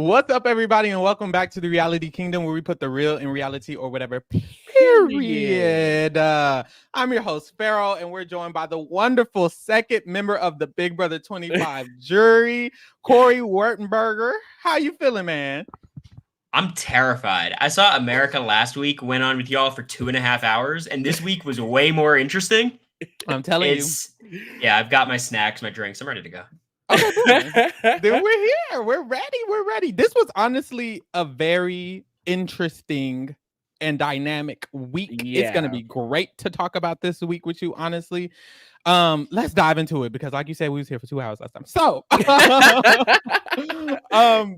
What's up, everybody, and welcome back to the Reality Kingdom, where we put the real in reality or whatever, period. I'm your host, Pharaoh, and we're joined by the wonderful second member of the Big Brother 25 jury, Cory Wurtenberger. How you feeling, man? I'm terrified. I saw America last week, went on with y'all for 2.5 hours, and this week was way more interesting. I'm telling you. Yeah, I've got my snacks, my drinks. I'm ready to go. Okay, then we're here. We're ready. This was honestly a very interesting and dynamic week. Yeah. It's gonna be great to talk about this week with you, honestly. Let's dive into it because, like you said, we was here for 2 hours last time. So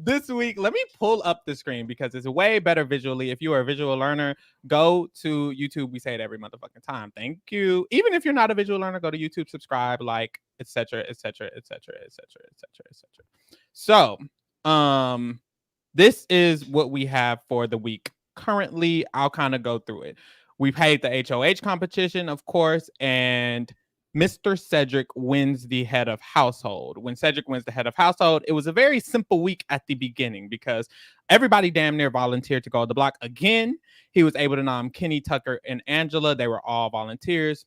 this week, let me pull up the screen because it's way better visually. If you are a visual learner, go to YouTube. We say it every motherfucking time. Thank you. Even if you're not a visual learner, go to YouTube, subscribe, like, etc. So this is what we have for the week currently. I'll kind of go through it. We've had the HOH competition, of course, and Mr. Cedric wins the head of household. When Cedric wins the head of household, it was a very simple week at the beginning because everybody damn near volunteered to go to the block again. He was able to nom Kenney, Tucker, and Angela. They were all volunteers.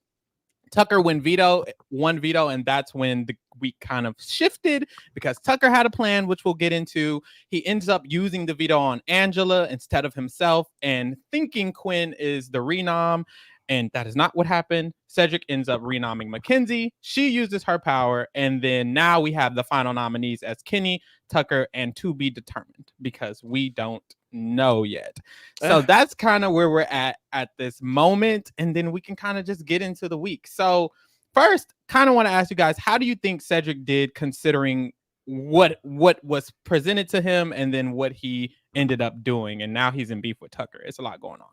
Tucker won veto, and that's when the week kind of shifted because Tucker had a plan, which we'll get into. He ends up using the veto on Angela instead of himself and thinking Quinn is the renom, and that is not what happened. Cedric ends up renomming Makensy. She uses her power, and then now we have the final nominees as Kenney, Tucker, and to be determined because we don't know yet. So that's kind of where we're at this moment, and then we can kind of just get into the week. So first, kind of want to ask you guys, how do you think Cedric did considering what was presented to him and then what he ended up doing? And now he's in beef with Tucker. It's a lot going on.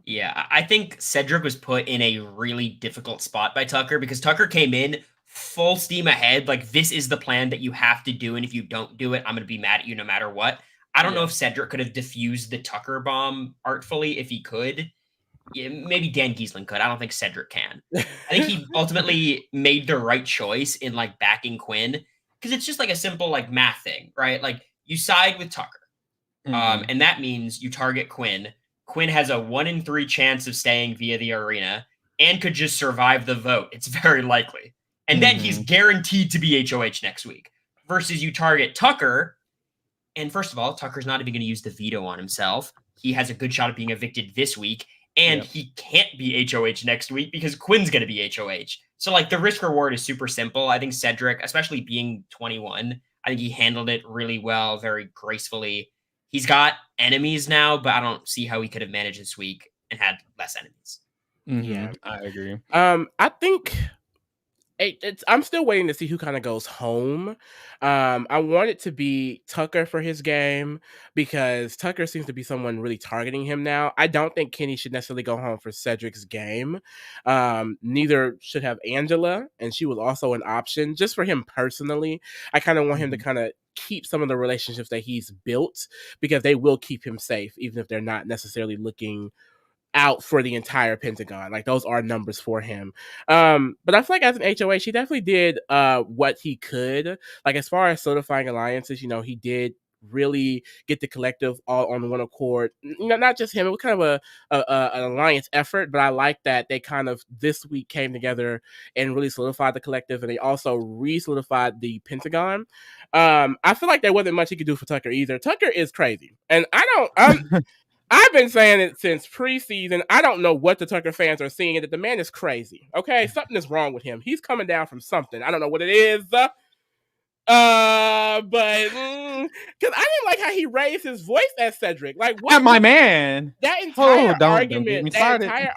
Yeah, I think Cedric was put in a really difficult spot by Tucker because Tucker came in full steam ahead. Like, this is the plan that you have to do, and if you don't do it, I'm going to be mad at you no matter what. I don't know if Cedric could have diffused the Tucker bomb artfully if he could. Yeah, maybe Dan Giesling could. I don't think Cedric can. I think he ultimately made the right choice in like backing Quinn because it's just like a simple like math thing, right? Like you side with Tucker, and that means you target Quinn. Quinn has a 1 in 3 chance of staying via the arena and could just survive the vote. It's very likely. And then he's guaranteed to be HOH next week. Versus you target Tucker. And first of all, Tucker's not even going to use the veto on himself. He has a good shot of being evicted this week. And he can't be HOH next week because Quinn's going to be HOH. So, like, the risk reward is super simple. I think Cedric, especially being 21, I think he handled it really well, very gracefully. He's got enemies now, but I don't see how he could have managed this week and had less enemies. Yeah, I agree. I think I'm still waiting to see who kind of goes home. I want it to be Tucker for his game because Tucker seems to be someone really targeting him now. I don't think Kenney should necessarily go home for Cedric's game. Neither should have Angela, and she was also an option just for him personally. I kind of want him to kind of keep some of the relationships that he's built because they will keep him safe, even if they're not necessarily looking out for the entire Pentagon. Like, those are numbers for him. But I feel like as an HOH, he definitely did what he could. Like, as far as solidifying alliances, you know, he did really get the collective all on one accord. You know, not just him. It was kind of an alliance effort, but I like that they kind of this week came together and really solidified the collective, and they also re-solidified the Pentagon. I feel like there wasn't much he could do for Tucker either. Tucker is crazy, and I've been saying it since preseason. I don't know what the Tucker fans are seeing, that the man is crazy. Okay, something is wrong with him. He's coming down from something. I don't know what it is. But because I didn't like how he raised his voice at Cedric. Like, what? My man. That entire argument.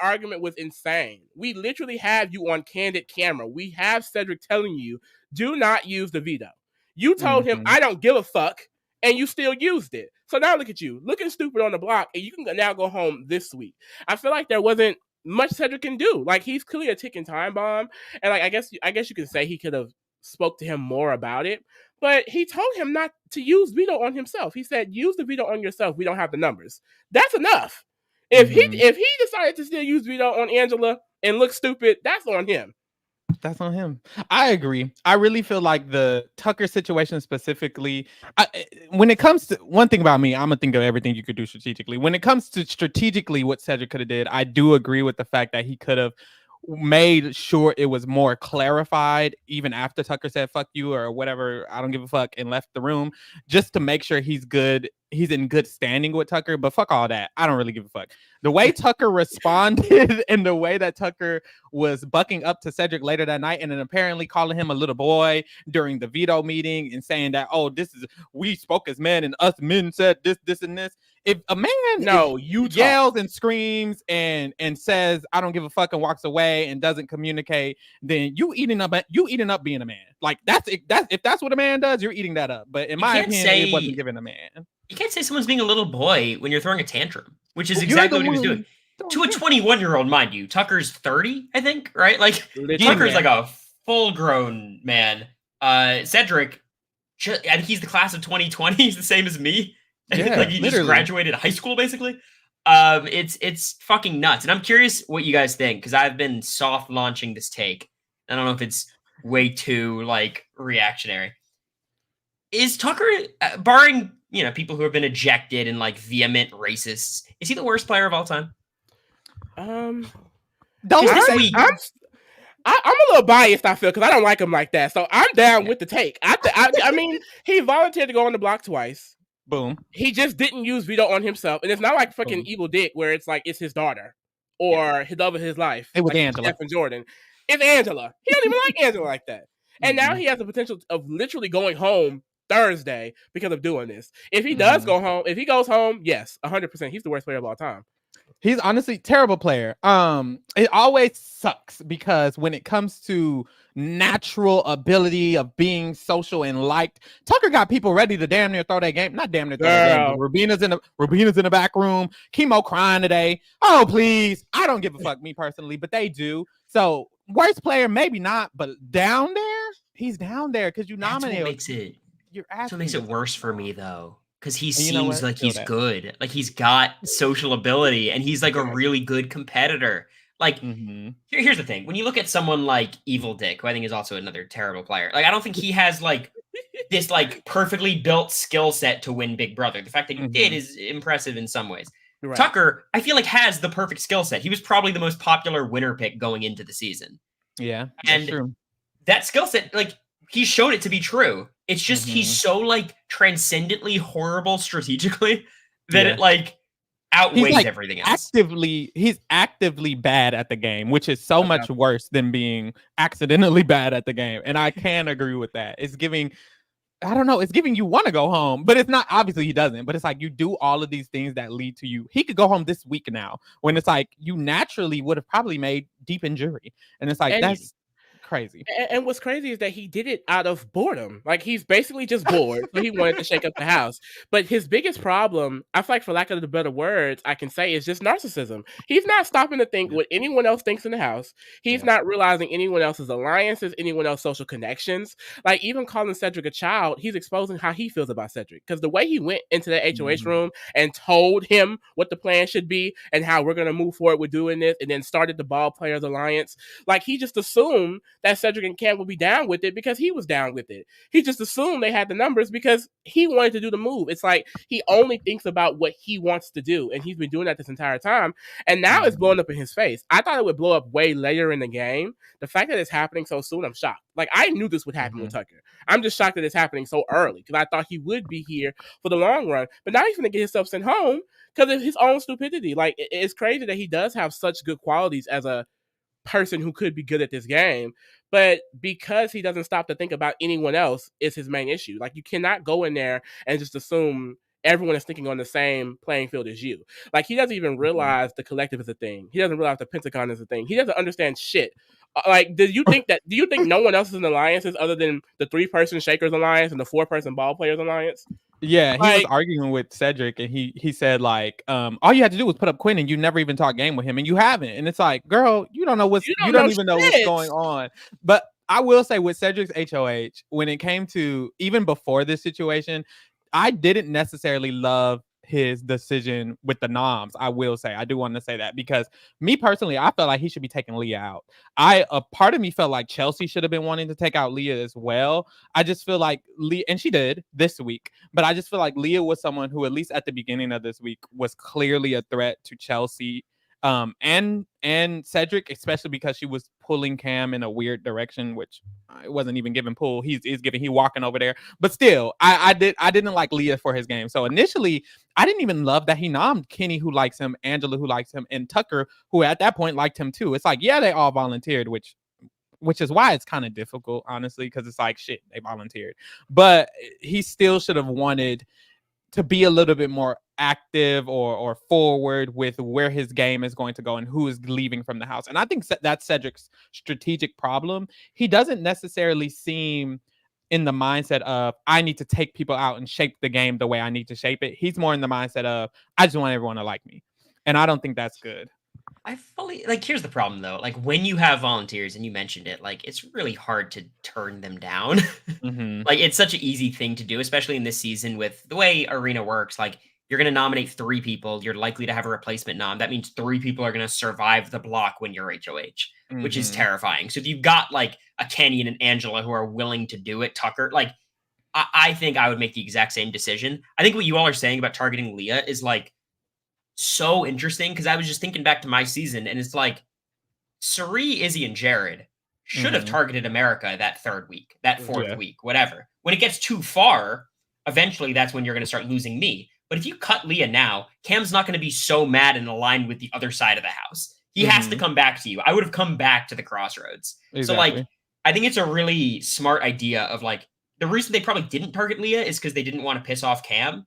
argument was insane. We literally have you on candid camera. We have Cedric telling you, do not use the veto. You told him, I don't give a fuck, and you still used it. So now look at you, looking stupid on the block, and you can now go home this week. I feel like there wasn't much Cedric can do. Like, he's clearly a ticking time bomb, and like I guess you can say he could have spoke to him more about it, but he told him not to use veto on himself. He said, use the veto on yourself. We don't have the numbers. That's enough. If he decided to still use veto on Angela and look stupid, that's on him. That's on him. I agree. I really feel like the Tucker situation specifically, when it comes to one thing about me, I'm gonna think of everything you could do strategically. When it comes to strategically what Cedric could have did, I do agree with the fact that he could have made sure it was more clarified even after Tucker said fuck you or whatever, I don't give a fuck, and left the room, just to make sure he's in good standing with Tucker. But fuck all that, I don't really give a fuck. The way Tucker responded and the way that Tucker was bucking up to Cedric later that night, and then apparently calling him a little boy during the veto meeting and saying that, oh, we spoke as men and us men said this and this. If a man yells and screams and says I don't give a fuck and walks away and doesn't communicate, then you eating up being a man. Like if that's what a man does, you're eating that up. But in my opinion, it wasn't given a man. You can't say someone's being a little boy when you're throwing a tantrum, which is exactly what he was doing. To a 21-year-old, mind you. Tucker's 30, I think, right? Like, Tucker's like a full-grown man. Cedric, and he's the class of 2020. He's the same as me. Yeah, like, he just graduated high school, basically. It's fucking nuts. And I'm curious what you guys think, because I've been soft launching this take. I don't know if it's way too, like, reactionary. Is Tucker, barring, people who have been ejected and, like, vehement racists, is he the worst player of all time? I'm a little biased, I feel, because I don't like him like that. So I'm down with the take. I mean, he volunteered to go on the block twice. Boom. He just didn't use veto on himself. And it's not like fucking Evil Dick where it's like it's his daughter or his love of his life. It was like Angela. Steph and Jordan. It's Angela. He don't even like Angela like that. And now he has the potential of literally going home Thursday because of doing this. If he does go home, if he goes home, yes, 100%. He's the worst player of all time. He's honestly terrible player. It always sucks because when it comes to natural ability of being social and liked, Tucker got people ready to damn near throw that game. Not damn near throw that game. Rubina's in the back room. Kimo crying today. Oh, please. I don't give a fuck, me personally, but they do. So worst player, maybe not, but down there, he's down there because you nominated. That's what makes it worse for me, though. Because he seems like he's good. Like, he's got social ability, and he's, like, a really good competitor. Like, here's the thing. When you look at someone like Evil Dick, who I think is also another terrible player, like, I don't think he has, like, this, like, perfectly built skill set to win Big Brother. The fact that he did is impressive in some ways. Right. Tucker, I feel like, has the perfect skill set. He was probably the most popular winner pick going into the season. Yeah, and true. That skill set, like, he's shown it to be true. It's just he's so, like, transcendently horrible strategically that it, like, outweighs everything else. He's actively bad at the game, which is so much worse than being accidentally bad at the game. And I can agree with that. It's giving, I don't know, it's giving you want to go home, but it's not, obviously he doesn't, but it's like you do all of these things that lead to you. He could go home this week now when it's like you naturally would have probably made deep injury. And it's like, that's crazy. And what's crazy is that he did it out of boredom. Like, he's basically just bored, so he wanted to shake up the house. But his biggest problem, I feel like, for lack of the better words, I can say, is just narcissism. He's not stopping to think what anyone else thinks in the house. He's not realizing anyone else's alliances, anyone else's social connections. Like, even calling Cedric a child, he's exposing how he feels about Cedric. Because the way he went into the HOH room and told him what the plan should be and how we're going to move forward with doing this, and then started the Ball Players Alliance, like, he just assumed that Cedric and Cam would be down with it because he was down with it. He just assumed they had the numbers because he wanted to do the move. It's like he only thinks about what he wants to do, and he's been doing that this entire time. And now it's blowing up in his face. I thought it would blow up way later in the game. The fact that it's happening so soon, I'm shocked. Like, I knew this would happen with Tucker. I'm just shocked that it's happening so early because I thought he would be here for the long run. But now he's going to get himself sent home because of his own stupidity. Like, it's crazy that he does have such good qualities as a person who could be good at this game, but because he doesn't stop to think about anyone else is his main issue. Like, you cannot go in there and just assume everyone is thinking on the same playing field as you. Like, he doesn't even realize the collective is a thing. He doesn't realize the Pentagon is a thing. He doesn't understand shit. Like, do you think no one else is in alliances other than the 3-person Shakers Alliance and the 4-person Ball Players Alliance? Yeah, he was arguing with Cedric, and he said, like, all you had to do was put up Quinn, and you never even talked game with him, and you haven't. And it's like, girl, you don't even know what's going on. But I will say, with Cedric's HOH, when it came to even before this situation, I didn't necessarily love his decision with the noms. I will say, I do want to say that, because me personally, I felt like he should be taking Leah out. A part of me felt like Chelsie should have been wanting to take out Leah as well. I just feel like Leah, and she did this week, but I just feel like Leah was someone who, at least at the beginning of this week, was clearly a threat to Chelsie and Cedric, especially because she was pulling Cam in a weird direction, which it wasn't even giving pull. He's giving, he walking over there. But still, I didn't like Leah for his game. So initially, I didn't even love that he nommed Kenney, who likes him, Angela, who likes him, and Tucker, who at that point liked him too. It's like, yeah, they all volunteered, which is why it's kind of difficult, honestly, because it's like, shit, they volunteered. But he still should have wanted to be a little bit more active or forward with where his game is going to go and who is leaving from the house. And I think that's Cedric's strategic problem. He doesn't necessarily seem in the mindset of, I need to take people out and shape the game the way I need to shape it. He's more in the mindset of, I just want everyone to like me. And I don't think that's good. I fully, like, here's the problem though. Like, when you have volunteers, and you mentioned it, like, it's really hard to turn them down. Mm-hmm. Like, it's such an easy thing to do, especially in this season with the way Arena works. Like, you're going to nominate 3 people. You're likely to have a replacement nom. That means 3 people are going to survive the block when you're HOH, which is terrifying. So if you've got like a Kenney and an Angela who are willing to do it, Tucker, like, I think I would make the exact same decision. I think what you all are saying about targeting Leah is like so interesting, because I was just thinking back to my season, and it's like Sari, Izzy, and Jared should have targeted America that 3rd week, that 4th week, whatever. When it gets too far, eventually that's when you're going to start losing me. But if you cut Leah now, Cam's not going to be so mad and aligned with the other side of the house. He has to come back to you. I would have come back to the crossroads. Exactly. So, like, I think it's a really smart idea of, like, the reason they probably didn't target Leah is because they didn't want to piss off Cam.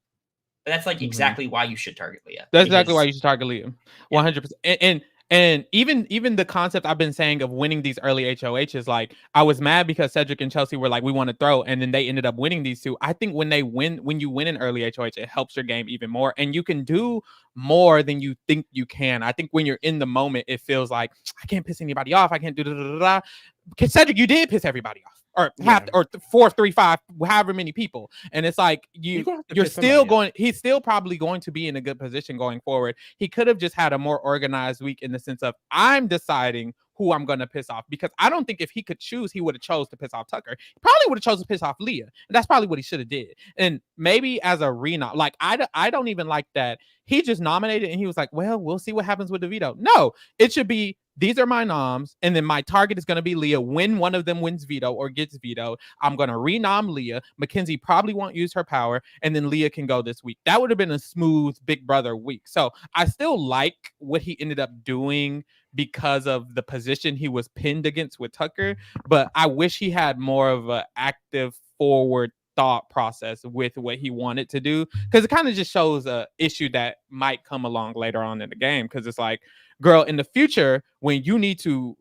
But that's, like, exactly why you should target Leah. That's exactly why you should target Leah. 100%. And even the concept I've been saying of winning these early HOHs, like, I was mad because Cedric and Chelsie were like, we want to throw, and then they ended up winning these 2. I think when you win an early HOH, it helps your game even more, and you can do more than you think you can. I think when you're in the moment, it feels like, I can't piss anybody off. I can't do da. Because Cedric, you did piss everybody off. Or half, or 4, 3, 5, however many people, and it's like you're still going. He's still probably going to be in a good position going forward. He could have just had a more organized week in the sense of, I'm deciding who I'm going to piss off, because I don't think if he could choose, he would have chose to piss off Tucker. He probably would have chose to piss off Leah, and that's probably what he should have did. And maybe as a renom, like, I don't even like that he just nominated and he was like, well, we'll see what happens with the veto. No, it should be, these are my noms, and then my target is going to be Leah. When one of them wins veto or gets vetoed, I'm going to renom Leah. Makensy probably won't use her power, and then Leah can go this week. That would have been a smooth Big Brother week. So I still like what he ended up doing because of the position he was pinned against with Tucker, but I wish he had more of an active forward thought process with what he wanted to do, because it kind of just shows a issue that might come along later on in the game, because it's like, girl, in the future, when you need to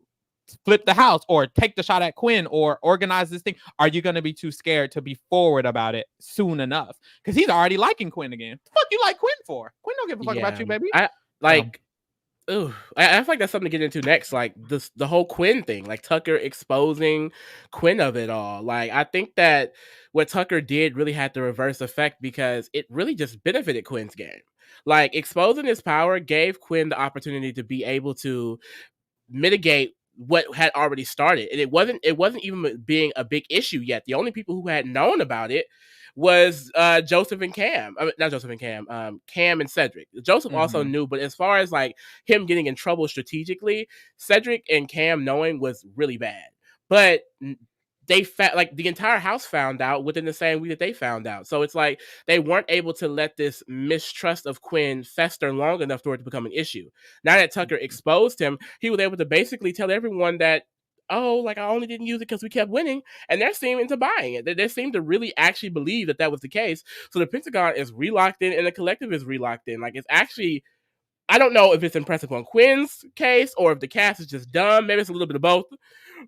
flip the house or take the shot at Quinn or organize this thing, are you going to be too scared to be forward about it soon enough? Because he's already liking Quinn again. The fuck you like Quinn for? Quinn don't give a fuck about you, baby. I feel like that's something to get into next, like the whole Quinn thing, like Tucker exposing Quinn of it all. Like, I think that what Tucker did really had the reverse effect, because it really just benefited Quinn's game. Like, exposing his power gave Quinn the opportunity to be able to mitigate what had already started, and it wasn't even being a big issue yet. The only people who had known about it was Joseph and Cam. I mean, not Joseph and Cam, Cam and Cedric. Joseph also knew, but as far as like him getting in trouble strategically, Cedric and Cam knowing was really bad. But they like the entire house found out within the same week that they found out. So it's like they weren't able to let this mistrust of Quinn fester long enough for it to become an issue. Now that Tucker exposed him, he was able to basically tell everyone that, oh, like, I only didn't use it because we kept winning, and they're seeming to buying it. They seem to really actually believe that that was the case. So the Pentagon is relocked in, and the collective is relocked in. Like, it's actually, I don't know if it's impressive on Quinn's case or if the cast is just dumb. Maybe it's a little bit of both.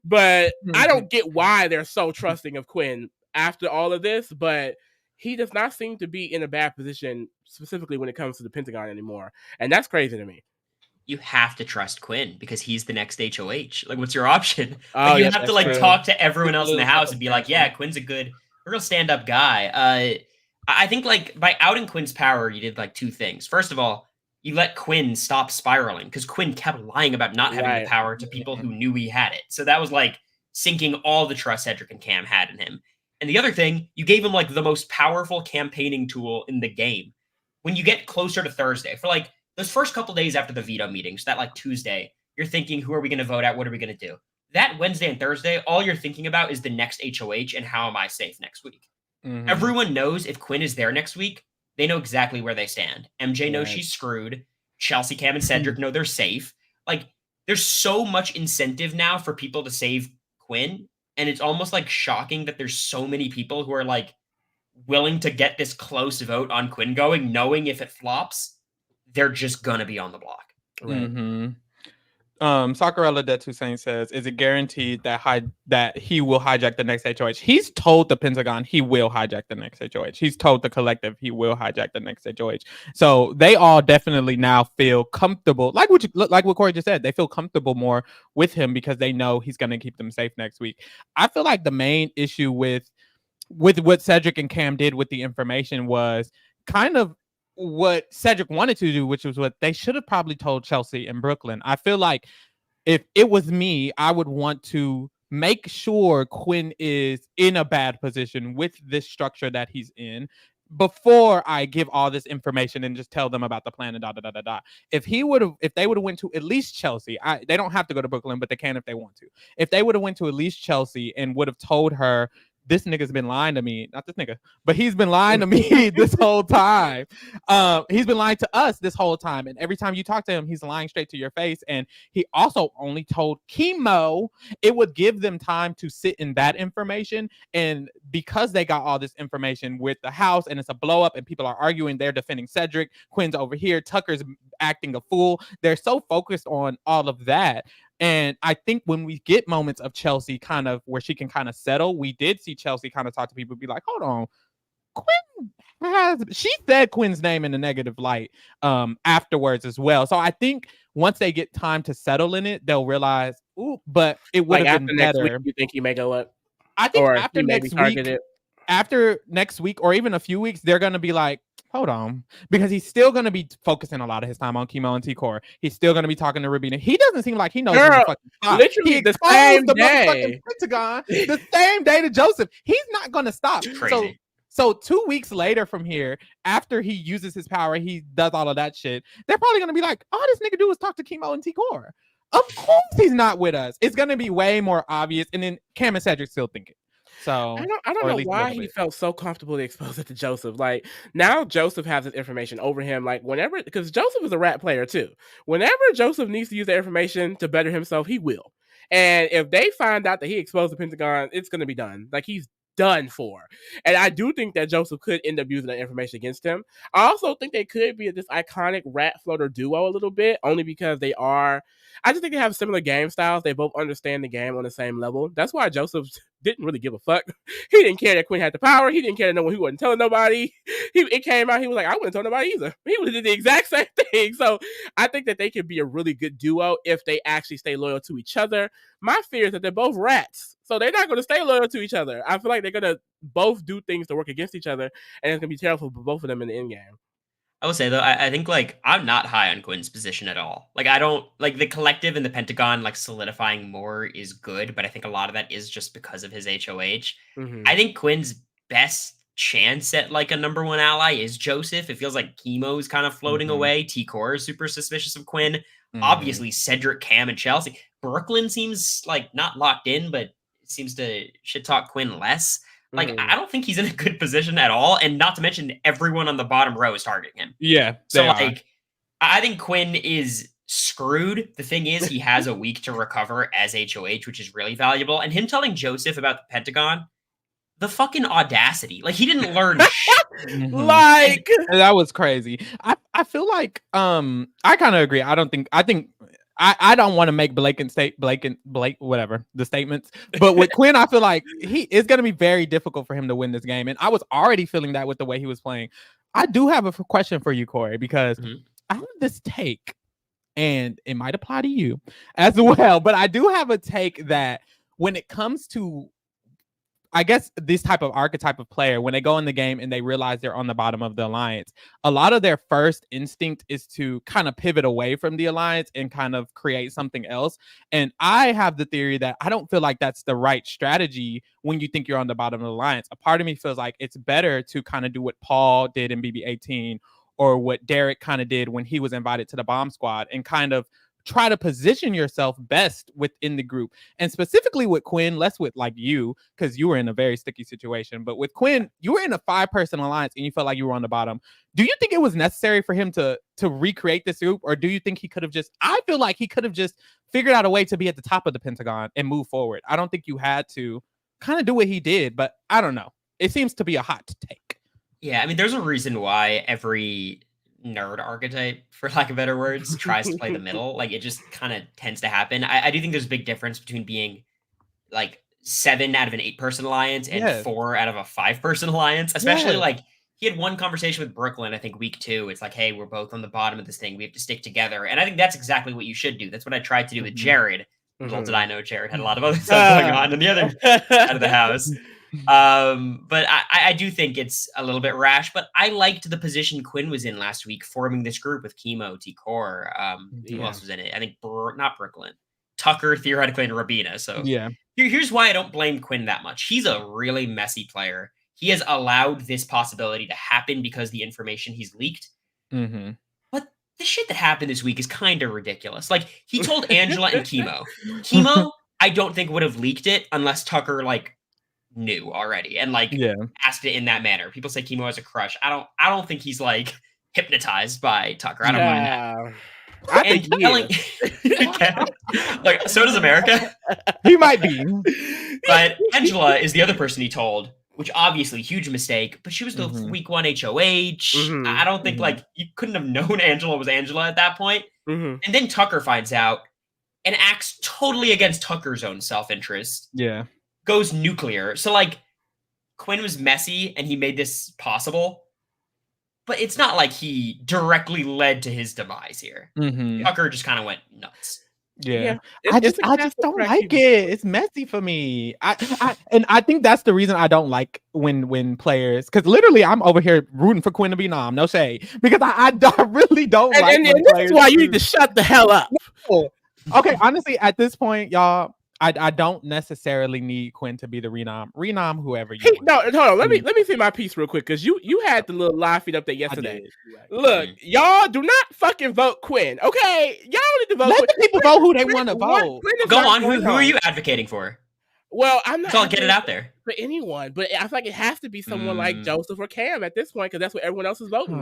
But I don't get why they're so trusting of Quinn after all of this. But he does not seem to be in a bad position, specifically when it comes to the Pentagon anymore. And that's crazy to me. You have to trust Quinn because he's the next HOH. Like, what's your option? Oh, like, you have to like talk to everyone else in the house and be like, yeah, Quinn's a real stand-up guy. I think like by outing Quinn's power, you did like two things. First of all, you let Quinn stop spiraling because Quinn kept lying about not having the Right. power to people who knew he had it. So that was like sinking all the trust Cedric and Cam had in him. And the other thing, you gave him like the most powerful campaigning tool in the game. When you get closer to Thursday, for like those first couple days after the veto meetings, that like Tuesday, you're thinking, who are we going to vote at? What are we going to do? That Wednesday and Thursday, all you're thinking about is the next HOH and how am I safe next week. Mhm. Everyone knows if Quinn is there next week, they know exactly where they stand. MJ knows Right. she's screwed. Chelsie, Cam, and Cedric know they're safe. Like, there's so much incentive now for people to save Quinn, and it's almost like shocking that there's so many people who are like willing to get this close vote on Quinn going, knowing if it flops, they're just gonna be on the block. Right. Mm-hmm. Sakurella Dead Toussaint says, "Is it guaranteed that he will hijack the next HOH?" He's told the Pentagon he will hijack the next HOH. He's told the collective he will hijack the next HOH. So they all definitely now feel comfortable, like what Cory just said. They feel comfortable more with him because they know he's going to keep them safe next week. I feel like the main issue with what Cedric and Cam did with the information was kind of what Cedric wanted to do, which was what they should have probably told Chelsie and Brooklyn. I feel like if it was me, I would want to make sure Quinn is in a bad position with this structure that he's in before I give all this information and just tell them about the plan and da da da da da. If they would have went to at least Chelsie, they don't have to go to Brooklyn, but they can if they want to. If they would have went to at least Chelsie and would have told her, this nigga's been lying to me. Not this nigga, but he's been lying to me this whole time. He's been lying to us this whole time. And every time you talk to him, he's lying straight to your face. And he also only told Kimo. It would give them time to sit in that information. And because they got all this information with the house and it's a blow up and people are arguing, they're defending Cedric. Quinn's over here. Tucker's acting a fool. They're so focused on all of that. And I think when we get moments of Chelsie kind of where she can kind of settle, we did see Chelsie kind of talk to people, be like, hold on, she said Quinn's name in a negative light afterwards as well. So I think once they get time to settle in it, they'll realize, ooh, but it would have been better. Next week, you think he may go up? I think or after next week or even a few weeks, they're going to be like, hold on, because he's still going to be focusing a lot of his time on Kimo and T-Core. He's still going to be talking to Rubina. He doesn't seem like he knows. Literally the same day. Pentagon, the same day to Joseph. He's not going to stop. Crazy. So 2 weeks later from here, after he uses his power, he does all of that shit. They're probably going to be like, all this nigga do is talk to Kimo and T-Core. Of course he's not with us. It's going to be way more obvious. And then Cam and Cedric still think it. So I don't know why he felt so comfortable to expose it to Joseph. Like, now Joseph has this information over him. Like, whenever, because Joseph is a rat player too. Whenever Joseph needs to use that information to better himself, he will. And if they find out that he exposed the Pentagon, it's going to be done. Like, he's done for. And I do think that Joseph could end up using that information against him. I also think they could be this iconic rat floater duo a little bit, only because they are. I just think they have similar game styles. They both understand the game on the same level. That's why Joseph didn't really give a fuck. He didn't care that Quinn had the power. He didn't care that he wasn't telling nobody. It came out, he was like, I wouldn't tell nobody either. He would have did the exact same thing. So I think that they could be a really good duo if they actually stay loyal to each other. My fear is that they're both rats. So they're not going to stay loyal to each other. I feel like they're going to both do things to work against each other, and it's going to be terrible for both of them in the end game. I will say though, I think like I'm not high on Quinn's position at all. Like I don't like the collective and the Pentagon like solidifying more is good, but I think a lot of that is just because of his HOH. Mm-hmm. I think Quinn's best chance at like a number one ally is Joseph. It feels like Kimo's kind of floating away. T-Core is super suspicious of Quinn. Obviously Cedric, Cam, and Chelsie. Brooklyn seems like not locked in, but seems to shit talk Quinn less. Like, I don't think he's in a good position at all. And not to mention, everyone on the bottom row is targeting him. Yeah. So, like, I think Quinn is screwed. The thing is, he has a week to recover as HOH, which is really valuable. And him telling Joseph about the Pentagon, the fucking audacity. Like, he didn't learn shit. Like, that was crazy. I feel like, I kind of agree. I don't want to make blatant whatever the statements, but with Quinn, I feel like it's going to be very difficult for him to win this game. And I was already feeling that with the way he was playing. I do have a question for you, Cory, because I have this take, and it might apply to you as well, but I do have a take that when it comes to I guess this type of archetype of player, when they go in the game and they realize they're on the bottom of the alliance, a lot of their first instinct is to kind of pivot away from the alliance and kind of create something else. And I have the theory that I don't feel like that's the right strategy when you think you're on the bottom of the alliance. A part of me feels like it's better to kind of do what Paul did in BB-18 or what Derek kind of did when he was invited to the bomb squad and kind of try to position yourself best within the group. And specifically with Quinn, less with like you, because you were in a very sticky situation. But with Quinn, you were in a 5-person alliance and you felt like you were on the bottom. Do you think it was necessary for him to recreate this group? Or do you think he could have I feel like he could have just figured out a way to be at the top of the Pentagon and move forward. I don't think you had to kind of do what he did, but I don't know. It seems to be a hot take. Yeah, I mean, there's a reason why every nerd archetype, for lack of better words, tries to play the middle. Like, it just kind of tends to happen. I do think there's a big difference between being like 7 out of an 8-person alliance and 4 out of a 5-person alliance, especially like he had one conversation with Brooklyn, I think week 2. It's like, hey, we're both on the bottom of this thing. We have to stick together. And I think that's exactly what you should do. That's what I tried to do with Jared. Little did I know Jared had a lot of other stuff going on the other side of the house. But I do think it's a little bit rash, but I liked the position Quinn was in last week, forming this group with Kimo, T-Core. Who else was in it? I think not Brooklyn, Tucker, theoretically, and Rubina. So here's why I don't blame Quinn that much. He's a really messy player. He has allowed this possibility to happen because the information he's leaked. But the shit that happened this week is kind of ridiculous. Like, he told Angela and Kimo. Kimo, I don't think would have leaked it unless Tucker like knew already and like asked it in that manner. People say Kimo has a crush. I don't think he's like hypnotized by Tucker. I don't mind that. I think like, so does America. He might be. But Angela is the other person he told, which obviously huge mistake, but she was the week 1 HOH. I don't think like you couldn't have known Angela was Angela at that point. And then Tucker finds out and acts totally against Tucker's own self-interest. Yeah. Goes nuclear. So like Quinn was messy and he made this possible, but it's not like he directly led to his demise here. Tucker just kind of went nuts. Yeah. I just don't like it. It's messy for me. I think that's the reason I don't like when players, because literally I'm over here rooting for Quinn to be nom, no shade, because I really don't like. And this is why you need to shut the hell up. No. Okay, honestly, at this point, y'all, I don't necessarily need Quinn to be the renom whoever you want. No, hold on. Let me say my piece real quick, because you had the little live feed up there yesterday. Look, y'all do not fucking vote Quinn, okay? Y'all need to vote. Let the people vote who they want to vote. Go on. Who are you advocating for? Well, I'm not. So I'll get it out there for anyone, but I feel like it has to be someone like Joseph or Cam at this point, because that's what everyone else is voting.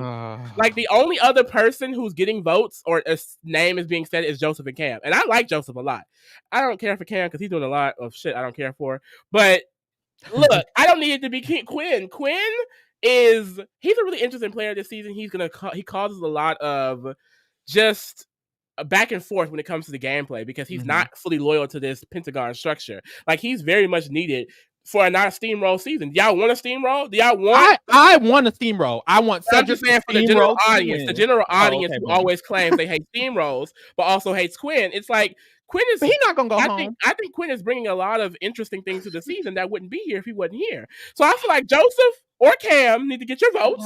Like, the only other person who's getting votes or a name is being said is Joseph and Cam, and I like Joseph a lot. I don't care for Cam because he's doing a lot of shit I don't care for. But look, I don't need it to be Quinn. Quinn he's a really interesting player this season. He causes a lot of just back and forth when it comes to the gameplay, because he's not fully loyal to this Pentagon structure. Like, he's very much needed for a not steamroll season. Do y'all want a steamroll? Do y'all want? I want a steamroll. I want. I'm just saying for the general audience. The general audience who always claims they hate steamrolls, but also hates Quinn. It's like Quinn is. But he's not gonna go home. I think Quinn is bringing a lot of interesting things to the season that wouldn't be here if he wasn't here. So I feel like Joseph or Cam need to get your votes.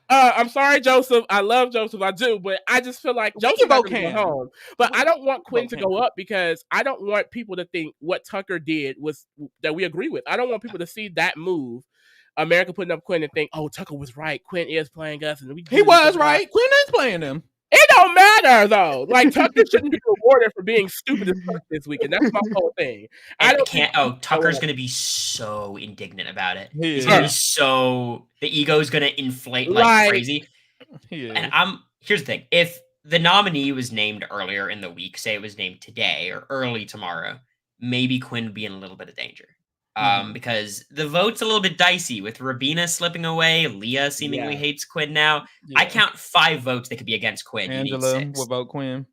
I'm sorry, Joseph. I love Joseph. I do, but I just feel like Joseph can go home. But I don't want Quinn to go up, because I don't want people to think what Tucker did was that we agree with. I don't want people to see that move, America putting up Quinn, and think, oh, Tucker was right. Quinn is playing us, and he was right. Quinn is playing him. It don't matter though. Like, Tucker shouldn't be rewarded for being stupid as fuck this week, and that's my whole thing. Tucker's gonna be so indignant about it. He's gonna be so, the ego is gonna inflate like crazy. And here's the thing: if the nominee was named earlier in the week, say it was named today or early tomorrow, maybe Quinn would be in a little bit of danger. Because the vote's a little bit dicey with Rubina slipping away. Leah seemingly hates Quinn now. I count 5 votes that could be against Quinn. Angela will vote Quinn.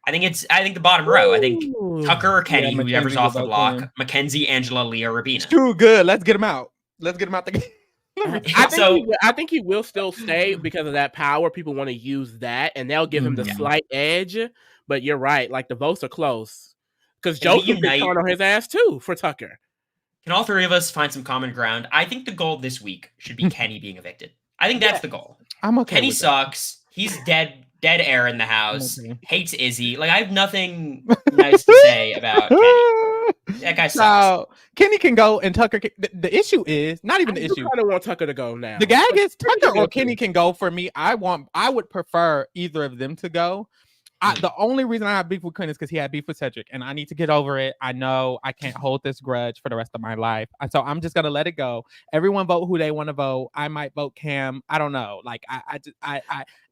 I think the bottom row. I think Tucker or Kenney, whoever's off the block. Quinn. Makensy, Angela, Leah, Rubina. Too good. Let's get him out. Let's get him out the game. I think he will still stay because of that power. People want to use that, and they'll give him the slight edge. But you're right. Like, the votes are close, because Joseph is on his ass too for Tucker. Can all three of us find some common ground? I think the goal this week should be Kenney being evicted. I think that's the goal. I'm okay Kenney with sucks. He's dead air in the house. Okay. Hates Izzy. Like, I have nothing nice to say about Kenney. That guy sucks. So Kenney can go and Tucker can, the issue is not even the issue. I kind of want Tucker to go now. The gag is Tucker Tucker can or go Kenney too. can go for me. I would prefer either of them to go. The only reason I have beef with Quinn is because he had beef with Cedric, and I need to get over it. I know I can't hold this grudge for the rest of my life, so I'm just gonna let it go. Everyone vote who they want to vote. I might vote Cam. I don't know. Like I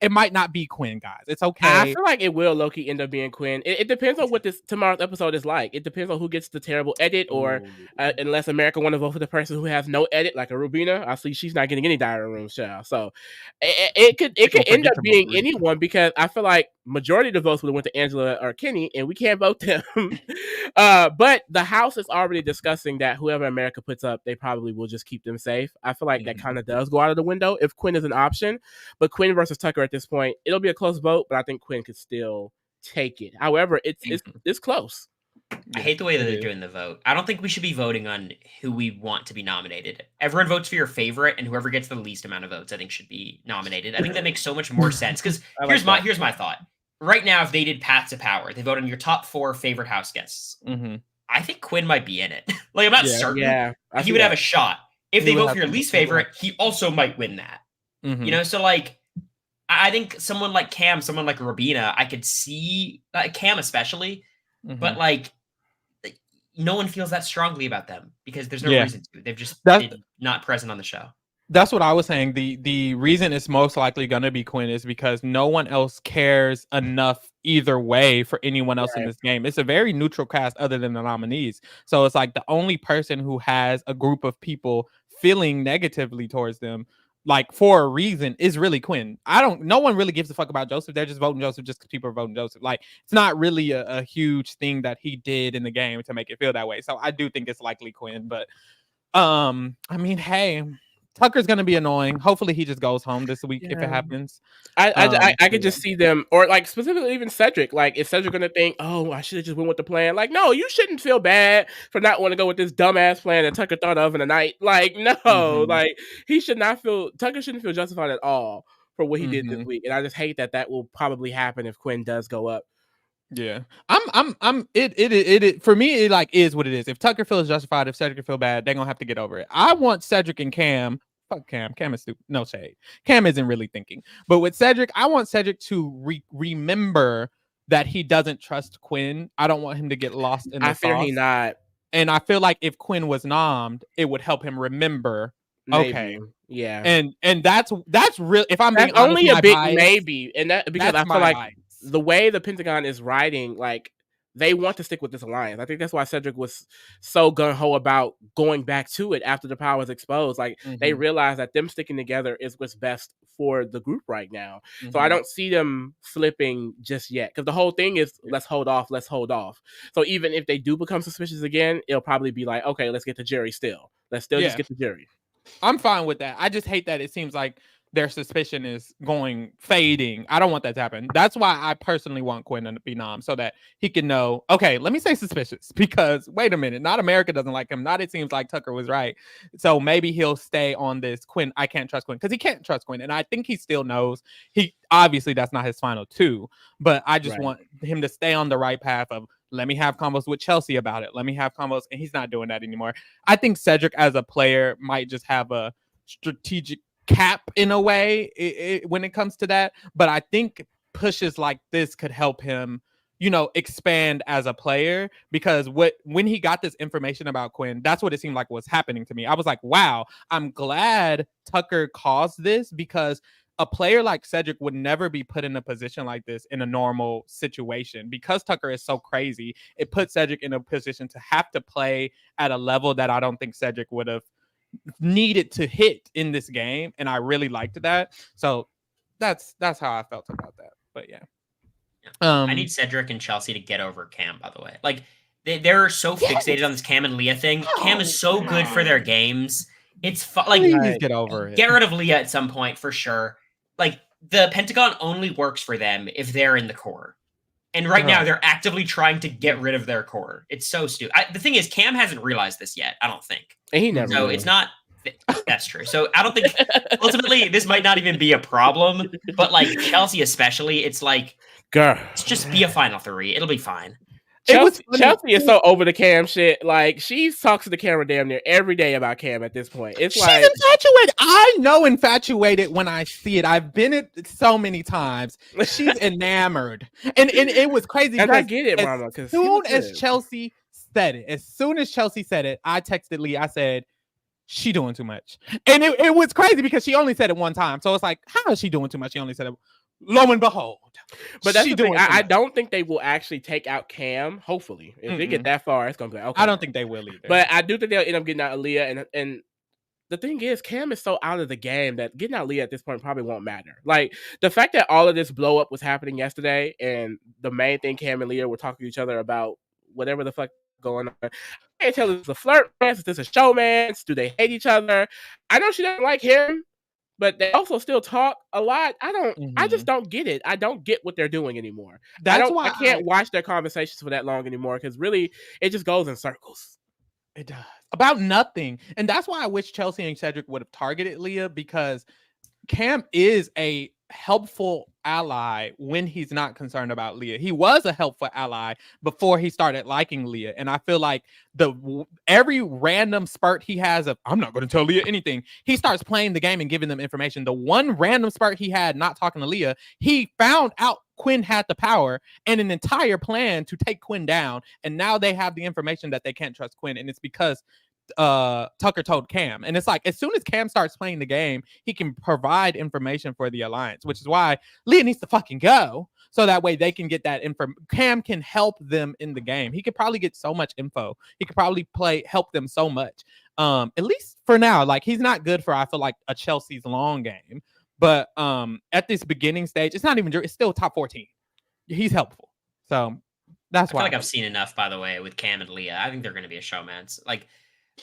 it might not be Quinn, guys. It's okay. I feel like it will low-key end up being Quinn. It depends on what this tomorrow's episode is like. It depends on who gets the terrible edit, or unless America want to vote for the person who has no edit, like a Rubina. I see she's not getting any diary room child. So it could end up being anyone, because I feel like majority of the votes would have went to Angela or Kenney, and we can't vote them. But the House is already discussing that whoever America puts up, they probably will just keep them safe. I feel like that kind of does go out of the window if Quinn is an option. But Quinn versus Tucker at this point, it'll be a close vote, but I think Quinn could still take it. However, it's close. I hate the way that they're doing the vote. I don't think we should be voting on who we want to be nominated. Everyone votes for your favorite, and whoever gets the least amount of votes, I think, should be nominated. I think that makes so much more sense. Because here's my thought. Right now, if they did Path to Power, they vote on your top 4 favorite house guests. I think Quinn might be in it. Like, I'm not certain. Yeah, he would have a shot. If they vote for your least favorite, he also might win that. You know, so like, I think someone like Cam, someone like Rubina, I could see Cam especially, but like, no one feels that strongly about them because there's no reason to. They've just been not present on the show. That's what I was saying. The reason it's most likely going to be Quinn is because no one else cares enough either way for anyone else in this game. It's a very neutral cast other than the nominees. So it's like the only person who has a group of people feeling negatively towards them, like for a reason, is really Quinn. No one really gives a fuck about Joseph. They're just voting Joseph just because people are voting Joseph. Like, it's not really a huge thing that he did in the game to make it feel that way. So I do think it's likely Quinn, but I mean, hey, Tucker's gonna be annoying. Hopefully he just goes home this week if it happens. I could just see them, or like specifically even Cedric. Like, is Cedric gonna think, oh, I should have just went with the plan? Like, no, you shouldn't feel bad for not wanting to go with this dumbass plan that Tucker thought of in the night. Like, no, like Tucker shouldn't feel justified at all for what he did this week. And I just hate that will probably happen if Quinn does go up. Yeah, it for me, it like is what it is. If Tucker feels justified, if Cedric feel bad, they're gonna have to get over it. I want Cedric and Cam. Fuck Cam. Cam is stupid. No shade. Cam isn't really thinking. But with Cedric, I want Cedric to remember that he doesn't trust Quinn. I don't want him to get lost in the sauce. I fear he not. And I feel like if Quinn was nommed, it would help him remember. Maybe. Okay. Yeah. And that's real. If I'm being only honest, a big bias, maybe, and that because I feel like bias. The way the Pentagon is writing, like, they want to stick with this alliance. I think that's why Cedric was so gung-ho about going back to it after the power was exposed. Like, they realized that them sticking together is what's best for the group right now. So I don't see them flipping just yet. Because the whole thing is, let's hold off. So even if they do become suspicious again, it'll probably be like, okay, let's get the jury still. Let's still just get the jury. I'm fine with that. I just hate that it seems like their suspicion is fading. I don't want that to happen. That's why I personally want Quinn to be nom, so that he can know, okay, let me say suspicious, because wait a minute, not America doesn't like him. Not it seems like Tucker was right. So maybe he'll stay on this Quinn. I can't trust Quinn, because he can't trust Quinn. And I think he still knows. He obviously that's not his final 2, but I just want him to stay on the right path of, let me have combos with Chelsie about it. Let me have combos. And he's not doing that anymore. I think Cedric as a player might just have a strategic cap in a way when it comes to that. But I think pushes like this could help him, expand as a player, because when he got this information about Quinn, that's what it seemed like was happening to me. I was like, wow, I'm glad Tucker caused this, because a player like Cedric would never be put in a position like this in a normal situation. Because Tucker is so crazy, it puts Cedric in a position to have to play at a level that I don't think Cedric would have needed to hit in this game. And I really liked that. So that's how I felt about that. But yeah. I need Cedric and Chelsie to get over Cam, by the way. Like, they're so fixated on this Cam and Leah thing. Cam is so good for their games. It's like, please get over it. Get rid of Leah at some point for sure. Like, the Pentagon only works for them if they're in the core. And right now, they're actively trying to get rid of their core. It's so stupid. The thing is, Cam hasn't realized this yet, I don't think. And he never So will. it's not... That's true. So I don't think... Ultimately, this might not even be a problem. But, like, Chelsie especially, it's like... Girl. Let's just be a Final 3. It'll be fine. Chelsea is so over the Cam shit. Like, she talks to the camera damn near every day about Cam at this point. It's She's like... infatuated. I know infatuated when I see it. I've been it so many times. She's enamored. And it was crazy. And I get it, Mama. As soon as Chelsie said it, I texted Leah. I said, she doing too much. And it was crazy because she only said it one time. So it's like, how is she doing too much? She only said it. Lo and behold. But that's the thing. I don't think they will actually take out Cam. Hopefully. If they get that far, it's going to be okay. I don't think they will either. But I do think they'll end up getting out Leah. And the thing is, Cam is so out of the game that getting out Leah at this point probably won't matter. Like, the fact that all of this blow up was happening yesterday and the main thing Cam and Leah were talking to each other about whatever the fuck going on. I can't tell if it's a flirt, if it's a showmance, do they hate each other? I know she doesn't like him, but they also still talk a lot. I just don't get it. I don't get what they're doing anymore. I can't watch their conversations for that long anymore because really it just goes in circles. It does. About nothing. And that's why I wish Chelsie and Cedric would have targeted Leah, because Cam is a helpful ally when he's not concerned about Leah. He was a helpful ally before he started liking Leah. And I feel like every random spurt he has of, I'm not going to tell Leah anything, he starts playing the game and giving them information. The one random spurt he had not talking to Leah, he found out Quinn had the power and an entire plan to take Quinn down. And now they have the information that they can't trust Quinn. And it's because Tucker told Cam. And it's like, as soon as Cam starts playing the game, he can provide information for the alliance, which is why Leah needs to fucking go, so that way they can get that info. Cam can help them in the game. He could probably get so much info. He could probably help them so much. At least for now. Like, he's not good for, I feel like, a Chelsea's long game. But at this beginning stage, it's still top 14. He's helpful. So that's why. I feel like I've seen enough, by the way, with Cam and Leah. I think they're going to be a showmance. Like,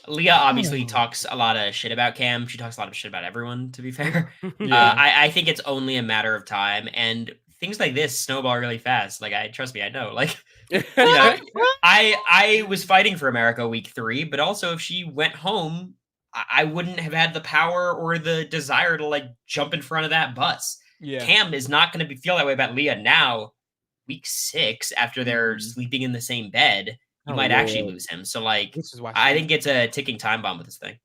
Leah obviously talks a lot of shit about Cam. She talks a lot of shit about everyone, to be fair. Yeah. I think it's only a matter of time. And things like this snowball really fast. Like, trust me, I know. Like, you know, I was fighting for America week 3, but also if she went home, I wouldn't have had the power or the desire to, like, jump in front of that bus. Yeah. Cam is not going to feel that way about Leah now, week 6, after they're sleeping in the same bed. You might actually lose him. So, like, I think it's a ticking time bomb with this thing.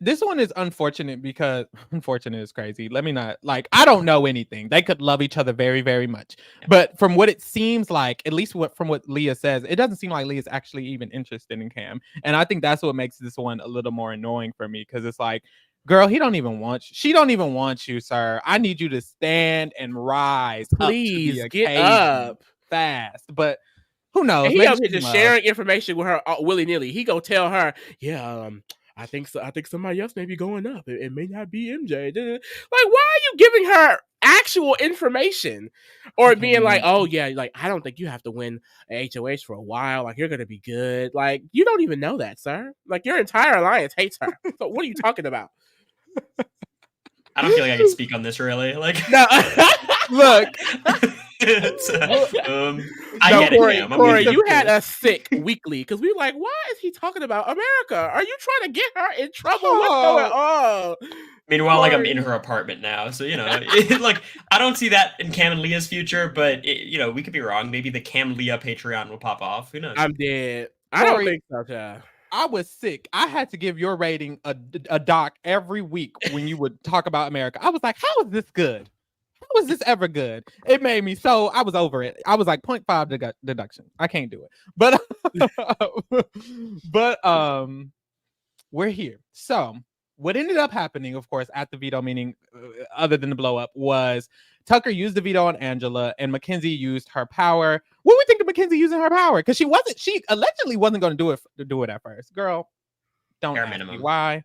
This one is unfortunate because unfortunate is crazy. Let me not, like, I don't know anything. They could love each other very, very much. Yeah. But from what it seems like, at least from what Leah says, it doesn't seem like Leah's actually even interested in Cam. And I think that's what makes this one a little more annoying for me, because it's like, girl, she don't even want you, sir. I need you to stand and rise. Please get up fast. But who knows? And he up here just sharing information with her willy-nilly. He go tell her, yeah, I think so. I think somebody else may be going up. It may not be MJ. Like, why are you giving her actual information? Or being like, oh yeah, like, I don't think you have to win a HOH for a while. Like, you're gonna be good. Like, you don't even know that, sir. Like, your entire alliance hates her. So what are you talking about? I don't feel like I can speak on this really. Like, no. Look. Cory, you had us sick weekly because we were like, why is he talking about America? Are you trying to get her in trouble? What's going on? Meanwhile, Cory, like, I'm in her apartment now, so, you know, like, I don't see that in Cam and Leah's future, but you know, we could be wrong. Maybe the Cam Leah Patreon will pop off. Who knows? I'm dead. I don't think so, child. I was sick. I had to give your rating a doc every week when you would talk about America. I was like, how is this good? How is this ever good? It made me so, I was over it. I was like 0.5 deduction. I can't do it. But we're here. So what ended up happening, of course, at the veto meeting, other than the blow up, was Tucker used the veto on Angela and Makensy used her power. What do we think of Makensy using her power? Because she allegedly wasn't going to do it at first. Girl, don't bare ask minimum. me why.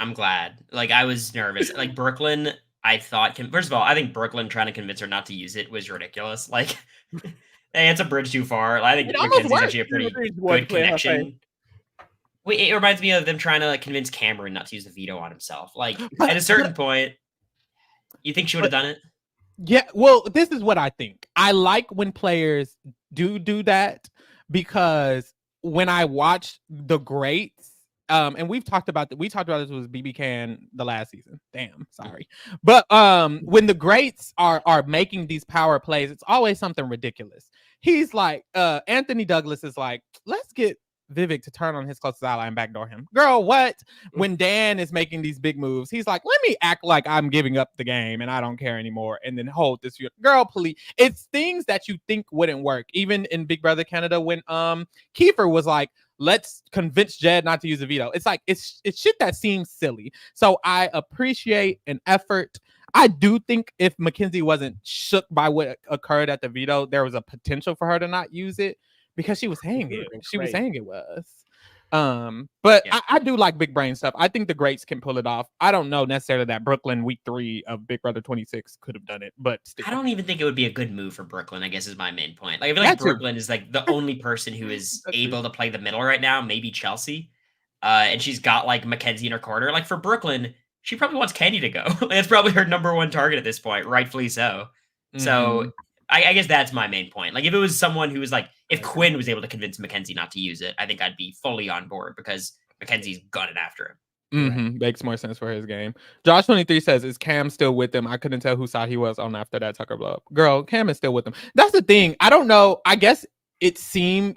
I'm glad. Like, I was nervous. Like, Brooklyn, I thought, first of all, I think Brooklyn trying to convince her not to use it was ridiculous. Like, hey, it's a bridge too far. I think Mackenzie's actually a pretty good connection. It reminds me of them trying to, like, convince Cameron not to use the veto on himself. Like, at a certain point, you think she would have done it? Yeah, well, this is what I think. I like when players do that because when I watch the greats, and we talked about this with BB Can the last season. Damn, sorry. But when the greats are making these power plays, it's always something ridiculous. He's like, Anthony Douglas is like, let's get Vivek to turn on his closest ally and backdoor him. Girl, what? When Dan is making these big moves, he's like, let me act like I'm giving up the game and I don't care anymore, and then hold this. Girl, please. It's things that you think wouldn't work. Even in Big Brother Canada, when Kiefer was like, let's convince Jed not to use a veto. It's like, it's shit that seems silly. So I appreciate an effort. I do think if Makensy wasn't shook by what occurred at the veto, there was a potential for her to not use it, because she was saying it. She was saying it was. But yeah. I do like big brain stuff. I think the greats can pull it off. I don't know necessarily that Brooklyn week 3 of Big Brother 26 could have done it, but still. I don't even think it would be a good move for Brooklyn, I guess, is my main point. Like, I feel like Brooklyn is like the only person who is able to play the middle right now, maybe Chelsie. And she's got like Makensy in her corner. Like, for Brooklyn, she probably wants Kenney to go. It's probably her number one target at this point, rightfully so. Mm-hmm. So I guess that's my main point. Like, if it was someone who was like, if Quinn was able to convince Makensy not to use it, I think I'd be fully on board, because Mackenzie's gunning after him. Mm-hmm. Makes more sense for his game. Josh 23 says, is Cam still with them? I couldn't tell whose side he was on after that Tucker blow up. Girl, Cam is still with them. That's the thing. I don't know. I guess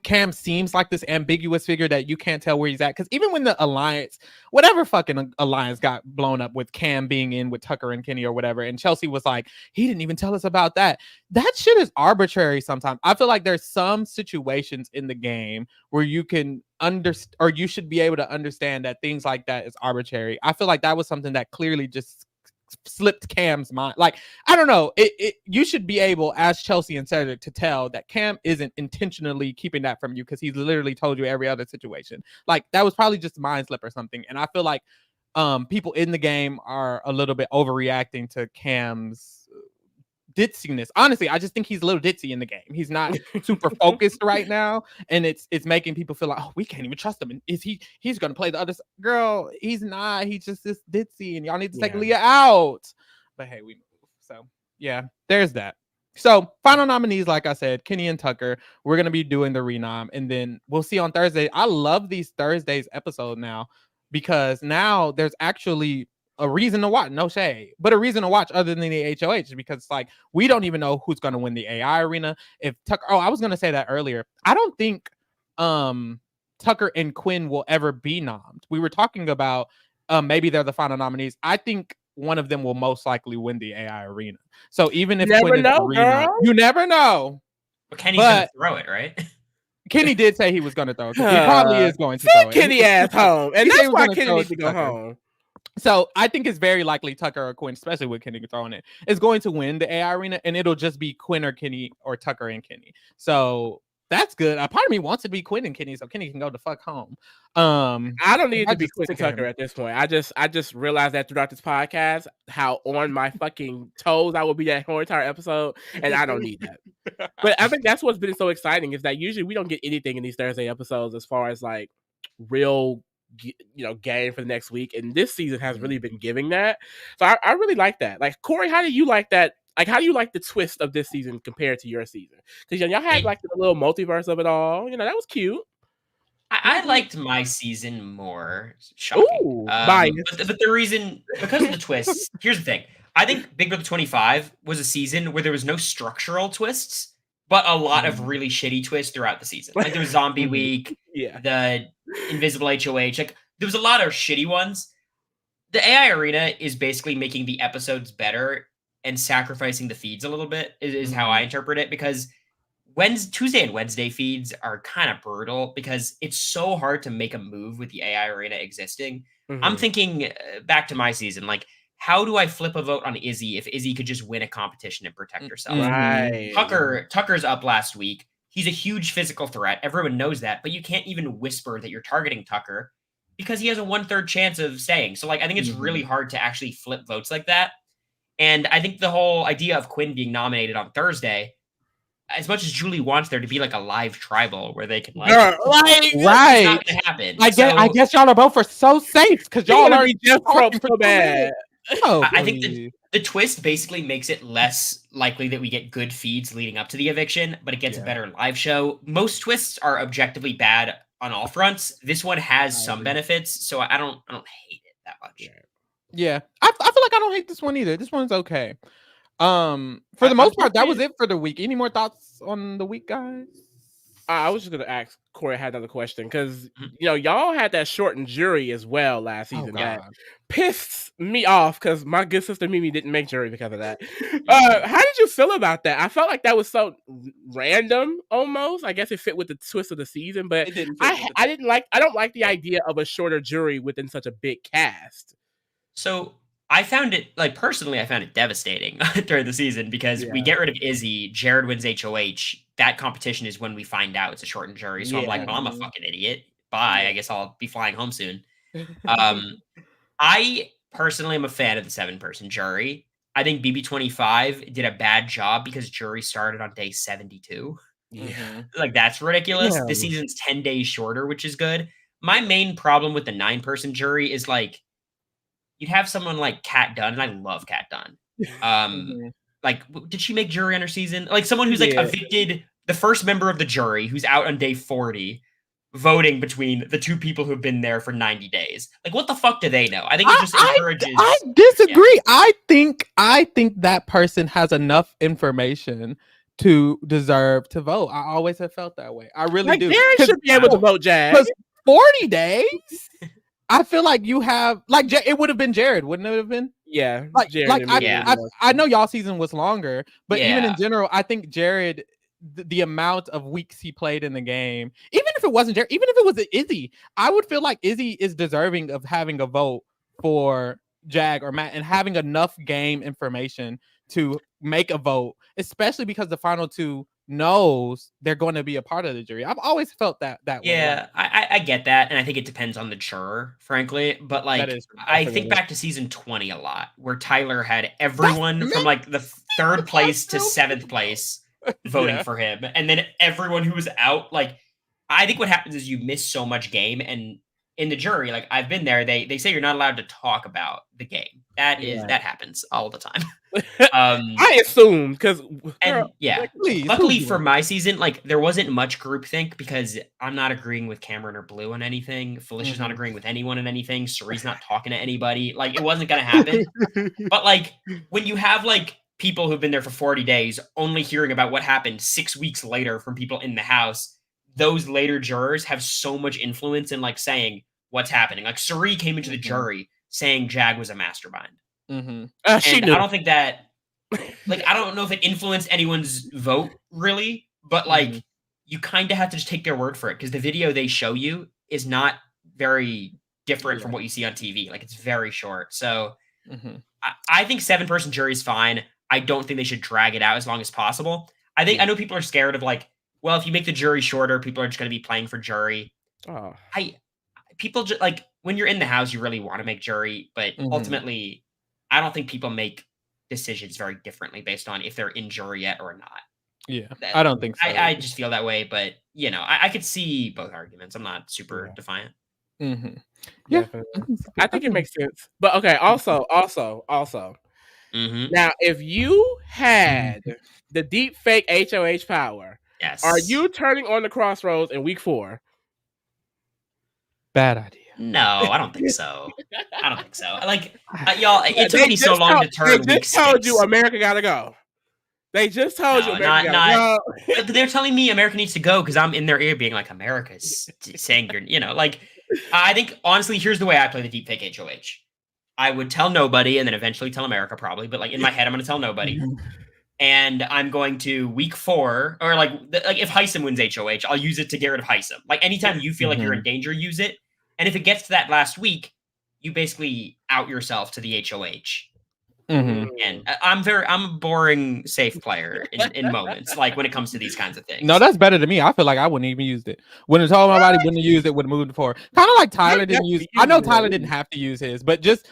Cam seems like this ambiguous figure that you can't tell where he's at. Because even when the alliance, whatever fucking alliance got blown up with Cam being in with Tucker and Kenney or whatever, and Chelsie was like, he didn't even tell us about that. That shit is arbitrary sometimes. I feel like there's some situations in the game where you can understand, or you should be able to understand that things like that is arbitrary. I feel like that was something that clearly just slipped Cam's mind. Like, I don't know. You should be able, as Chelsie and Cedric, to tell that Cam isn't intentionally keeping that from you, because he's literally told you every other situation. Like, that was probably just a mind slip or something. And I feel like people in the game are a little bit overreacting to Cam's ditziness. Honestly, I just think he's a little ditzy in the game. He's not super focused right now, and it's making people feel like, oh, we can't even trust him. And he's gonna play the other side? Girl, he's not. He's just this ditzy, and y'all need to take Leah out. But hey, we move. So yeah, there's that. So final nominees, like I said, Kenney and Tucker. We're gonna be doing the renom, and then we'll see on Thursday. I love these Thursdays episode now, because now there's actually a reason to watch, no shade, but a reason to watch other than the HOH, because it's like, we don't even know who's going to win the AI arena. If Tucker, I was going to say that earlier. I don't think Tucker and Quinn will ever be nommed. We were talking about maybe they're the final nominees. I think one of them will most likely win the AI arena. So even if Quinn is you never know. But Kenny's going to throw it, right? Kenney did say he was going to throw it. He probably is going to throw it. Kenney ass home, and that's why Kenney needs to go home. So I think it's very likely Tucker or Quinn, especially with Kenney throwing it, is going to win the AI arena, and it'll just be Quinn or Kenney, or Tucker and Kenney. So that's good. A part of me wants to be Quinn and Kenney, so Kenney can go the fuck home. I don't need to be Quinn and Tucker at this point. I just realized that throughout this podcast, how on my fucking toes I will be that whole entire episode, and I don't need that. But I think that's what's been so exciting, is that usually we don't get anything in these Thursday episodes as far as like real, game for the next week, and this season has really been giving that. So I really like that. Like, Cory, how do you like that? Like, how do you like the twist of this season compared to your season? Because y'all had like the little multiverse of it all. That was cute. I liked my season more. Shocking. Ooh, but the reason, because of the twists, here's the thing. I think Big Brother 25 was a season where there was no structural twists, but a lot of really shitty twists throughout the season. Like, there was Zombie Week, the Invisible HOH. Like, there was a lot of shitty ones. The AI arena is basically making the episodes better and sacrificing the feeds a little bit, is how I interpret it, because Tuesday and Wednesday feeds are kind of brutal, because it's so hard to make a move with the AI arena existing. I'm thinking back to my season, like, how do I flip a vote on Izzy if Izzy could just win a competition and protect herself? Right. Tucker's up last week. He's a huge physical threat. Everyone knows that, but you can't even whisper that you're targeting Tucker, because he has a 1/3 chance of staying. So, like, I think it's really hard to actually flip votes like that. And I think the whole idea of Quinn being nominated on Thursday, as much as Julie wants there to be like a live tribal where they can right, it's not gonna happen. I guess y'all are both so safe, because y'all already just so bad. Oh, I think please. the twist basically makes it less likely that we get good feeds leading up to the eviction, but it gets a Yeah. better live show. Most twists are objectively bad on all fronts. This one has I some agree. benefits, so I don't hate it that much. Yeah. Yeah, I feel like I don't hate this one either. This one's okay. For the I'm most part, that was happy- it for the week. Any more thoughts on the week, guys? I was just gonna ask Corey. I had another question because Mhm. y'all had that shortened jury as well last Oh season. That God. pissed me off because my good sister Mimi didn't make jury because of that. How did you feel about that? I felt like that was so random almost. I guess it fit with the twist of the season, but It didn't fit with I don't like the idea of a shorter jury within such a big cast. So I found it personally, I found it devastating during the season because we Yeah. get rid of Izzy, Jared wins HOH. That competition is when we find out it's a shortened jury. So I'm like, Yeah. well, I'm a Mhm. fucking idiot. Bye. Yeah. I guess I'll be flying home soon. I personally am a fan of the 7-person jury. I think BB25 did a bad job because jury started on day 72. Yeah. Mhm. Like, that's ridiculous. Yeah. This season's 10 days shorter, which is good. My main problem with the 9-person jury is you'd have someone like Kat Dunn, and I love Kat Dunn. Mhm. Did she make jury on her season? Like someone who's Yeah. evicted the first member of the jury who's out on day 40, voting between the two people who've been there for 90 days. Like, what the fuck do they know? I think it just encourages. I disagree. I think that person has enough information to deserve to vote. I always have felt that way. I really Like do. Jared should be able to vote, Jag. Because 40 days, I feel like you have it would have been Jared, wouldn't it have been? Yeah. Jared and Mimi Yeah. were I know y'all season was longer, but even in Yeah. general, I think Jared, the amount of weeks he played in the game, even if it wasn't Jared, even if it was Izzy, I would feel like Izzy is deserving of having a vote for Jag or Matt and having enough game information to make a vote, especially because the final two knows they're going to be a part of the jury. I've always felt that way. Yeah, I get that, and I think it depends on the juror, frankly. But That is I think back to season 20 a lot, where Tyler had everyone from the third place to 7th place voting for him, and then everyone who was out. I think what happens is you miss so much game, and in the jury, I've been there, they say you're not allowed to talk about the game. That happens all the time. I assumed because luckily for my season, there wasn't much groupthink because I'm not agreeing with Cameron or Blue on anything. Felicia's not agreeing with anyone on anything. Cerie's not talking to anybody. It wasn't gonna happen. But when you have people who've been there for 40 days only hearing about what happened 6 weeks later from people in the house, those later jurors have so much influence in saying what's happening. Cerie came into the jury saying Jag was a mastermind. She And knew. I don't think that I don't know if it influenced anyone's vote really, but you kind of have to just take their word for it because the video they show you is not very different from what you see on TV. It's very short. So I think 7-person jury is fine. I don't think they should drag it out as long as possible. I know people are scared of well, if you make the jury shorter, people are just going to be playing for jury. Oh. People just when you're in the house, you really want to make jury, but ultimately, I don't think people make decisions very differently based on if they're in jury yet or not. Yeah, I don't think so. I just feel that way, but I could see both arguments. I'm not super defiant. Yeah, I think it makes sense. But okay, also. Now, if you had the deep fake HOH power, are you turning on the crossroads in week 4? Bad idea. No, I don't think so. Y'all, it took me so long to turn week 6. They just told you America gotta go. They just told you America gotta go. They're telling me America needs to go because I'm in their ear being America's saying I think, honestly, here's the way I play the deep fake HOH. I would tell nobody and then eventually tell America probably, but in my head, I'm going to tell nobody. And I'm going to week 4, or if Heisem wins HOH, I'll use it to get rid of Heisem. Anytime you feel like you're in danger, use it. And if it gets to that last week, you basically out yourself to the HOH. And I'm a boring safe player in moments when it comes to these kinds of things. No, that's better than me. I feel like I wouldn't even use it. Wouldn't have told my body, wouldn't have used it, would have moved forward. Kind of like Tyler didn't use. I know Tyler didn't have to use his, but just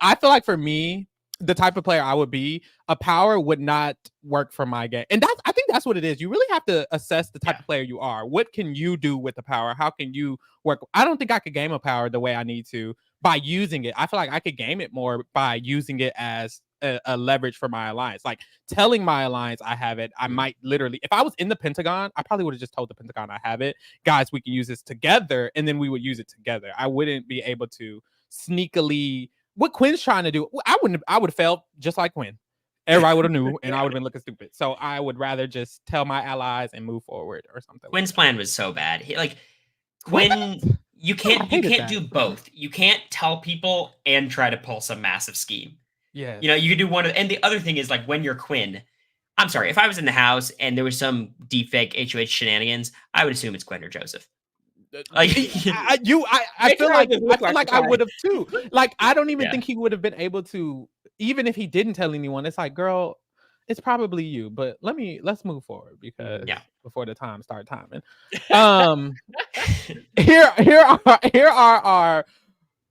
I feel like for me, the type of player I would be, a power would not work for my game. And I think that's what it is. You really have to assess the type of player you are. What can you do with the power? How can you work? I don't think I could game a power the way I need to, by using it. I feel like I could game it more by using it as a leverage for my alliance. Like telling my alliance I have it, I might literally, if I was in the Pentagon, I probably would have just told the Pentagon I have it. Guys, we can use this together, and then we would use it together. I wouldn't be able to sneakily, what Quinn's trying to do, I would have failed just like Quinn. Everybody would have knew, and I would have been looking stupid. So I would rather just tell my allies and move forward or something. Quinn's plan was so bad. Quinn, you can't do both. You can't tell people and try to pull some massive scheme. Yeah. You could do one of, and the other thing is like when you're Quinn, I'm sorry, if I was in the house and there was some deepfake HOH shenanigans, I would assume it's Quinn or Joseph. Like I feel like I would have too. Like I don't even think he would have been able to, even if he didn't tell anyone. It's like, girl, it's probably you, but let's move forward because before the time start timing. Here are our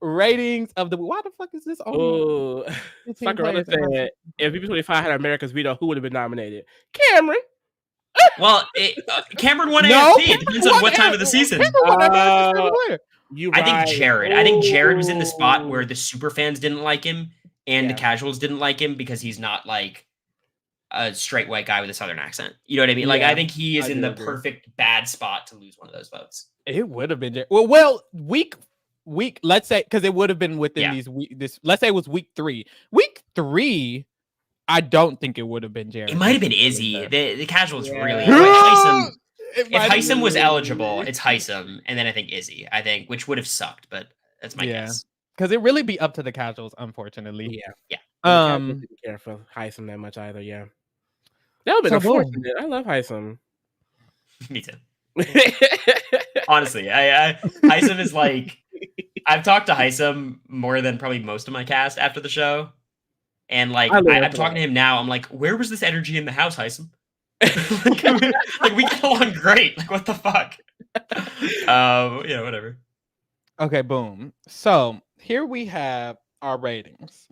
ratings of the. Why the fuck is this? Oh, Sakurada said, if people 25 had America's veto, who would have been nominated? Cameron. Well, Cameron won AFP. It depends on what time of the season. Right. I think Jared. I think Jared was in the spot where the super fans didn't like him and the casuals didn't like him because he's not like a straight white guy with a southern accent. You know what I mean? Like I think he is in the perfect bad spot to lose one of those votes. It would have been Jared. Well, week. Let's say because it would have been within these. Let's say it was week 3. Week 3. I don't think it would have been Jared. It might have been Izzy. The casuals really. Like if Heisem was eligible, it's Heisem, and then I think Izzy. Which would have sucked, but that's my guess. Because it really be up to the casuals, unfortunately. Yeah. Didn't care for Heisem that much either. Yeah, that would have been unfortunate. I love Heisem. Me too. Honestly, Heisem is like, I've talked to Heisem more than probably most of my cast after the show. And like I'm talking to him now, I'm like, where was this energy in the house, Heisem? like we get along great. Like what the fuck? Whatever. Okay, boom. So here we have our ratings.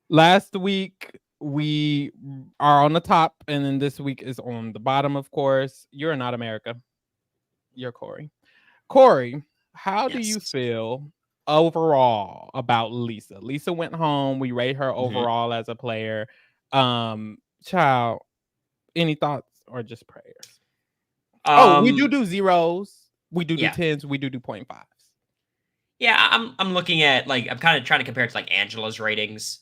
Last week we are on the top, and then this week is on the bottom, of course. You're not America. You're Cory. Cory, how do you feel overall about Lisa? Lisa went home. We rate her overall as a player. Child, any thoughts or just prayers? We do zeros. We do 10s. We do 0.5s. Yeah, I'm looking at I'm kind of trying to compare it to like Angela's ratings.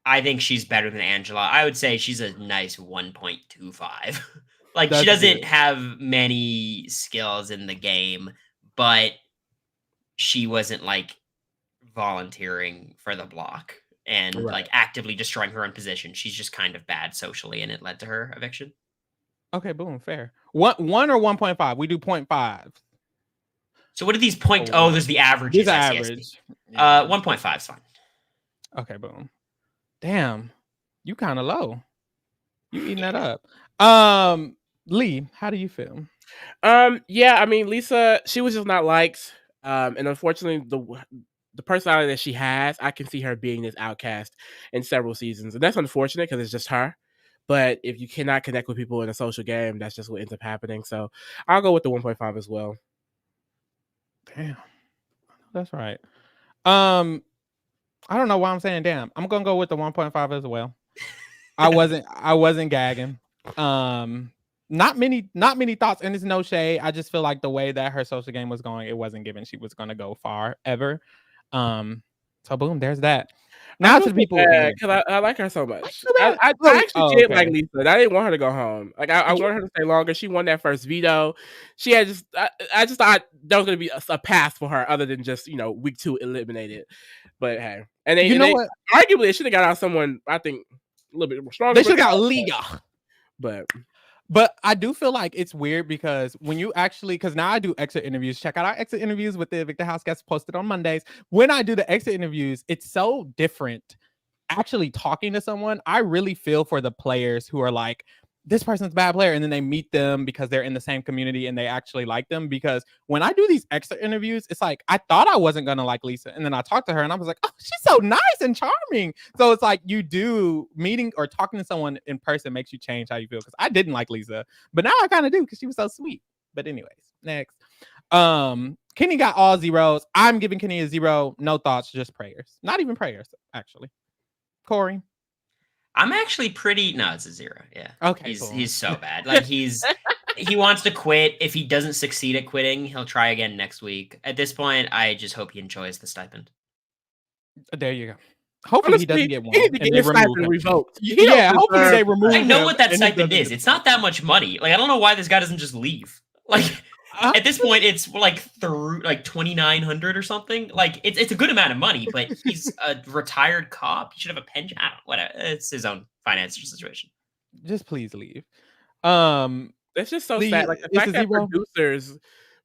I think she's better than Angela. I would say she's a nice 1.25. Like she doesn't have many skills in the game, but she wasn't like volunteering for the block and like actively destroying her own position. She's just kind of bad socially, and it led to her eviction. Okay, boom, fair. 1 or 1.5? We do 0.5. So what are these point? Oh, there's the averages. These average. 1.5 is fine. Okay, boom. Damn, you kind of low. You eating that up. Lee, how do you feel? Yeah, I mean, Lisa, she was just not liked. And unfortunately, the personality that she has, I can see her being this outcast in several seasons. And that's unfortunate because it's just her. But if you cannot connect with people in a social game, that's just what ends up happening. So I'll go with the 1.5 as well. Damn. That's right. I don't know why I'm saying damn. I'm gonna go with the 1.5 as well. I wasn't gagging. Not many thoughts, and it's no shade. I just feel like the way that her social game was going, it wasn't given she was gonna go far ever. So boom, there's that. Now to the people because I like her so much. I actually did like Lisa. I didn't want her to go home. Like I wanted her to stay longer. She won that first veto. She had I just thought there was gonna be a path for her other than just week 2 eliminated. But hey, and then what? Arguably it should have got out someone I think a little bit more stronger. They should have got Leah, But I do feel like it's weird because when you because now I do exit interviews. Check out our exit interviews with the Victor House guests posted on Mondays. When I do the exit interviews, it's so different actually talking to someone. I really feel for the players who are like, this person's a bad player, and then they meet them because they're in the same community and they actually like them. Because when I do these exit interviews, it's like I thought I wasn't gonna like Lisa, and then I talked to her and I was like, oh, she's so nice and charming. So it's like you do meeting or talking to someone in person makes you change how you feel. Because I didn't like Lisa, but now I kind of do because she was so sweet. But anyways, next. Kenney got all zeros. I'm giving Kenney a 0. No thoughts, just prayers. Not even prayers, actually. Cory. I'm actually pretty. No, it's a 0. Yeah. Okay. He's so bad. Like he wants to quit. If he doesn't succeed at quitting, he'll try again next week. At this point, I just hope he enjoys the stipend. There you go. Hopefully he doesn't get one. He need to get his stipend revoked. Yeah, hopefully they remove him. I know what that stipend is. It's not that much money. Like I don't know why this guy doesn't just leave. Like at this point, it's like through like 2,900 or something. Like it's a good amount of money, but he's a retired cop. He should have a pension. I don't know. Whatever. It's his own financial situation. Just please leave. It's just so sad. Like the fact that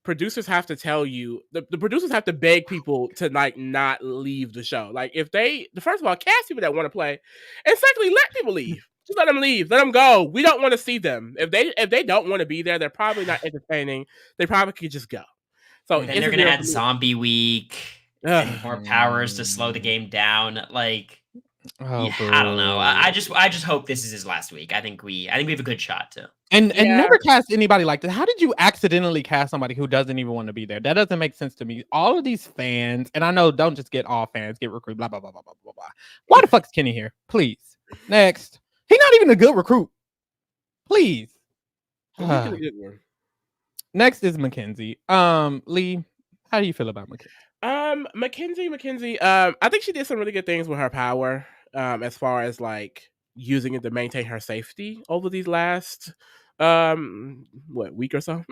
producers have to tell you, the producers have to beg people to like not leave the show. Like if they, first of all, cast people that want to play, and secondly, let people leave. Just let them leave. Let them go. We don't want to see them. If they don't want to be there, they're probably not entertaining. They probably could just go. So then they're gonna add zombie week and more powers to slow the game down. Like I don't know. I just hope this is his last week. I think we have a good shot too. And never cast anybody like that. How did you accidentally cast somebody who doesn't even want to be there? That doesn't make sense to me. All of these fans, and I know don't just get all fans, get recruit, blah, blah, blah, blah, blah, blah, blah. Why the fuck is Kenney here? Please. Next. He's not even a good recruit. Please. Next is Makensy. Lee, how do you feel about Makensy? Makensy, I think she did some really good things with her power, as far as like using it to maintain her safety over these last week or so.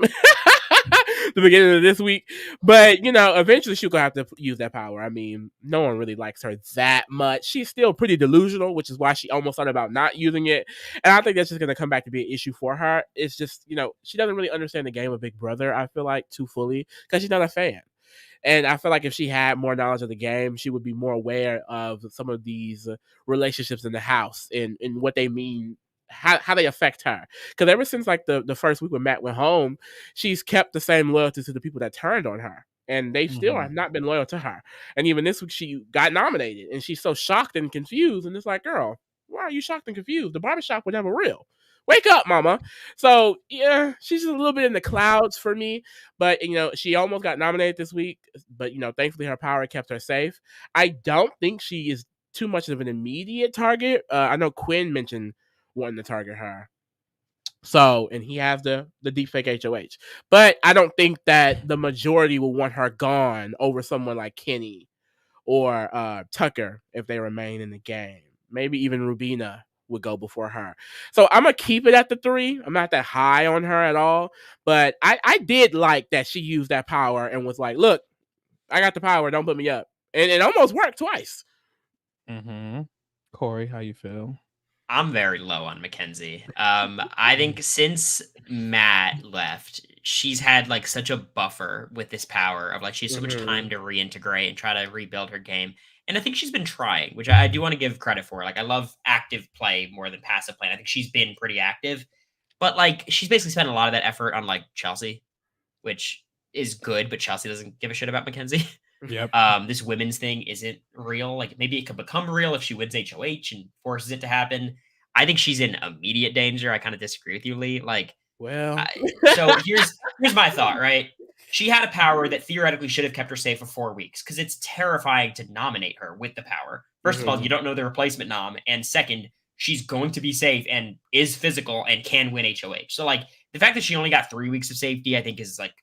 The beginning of this week. But eventually she'll have to use that power. I mean, no one really likes her that much. She's still pretty delusional, which is why she almost thought about not using it. And I think that's just going to come back to be an issue for her. It's just, she doesn't really understand the game of Big Brother, I feel like, too fully, because she's not a fan. And I feel like if she had more knowledge of the game, she would be more aware of some of these relationships in the house and what they mean, how they affect her. Because ever since like the first week when Matt went home, she's kept the same loyalty to the people that turned on her. And they still have not been loyal to her. And even this week she got nominated and she's so shocked and confused. And it's like, girl, why are you shocked and confused? The barbershop was never real. Wake up, mama. So yeah, she's just a little bit in the clouds for me, but she almost got nominated this week, but thankfully her power kept her safe. I don't think she is too much of an immediate target. I know Quinn mentioned wanting to target her. So, and he has the deepfake HOH, but I don't think that the majority will want her gone over someone like Kenney or Tucker if they remain in the game. Maybe even Rubina would go before her. So I'm gonna keep it at the 3. I'm not that high on her at all, but I did like that she used that power and was like, look, I got the power, don't put me up. And it almost worked twice. Cory, how you feel? I'm very low on Makensy. I think since Matt left, she's had like such a buffer with this power of like she has so much time to reintegrate and try to rebuild her game. And I think she's been trying, which I do want to give credit for. Like, I love active play more than passive play. I think she's been pretty active. But, like, she's basically spent a lot of that effort on, like, Chelsie, which is good, but Chelsie doesn't give a shit about Makensy. Yep. This women's thing isn't real. Like, maybe it could become real if she wins HOH and forces it to happen. I think she's in immediate danger. I kind of disagree with you, Lee. Like, well, so here's my thought, right? She had a power that theoretically should have kept her safe for 4 weeks because it's terrifying to nominate her with the power. First of all, you don't know the replacement nom. And second, she's going to be safe and is physical and can win HOH. So, like, the fact that she only got 3 weeks of safety, I think is, like,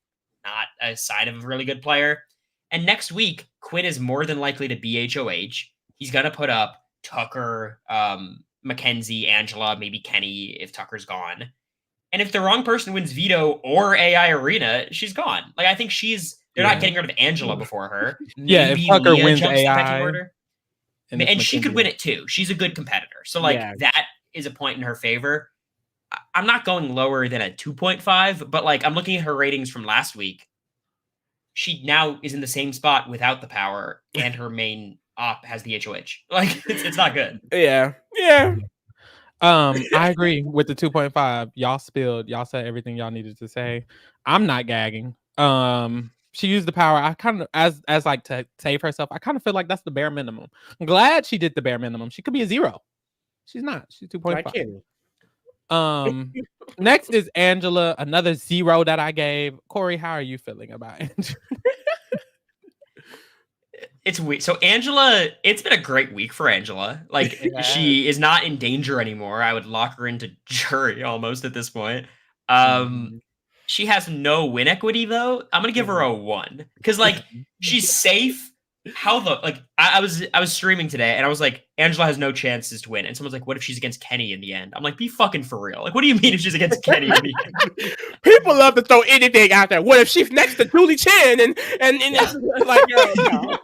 not a sign of a really good player. And next week, Quinn is more than likely to be HOH. He's going to put up Tucker, Makensy, Angela, maybe Kenney if Tucker's gone. And if the wrong person wins veto or AI arena, she's gone. Like, I think they're not getting rid of Angela before her. Maybe if Tucker Leah wins jumps AI. order. And she could win it too. She's a good competitor. So, like, that is a point in her favor. I'm not going lower than a 2.5, but, like, I'm looking at her ratings from last week. She now is in the same spot without the power, and her main op has the HOH. Like, it's not good. Yeah. I agree with the 2.5. Y'all said everything y'all needed to say. I'm not gagging. She used the power. I kind of as like to save herself. I kind of feel like that's the bare minimum. I'm glad she did the bare minimum. She could be a 0. She's not. She's 2.5. Next is Angela, another 0 that I gave. Cory, how are you feeling about Angela? It's weird. So Angela, it's been a great week for Angela. Like she is not in danger anymore. I would lock her into jury almost at this point. She has no win equity though. I'm gonna give her a 1 because like she's safe. How the like I was streaming today and I was like, Angela has no chances to win. And someone's like, what if she's against Kenney in the end? I'm like, be fucking for real. Like, what do you mean if she's against Kenney in the end? People love to throw anything out there. What if she's next to Julie Chen and it's like, no.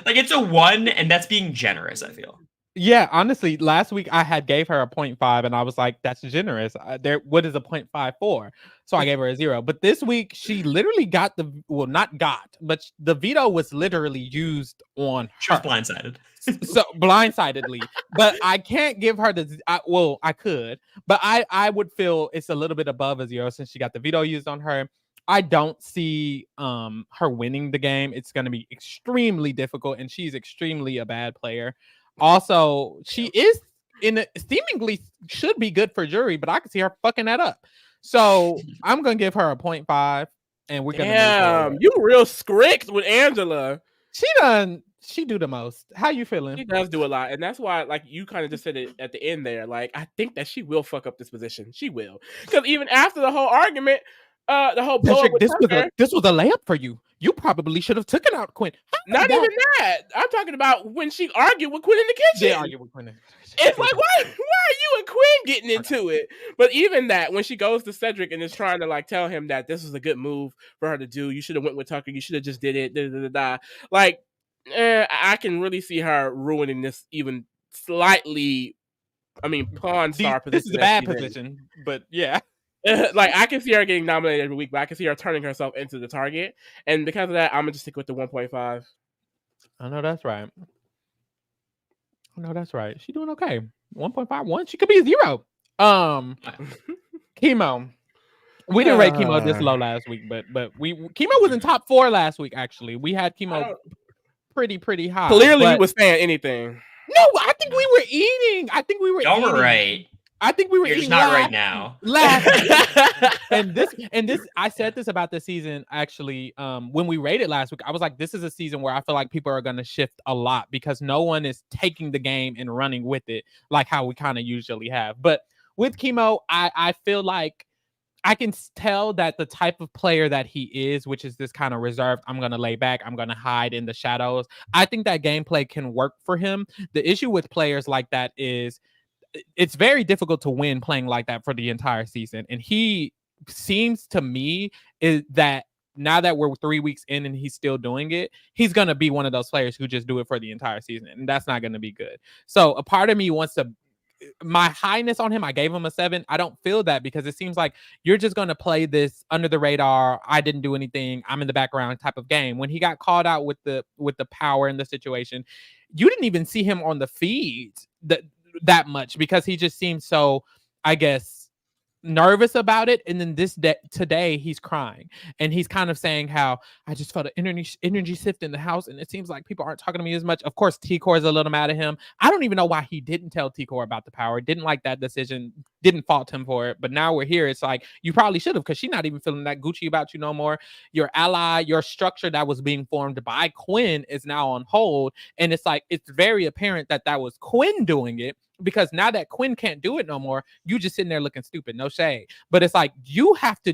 Like it's a 1 and that's being generous, I feel. Yeah, honestly, last week I had gave her a 0.5 and I was like, that's generous. What is a 0.5 for? So I gave her a 0. But this week she literally got but the veto was literally used on her. She was blindsided. So blindsidedly. But I can't give her I could, but I would feel it's a little bit above a 0 since she got the veto used on her. I don't see her winning the game. It's going to be extremely difficult and she's extremely a bad player. Also, she is seemingly should be good for jury, but I can see her fucking that up. So I'm gonna give her a 0.5, and we're gonna. Damn, you real strict with Angela. She do the most. How you feeling? She does do a lot, and that's why, like you kind of just said it at the end there. Like I think that she will fuck up this position. She will, because even after the whole argument, the whole blow up with this was a layup for you. You probably should have taken out Quinn. Not even that. I'm talking about when she argued with Quinn in the kitchen. They argued with Quinn. It's like, why are you and Quinn getting into it? But even that, when she goes to Cedric and is trying to like tell him that this was a good move for her to do, you should have went with Tucker. You should have just did it. Da, da, da, da. Like, I can really see her ruining this even slightly. I mean, pawn star position. This is a bad position, but yeah. Like I can see her getting nominated every week, but I can see her turning herself into the target, and because of that, I'm gonna just stick with the 1.5. I know that's right. She's doing okay. 1.51. She could be a 0. Kimo. We didn't rate Kimo this low last week, but Kimo was in top 4 last week. Actually, we had Kimo pretty high. Clearly, he was saying anything. No, I think we were eating. Y'all were right. I think we were You're eating just not right now. and this I said this about the season actually when we rated last week. I was like, this is a season where I feel like people are going to shift a lot because no one is taking the game and running with it like how we kind of usually have. But with Kimo, I feel like I can tell that the type of player that he is, which is this kind of reserved, I'm going to lay back, I'm going to hide in the shadows. I think that gameplay can work for him. The issue with players like that is it's very difficult to win playing like that for the entire season. And he seems to me is that now that we're 3 weeks in and he's still doing it, he's going to be one of those players who just do it for the entire season. And that's not going to be good. So a part of me wants to, my highness on him, I gave him a 7. I don't feel that because it seems like you're just going to play this under the radar. I didn't do anything. I'm in the background type of game. When he got called out with the power in the situation, you didn't even see him on the feeds that much because he just seemed so, I guess, nervous about it. And then today he's crying and he's kind of saying how I just felt an energy shift in the house and it seems like people aren't talking to me as much. Of course, T-Core is a little mad at him. I don't even know why he didn't tell T-Core about the power. Didn't like that decision. Didn't fault him for it. But now we're here. It's like you probably should have because she's not even feeling that Gucci about you no more. Your ally, your structure that was being formed by Quinn is now on hold. And it's like it's very apparent that was Quinn doing it. Because now that Quinn can't do it no more, you just sitting there looking stupid. No shade. But it's like you have to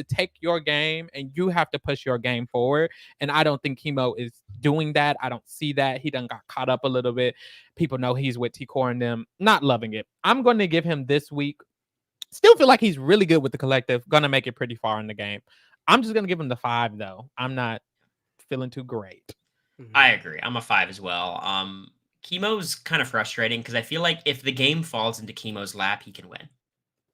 take your game and you have to push your game forward. And I don't think Kimo is doing that. I don't see that. He done got caught up a little bit. People know he's with T-Core and them. Not loving it. I'm going to give him this week. Still feel like he's really good with the collective. Going to make it pretty far in the game. I'm just going to give him the 5 though. I'm not feeling too great. I agree. I'm a 5 as well. Kimo's kind of frustrating because I feel like if the game falls into Kimo's lap, he can win.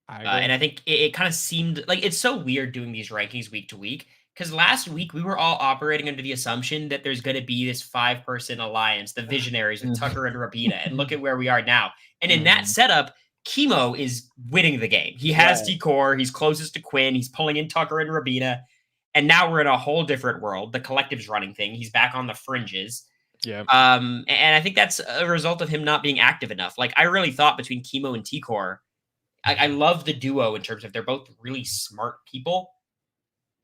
And I think it kind of seemed like it's so weird doing these rankings week to week because last week we were all operating under the assumption that there's going to be this 5-person alliance, the Visionaries with Tucker and Rubina, and look at where we are now. And in that setup, Kimo is winning the game. He has T-Core, he's closest to Quinn, he's pulling in Tucker and Rubina, and now we're in a whole different world. The collective's running thing. He's back on the fringes. Yeah. And I think that's a result of him not being active enough. Like I really thought between Kimo and T-Core, I love the duo in terms of they're both really smart people.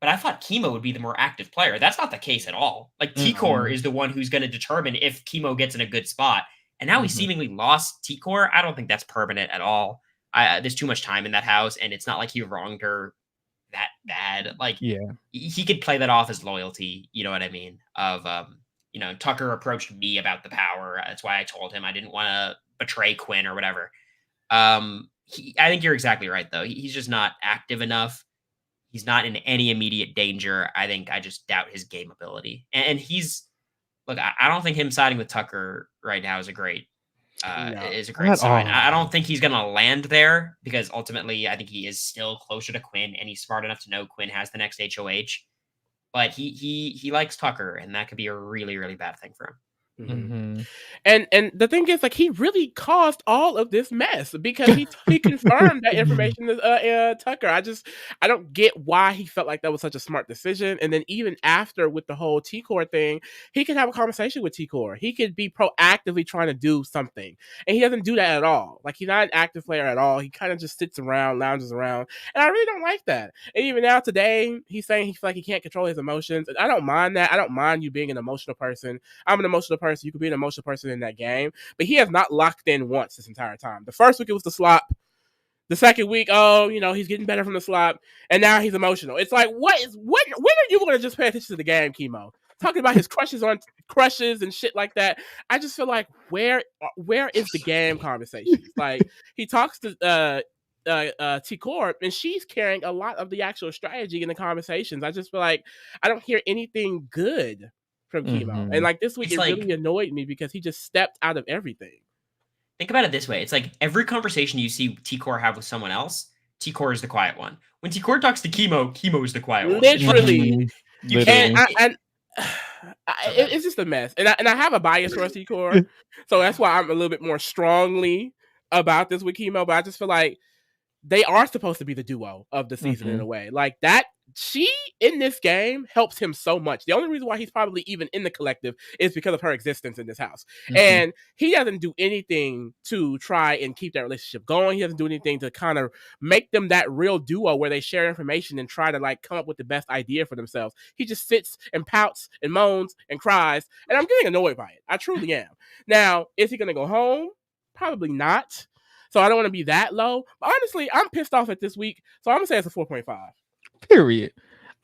But I thought Kimo would be the more active player. That's not the case at all. Like T-Core is the one who's going to determine if Kimo gets in a good spot. And now he seemingly lost T-Core. I don't think that's permanent at all. There's too much time in that house, and it's not like he wronged her that bad. Like, he could play that off as loyalty. You know what I mean? Of, Tucker approached me about the power. That's why I told him I didn't want to betray Quinn or whatever. I think you're exactly right, though. He's just not active enough. He's not in any immediate danger. I just doubt his game ability. And I don't think him siding with Tucker right now is a great sign. I don't think he's going to land there because ultimately I think he is still closer to Quinn and he's smart enough to know Quinn has the next HOH. But he likes Tucker, and that could be a really, really bad thing for him. And the thing is, like, he really caused all of this mess because he confirmed that information to Tucker. I don't get why he felt like that was such a smart decision. And then even after with the whole T-Core thing, he could have a conversation with T-Core. He could be proactively trying to do something, and he doesn't do that at all. Like, he's not an active player at all. He kind of just sits around, lounges around, and I really don't like that. And even now today, he's saying he feels like he can't control his emotions, and I don't mind that. I don't mind you being an emotional person. I'm an emotional person. You could be an emotional person in that game, but he has not locked in once this entire time. The first week it was the slop. The second week, he's getting better from the slop, and now he's emotional. It's like, when are you going to just pay attention to the game, Kimo? Talking about his crushes and shit like that. I just feel like where is the game conversation? Like, he talks to T-Core, and she's carrying a lot of the actual strategy in the conversations. I just feel like I don't hear anything good from Kimo. And like this week, it really annoyed me because he just stepped out of everything. Think about it this way. It's like every conversation you see T-Core have with someone else, T-Core is the quiet one. When T-Core talks to Kimo, Kimo is the quiet one. Literally. You can't. It's just a mess. And I have a bias for T-Core, so that's why I'm a little bit more strongly about this with Kimo. But I just feel like they are supposed to be the duo of the season in a way. Like that, she in this game helps him so much. The only reason why he's probably even in the collective is because of her existence in this house. And he doesn't do anything to try and keep that relationship going. He doesn't do anything to kind of make them that real duo where they share information and try to like come up with the best idea for themselves. He just sits and pouts and moans and cries, and I'm getting annoyed by it. I truly am. Now, is he going to go home? Probably not. So I don't want to be that low. But honestly, I'm pissed off at this week. So I'm going to say it's a 4.5. Period.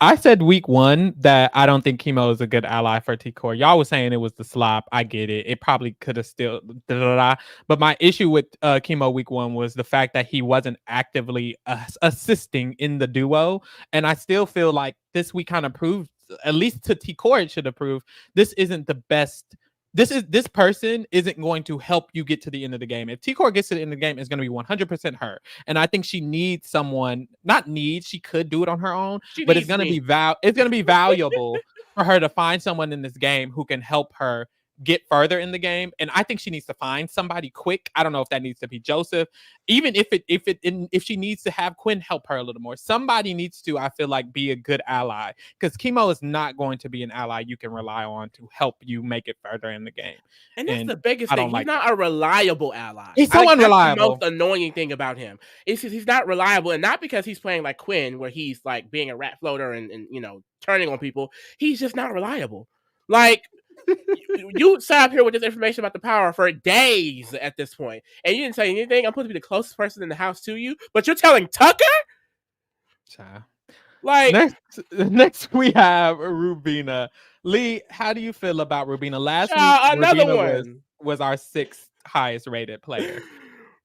I said week 1 that I don't think Kimo is a good ally for T-Core. Y'all was saying it was the slop. I get it. It probably could have still... But my issue with Kimo week 1 was the fact that he wasn't actively assisting in the duo. And I still feel like this week kind of proved, at least to T-Core, it should have proved, this isn't the best... This person isn't going to help you get to the end of the game. If T-Core gets to the end of the game, it's going to be 100% her. And I think she needs someone, she could do it on her own, but it's going to be valuable for her to find someone in this game who can help her get further in the game. And I think she needs to find somebody quick. I don't know if that needs to be Joseph. Even if she needs to have Quinn help her a little more, somebody needs to, I feel like, be a good ally, because Kimo is not going to be an ally you can rely on to help you make it further in the game. And that's the biggest thing. He's not a reliable ally. He's so unreliable. That's the most annoying thing about him. He's not reliable, and not because he's playing like Quinn, where he's like being a rat floater and turning on people. He's just not reliable. Like, you sat up here with this information about the power for days at this point, and you didn't say anything. I'm supposed to be the closest person in the house to you, but you're telling Tucker? Like, next we have Rubina. Lee, how do you feel about Rubina? Last week, another Rubina was our 6th highest rated player.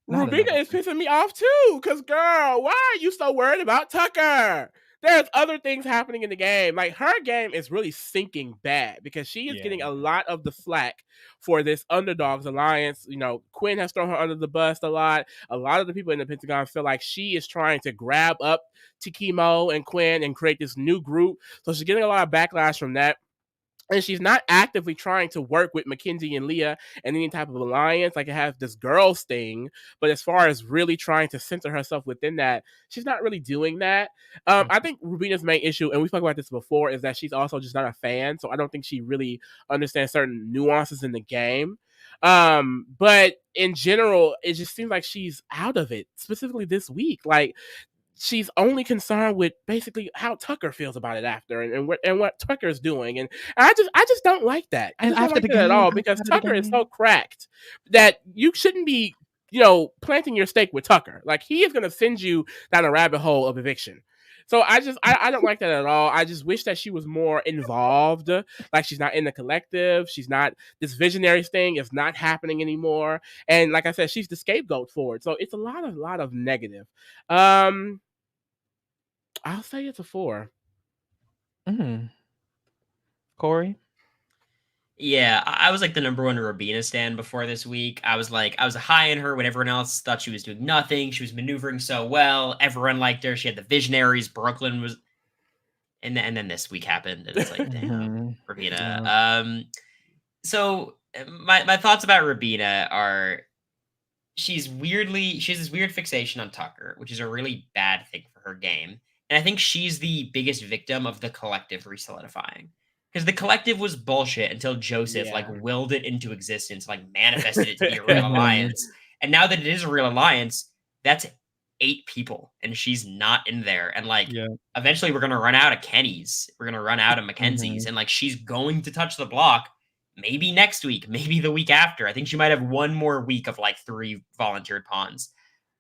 Rubina is pissing me off too, because girl, why are you so worried about Tucker? There's other things happening in the game. Like, her game is really sinking bad because she is getting a lot of the flack for this Underdogs Alliance. Quinn has thrown her under the bus a lot. A lot of the people in the Pentagon feel like she is trying to grab up to Kimo and Quinn and create this new group. So she's getting a lot of backlash from that. And she's not actively trying to work with Makensy and Leah and any type of alliance. Like, it has this girls thing. But as far as really trying to center herself within that, she's not really doing that. I think Rubina's main issue, and we've talked about this before, is that she's also just not a fan. So I don't think she really understands certain nuances in the game. But in general, it just seems like she's out of it, specifically this week. Like, she's only concerned with basically how Tucker feels about it after, and what Tucker's doing, and I just don't like that. I just don't like that at all, because Tucker is so cracked that you shouldn't be, planting your stake with Tucker. Like, he is going to send you down a rabbit hole of eviction. So I don't like that at all. I just wish that she was more involved. Like, she's not in the collective. She's not, this visionary thing is not happening anymore. And like I said, she's the scapegoat for it. So it's a lot of negative. I'll say it's a 4. Cory? Yeah, I was like the number one Rubina stan before this week. I was high in her when everyone else thought she was doing nothing. She was maneuvering so well. Everyone liked her. She had the visionaries. Brooklyn was, and then this week happened, and it's like, damn, Rubina. Yeah. So my thoughts about Rubina are, she has this weird fixation on Tucker, which is a really bad thing for her game. And I think she's the biggest victim of the collective resolidifying. Because the collective was bullshit until Joseph willed it into existence, manifested it to be a real alliance. And now that it is a real alliance, that's 8 people, and she's not in there. And eventually we're gonna run out of Kenneys. We're gonna run out of Makensy's, and she's going to touch the block. Maybe next week, maybe the week after. I think she might have one more week of 3 volunteered pawns.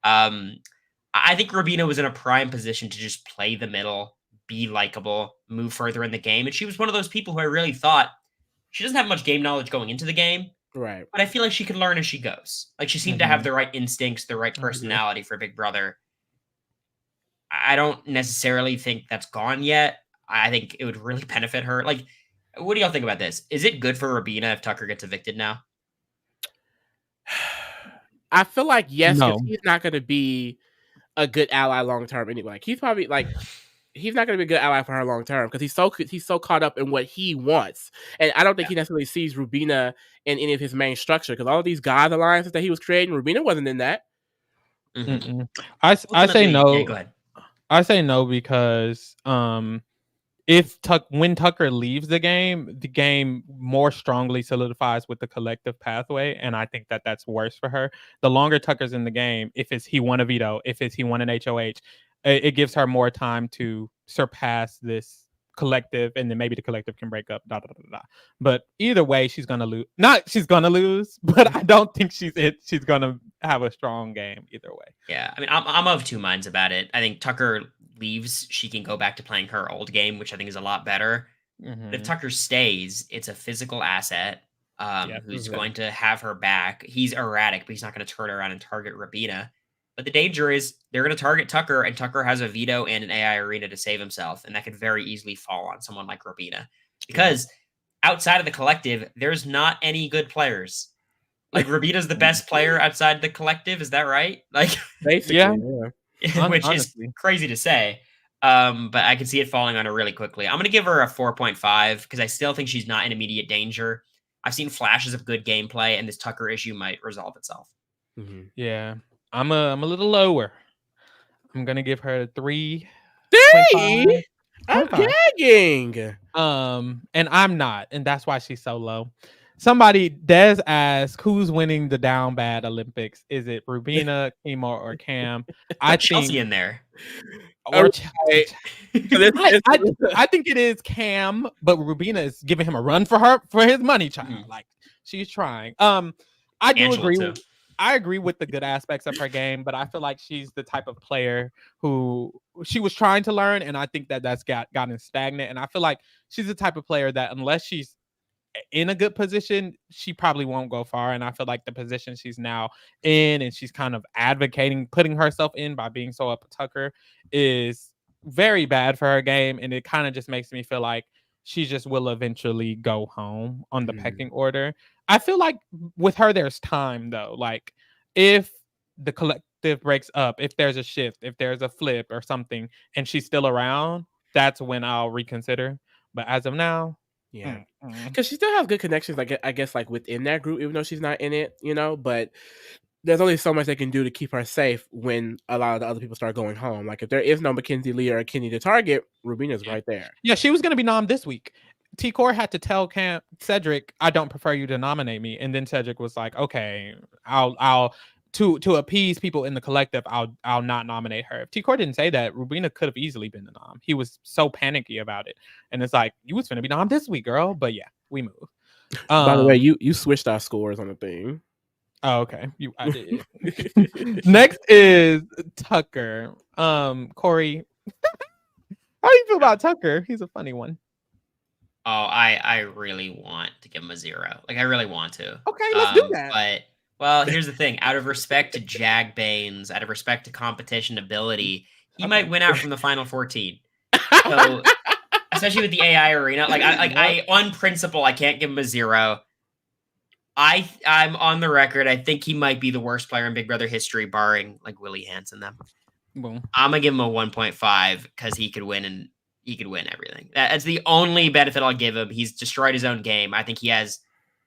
I think Rubina was in a prime position to just play the middle, be likable, move further in the game. And she was one of those people who I really thought, she doesn't have much game knowledge going into the game. Right. But I feel like she can learn as she goes. She seemed to have the right instincts, the right personality for Big Brother. I don't necessarily think that's gone yet. I think it would really benefit her. What do y'all think about this? Is it good for Rubina if Tucker gets evicted now? I feel like yes, because he's not going to be a good ally long term anyway. He's probably he's not going to be a good ally for her long term because he's so caught up in what he wants, and I don't think he necessarily sees Rubina in any of his main structure, because all of these God alliances that he was creating, Rubina wasn't in that. I say no. Yeah, go ahead. I say no because when Tucker leaves the game more strongly solidifies with the collective pathway, and I think that's worse for her. The longer Tucker's in the game, if it's he won a veto, if it's he won an HOH, it gives her more time to surpass this collective, and then maybe the collective can break up. But either way, she's gonna lose. Not she's gonna lose, but I don't think she's gonna have a strong game either way. Yeah, I mean, I'm of 2 minds about it. I think Tucker leaves, she can go back to playing her old game, which I think is a lot better. But if Tucker stays, it's a physical asset who's going to have her back. He's erratic, but he's not going to turn around and target Rubina. But the danger is they're going to target Tucker, and Tucker has a veto and an AI arena to save himself, and that could very easily fall on someone like Rubina. Because outside of the collective, there's not any good players. Rubina's the best player outside the collective, is that right? Basically, yeah. Which honestly is crazy to say. But I can see it falling on her really quickly. I'm going to give her a 4.5 because I still think she's not in immediate danger. I've seen flashes of good gameplay, and this Tucker issue might resolve itself. Yeah, I'm a little lower. I'm going to give her a 3. 3? I'm gagging. And I'm not, and that's why she's so low. Somebody, Des asked, who's winning the down bad Olympics? Is it Rubina, Kimo, or Cam? I think Chelsie in there. Or I think it is Cam, but Rubina is giving him a run for his money, child. She's trying. I do agree. I agree with the good aspects of her game, but I feel like she's the type of player who she was trying to learn, and I think that's gotten stagnant. And I feel like she's the type of player that unless she's in a good position, she probably won't go far. And I feel like the position she's now in, and she's kind of advocating putting herself in by being so up to Tucker, is very bad for her game. And it kind of just makes me feel like she just will eventually go home on the pecking order. I feel like with her, there's time though. If the collective breaks up, if there's a shift, if there's a flip or something, and she's still around, that's when I'll reconsider. But as of now, yeah, because she still has good connections, I guess, within that group, even though she's not in it, but there's only so much they can do to keep her safe when a lot of the other people start going home. If there is no Makensy, Leah, or Kenney to target, Rubina's right there. Yeah, she was going to be nommed this week. T-Core had to tell Cedric, I don't prefer you to nominate me. And then Cedric was like, okay, I'll to appease people in the collective, I'll not nominate her. If T-Core didn't say that, Rubina could have easily been the nom. He was so panicky about it. And it's like, you was finna be nom this week, girl. But yeah, we move. By the way, you switched our scores on the thing. Oh, okay. I did. Next is Tucker. Cory, how do you feel about Tucker? He's a funny one. Oh, I really want to give him a 0. Like, I really want to. Okay, let's do that. But, well, here's the thing. Out of respect to Jag Baines, out of respect to competition ability, he might win out from the final 14. So, especially with the AI arena, I on principle, I can't give him a 0. I'm on the record. I think he might be the worst player in Big Brother history, barring like Willie Hansen them. Boom. I'm gonna give him a 1.5 because he could win and he could win everything. That's the only benefit I'll give him. He's destroyed his own game. I think he has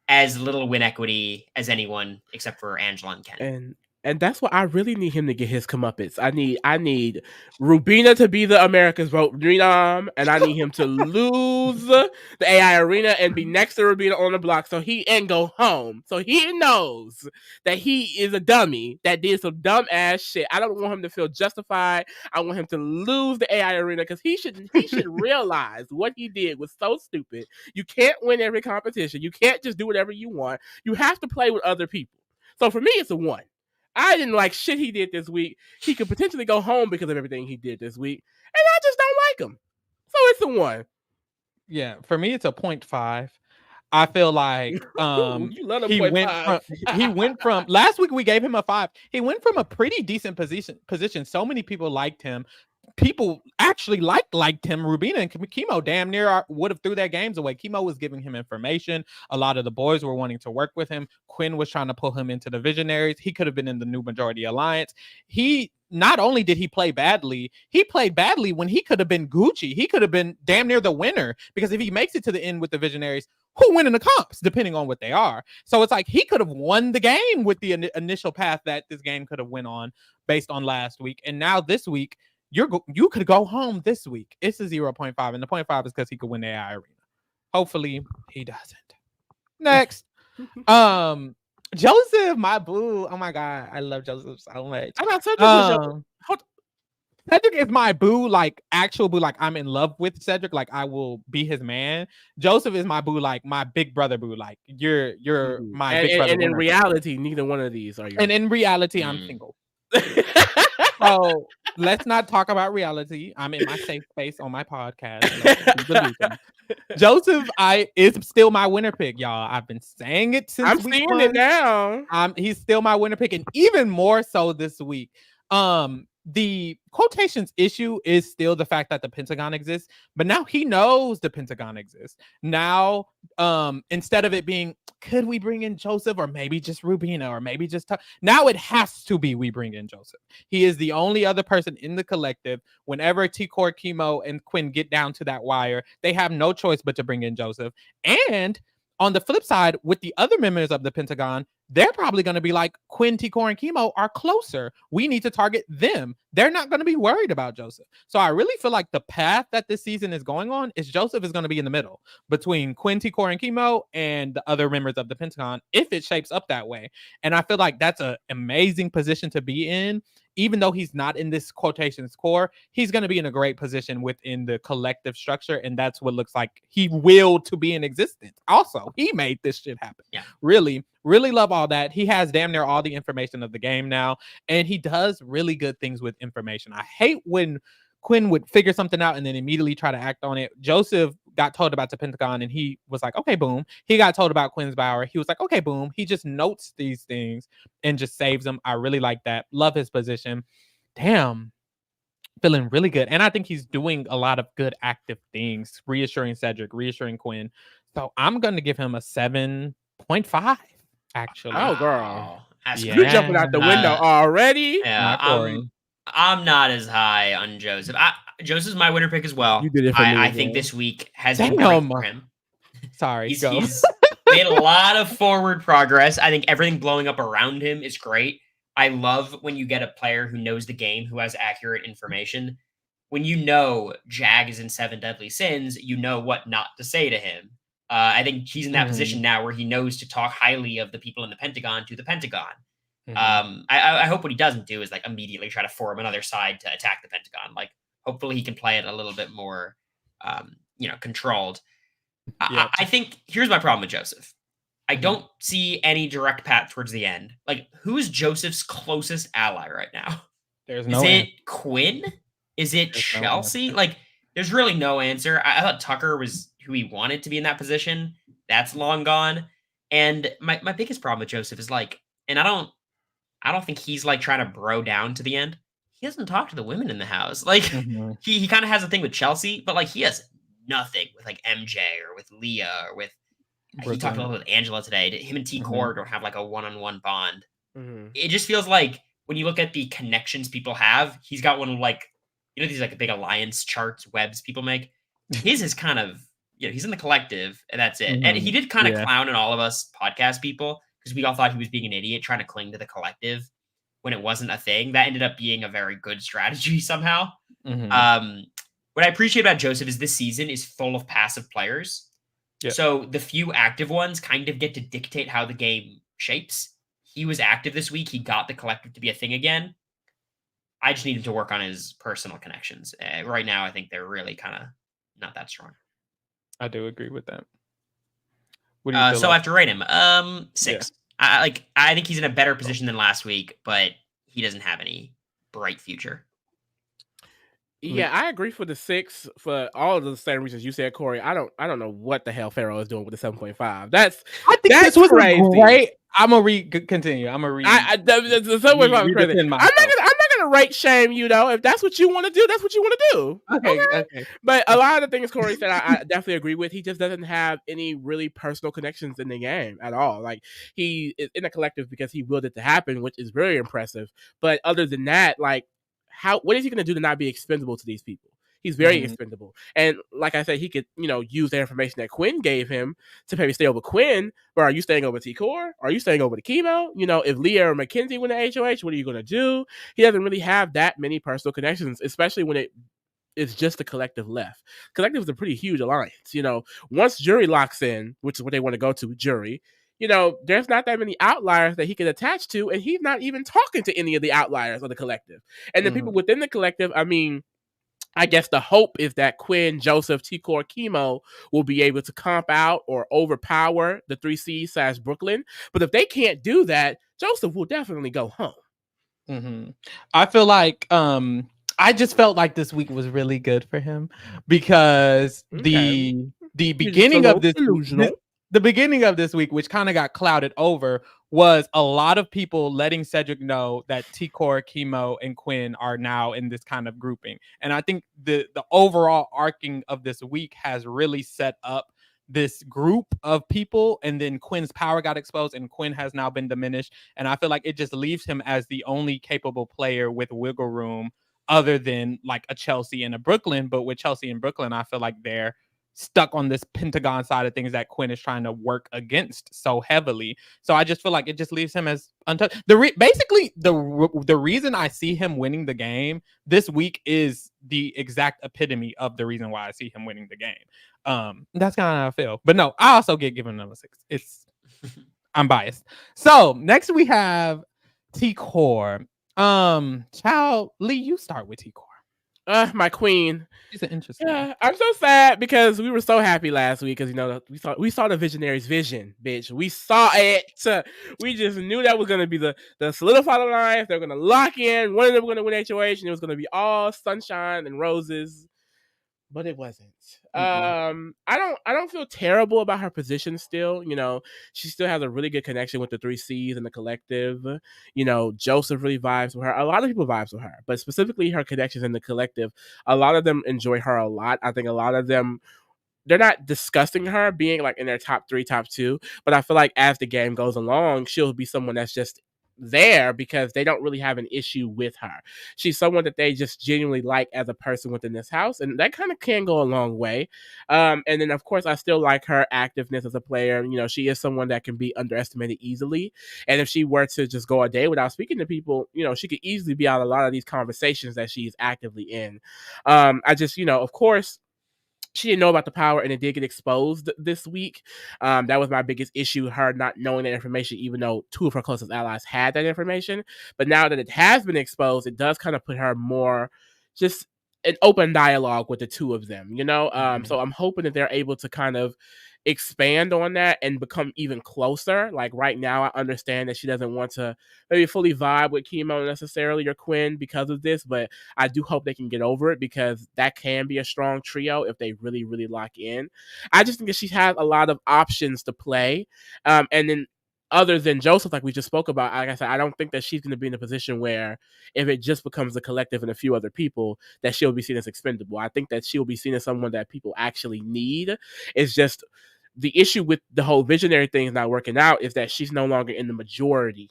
as little win equity as anyone except for Angela and Kenney. And that's why I really need him to get his comeuppance. I need Rubina to be the America's vote nom, and I need him to lose the AI arena and be next to Rubina on the block and go home. So he knows that he is a dummy that did some dumb ass shit. I don't want him to feel justified. I want him to lose the AI arena because he should realize what he did was so stupid. You can't win every competition. You can't just do whatever you want. You have to play with other people. So for me, it's a 1. I didn't like shit he did this week. He could potentially go home because of everything he did this week. And I just don't like him. So it's a 1. Yeah, for me, it's a 0.5. I feel like you love a he 0.5. he went from last week we gave him a 5. He went from a pretty decent position. So many people liked him. People actually liked him. Rubina and Kimo damn near would have threw their games away. Kimo was giving him information. A lot of the boys were wanting to work with him. Quinn was trying to pull him into the Visionaries. He could have been in the New Majority Alliance. He not only did he play badly, he played badly when he could have been Gucci. He could have been damn near the winner because if he makes it to the end with the Visionaries, who win in the comps, depending on what they are. So it's like he could have won the game with the initial path that this game could have went on based on last week. And now this week, you could go home this week. It's a 0.5, and the 0.5 is because he could win the AI arena. Hopefully he doesn't. Next, Joseph, my boo. Oh my god, I love Joseph so much. I'm not Cedric. Cedric is my boo, like actual boo. Like I'm in love with Cedric. Like I will be his man. Joseph is my boo, like my big brother boo. Like you're my big brother. And in reality, neither one of these are yours. And in reality, I'm single. So let's not talk about reality. I'm in my safe space on my podcast. Joseph is still my winner pick, y'all. I've been saying it since I'm seeing it now. He's still my winner pick, and even more so this week. The quotations issue is still the fact that the Pentagon exists, but now he knows the Pentagon exists. Now, instead of it being, could we bring in Joseph or maybe just Rubina or maybe just now it has to be we bring in Joseph. He is the only other person in the collective. Whenever T-Core, Kimo, and Quinn get down to that wire, they have no choice but to bring in Joseph. And on the flip side, with the other members of the Pentagon, they're probably going to be like, Quinn, T-Core, and Kimo are closer. We need to target them. They're not going to be worried about Joseph. So I really feel like the path that this season is going on is Joseph is going to be in the middle between Quinn, T-Core, and Kimo and the other members of the Pentagon if it shapes up that way. And I feel like that's an amazing position to be in. Even though he's not in this quotations core, he's going to be in a great position within the collective structure. And that's what looks like he willed to be in existence. Also, he made this shit happen. Yeah. Really, really love all that. He has damn near all the information of the game now. And he does really good things with information. I hate when Quinn would figure something out and then immediately try to act on it. Joseph got told about the Pentagon and he was like, okay, boom. He got told about Quinn's Bower. He was like, okay, boom. He just notes these things and just saves them. I really like that. Love his position. Damn. Feeling really good. And I think he's doing a lot of good active things, reassuring Cedric, reassuring Quinn. So I'm going to give him a 7.5, actually. Oh, girl. Yeah. You're jumping out the window already? Yeah, I'm not as high on Joseph. Joseph's my winner pick as well. You did it for me. I think this week has been great for him. Sorry, he's made a lot of forward progress. I think everything blowing up around him is great. I love when you get a player who knows the game, who has accurate information. when you know Jag is in 7 Deadly Sins, you know what not to say to him. I think he's in that position now where he knows to talk highly of the people in the Pentagon to the Pentagon. I hope what he doesn't do is like immediately try to form another side to attack the Pentagon. Like, hopefully he can play it a little bit more, controlled. Yep. I think here's my problem with Joseph. I don't see any direct path towards the end. Like, who's Joseph's closest ally right now? There's Is no it answer. Quinn? Is it There's no Chelsie? answer. Like, there's really no answer. I thought Tucker was who he wanted to be in that position. That's long gone. And my biggest problem with Joseph is like, and I don't think he's like trying to bro down to the end. He doesn't talk to the women in the house. Like, he kind of has a thing with Chelsie, but like he has nothing with like MJ or with Leah or with he talked a little bit with Angela today. Him and T Core don't have like a one-on-one bond. It just feels like when you look at the connections people have, he's got one of like, these like big alliance charts, webs people make. His is kind of, he's in the collective and that's it. And he did kind of clown on all of us podcast people because we all thought he was being an idiot trying to cling to the collective when it wasn't a thing. That ended up being a very good strategy somehow. What I appreciate about Joseph is this season is full of passive players. Yep. So the few active ones kind of get to dictate how the game shapes. He was active this week. He got the collective to be a thing again. I just need him to work on his personal connections. Right now, I think they're really kind of not that strong. I do agree with that. What do you feel so I have to rate him 6. Yeah. I think he's in a better position than last week, but he doesn't have any bright future. Yeah, I agree for the 6 for all of the same reasons you said, Corey. I don't know what the hell Pharaoh is doing with the 7.5. I think this was crazy. Great. I'm gonna continue. I'm gonna read. The 7.5 is crazy. I'm not gonna rate shame you though. If that's what you want to do, that's what you want to do. Okay. But a lot of the things Corey said, I definitely agree with. He just doesn't have any really personal connections in the game at all. Like, he is in a collective because he willed it to happen, which is very impressive. But other than that, like, what is he going to do to not be expendable to these people? He's very expendable. And like I said, he could, use the information that Quinn gave him to maybe stay over Quinn. But are you staying over T-Core? Are you staying over the Kimo? If Leah or Makensy win the HOH, what are you going to do? He doesn't really have that many personal connections, especially when it's just the collective left. Collective is a pretty huge alliance. Once Jury locks in, which is what they want to go to, Jury, there's not that many outliers that he can attach to, and he's not even talking to any of the outliers of the collective. And the people within the collective, I guess the hope is that Quinn, Joseph, T-Core, Kimo will be able to comp out or overpower the 3C / Brooklyn. But if they can't do that, Joseph will definitely go home. I feel like I just felt like this week was really good for him because the beginning of this the beginning of this week, which kind of got clouded over, was a lot of people letting Cedric know that T-Core, Kimo, and Quinn are now in this kind of grouping. And I think the overall arcing of this week has really set up this group of people, and then Quinn's power got exposed and Quinn has now been diminished. And I feel like it just leaves him as the only capable player with wiggle room other than like a Chelsie and a Brooklyn. But with Chelsie and Brooklyn, I feel like they're stuck on this Pentagon side of things that Quinn is trying to work against so heavily. So I just feel like it just leaves him as untouched. Basically, the reason I see him winning the game this week is the exact epitome of the reason why I see him winning the game. That's kind of how I feel. But no, I also get given number 6. I'm biased. So next we have T-Core. Child, Lee, you start with T-Core. My queen. She's an interesting. Yeah, I'm so sad because we were so happy last week because we saw the Visionaries' vision, bitch. We saw it. We just knew that was gonna be the solidified alliance. They're gonna lock in. One of them were gonna win HOH, and it was gonna be all sunshine and roses. But it wasn't. I don't feel terrible about her position still. She still has a really good connection with the 3Cs and the collective. Joseph really vibes with her. A lot of people vibes with her, but specifically her connections in the collective, a lot of them enjoy her a lot. I think a lot of them, they're not discussing her being like in their top 3, top 2, but I feel like as the game goes along, she'll be someone that's just there because they don't really have an issue with her. She's someone that they just genuinely like as a person within this house, and that kind of can go a long way. And then, of course, I still like her activeness as a player. She is someone that can be underestimated easily, and if she were to just go a day without speaking to people, she could easily be out of a lot of these conversations that she's actively in. I just, of course, she didn't know about the power, and it did get exposed this week. That was my biggest issue, her not knowing that information, even though two of her closest allies had that information. But now that it has been exposed, it does kind of put her more just an open dialogue with the two of them, So I'm hoping that they're able to kind of expand on that and become even closer. Like right now, I understand that she doesn't want to maybe fully vibe with Kimo necessarily or Quinn because of this, but I do hope they can get over it because that can be a strong trio if they really, really lock in. I just think that she has a lot of options to play. And then other than Joseph, like we just spoke about, like I said, I don't think that she's going to be in a position where if it just becomes the collective and a few other people, that she'll be seen as expendable. I think that she'll be seen as someone that people actually need. It's just the issue with the whole visionary thing is not working out is that she's no longer in the majority,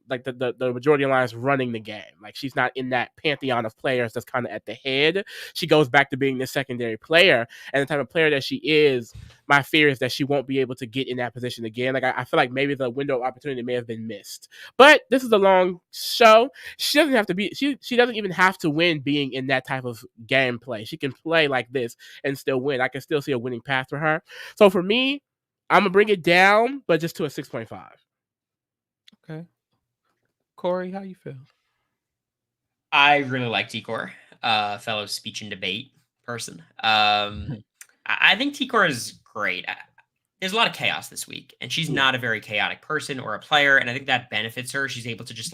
like the majority alliance running the game. Like she's not in that pantheon of players that's kind of at the head. She goes back to being the secondary player, and the type of player that she is, my fear is that she won't be able to get in that position again. Like I feel like maybe the window of opportunity may have been missed. But this is a long show. She doesn't have to be. She doesn't even have to win being in that type of gameplay. She can play like this and still win. I can still see a winning path for her. So for me, I'm gonna bring it down, but just to a 6.5. Okay. Cory, how you feel? I really like T-Core, fellow speech and debate person. I think T-Core is great. There's a lot of chaos this week, and she's not a very chaotic person or a player, and I think that benefits her. She's able to just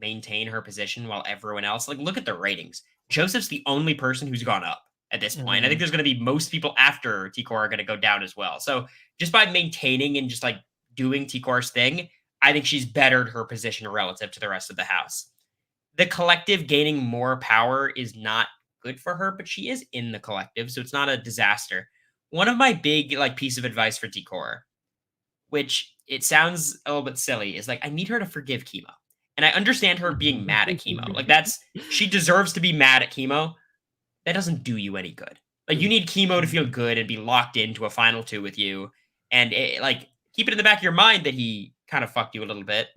maintain her position while everyone else, look at the ratings. Joseph's the only person who's gone up at this point. I think there's going to be most people after T-Core are going to go down as well. So just by maintaining and just doing T-Core's thing, I think she's bettered her position relative to the rest of the house. The collective gaining more power is not good for her, but she is in the collective, so it's not a disaster. One of my big piece of advice for T-Core, which it sounds a little bit silly, is I need her to forgive Kimo. And I understand her being mad at Kimo. She deserves to be mad at Kimo. That doesn't do you any good. You need Kimo to feel good and be locked into a final two with you. And keep it in the back of your mind that he kind of fucked you a little bit.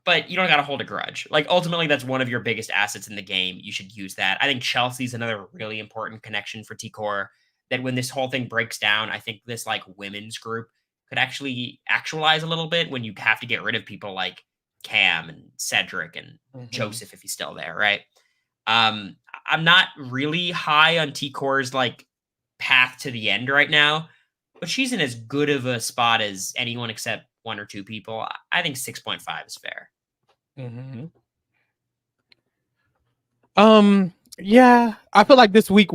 But you don't got to hold a grudge. Ultimately, that's one of your biggest assets in the game. You should use that. I think Chelsea's another really important connection for T-Core, that when this whole thing breaks down, I think this women's group could actually actualize a little bit when you have to get rid of people like Cam and Cedric and Joseph if he's still there, right? I'm not really high on T-Core's path to the end right now, but she's in as good of a spot as anyone except one or two people. I think 6.5 is fair. Yeah, I feel like this week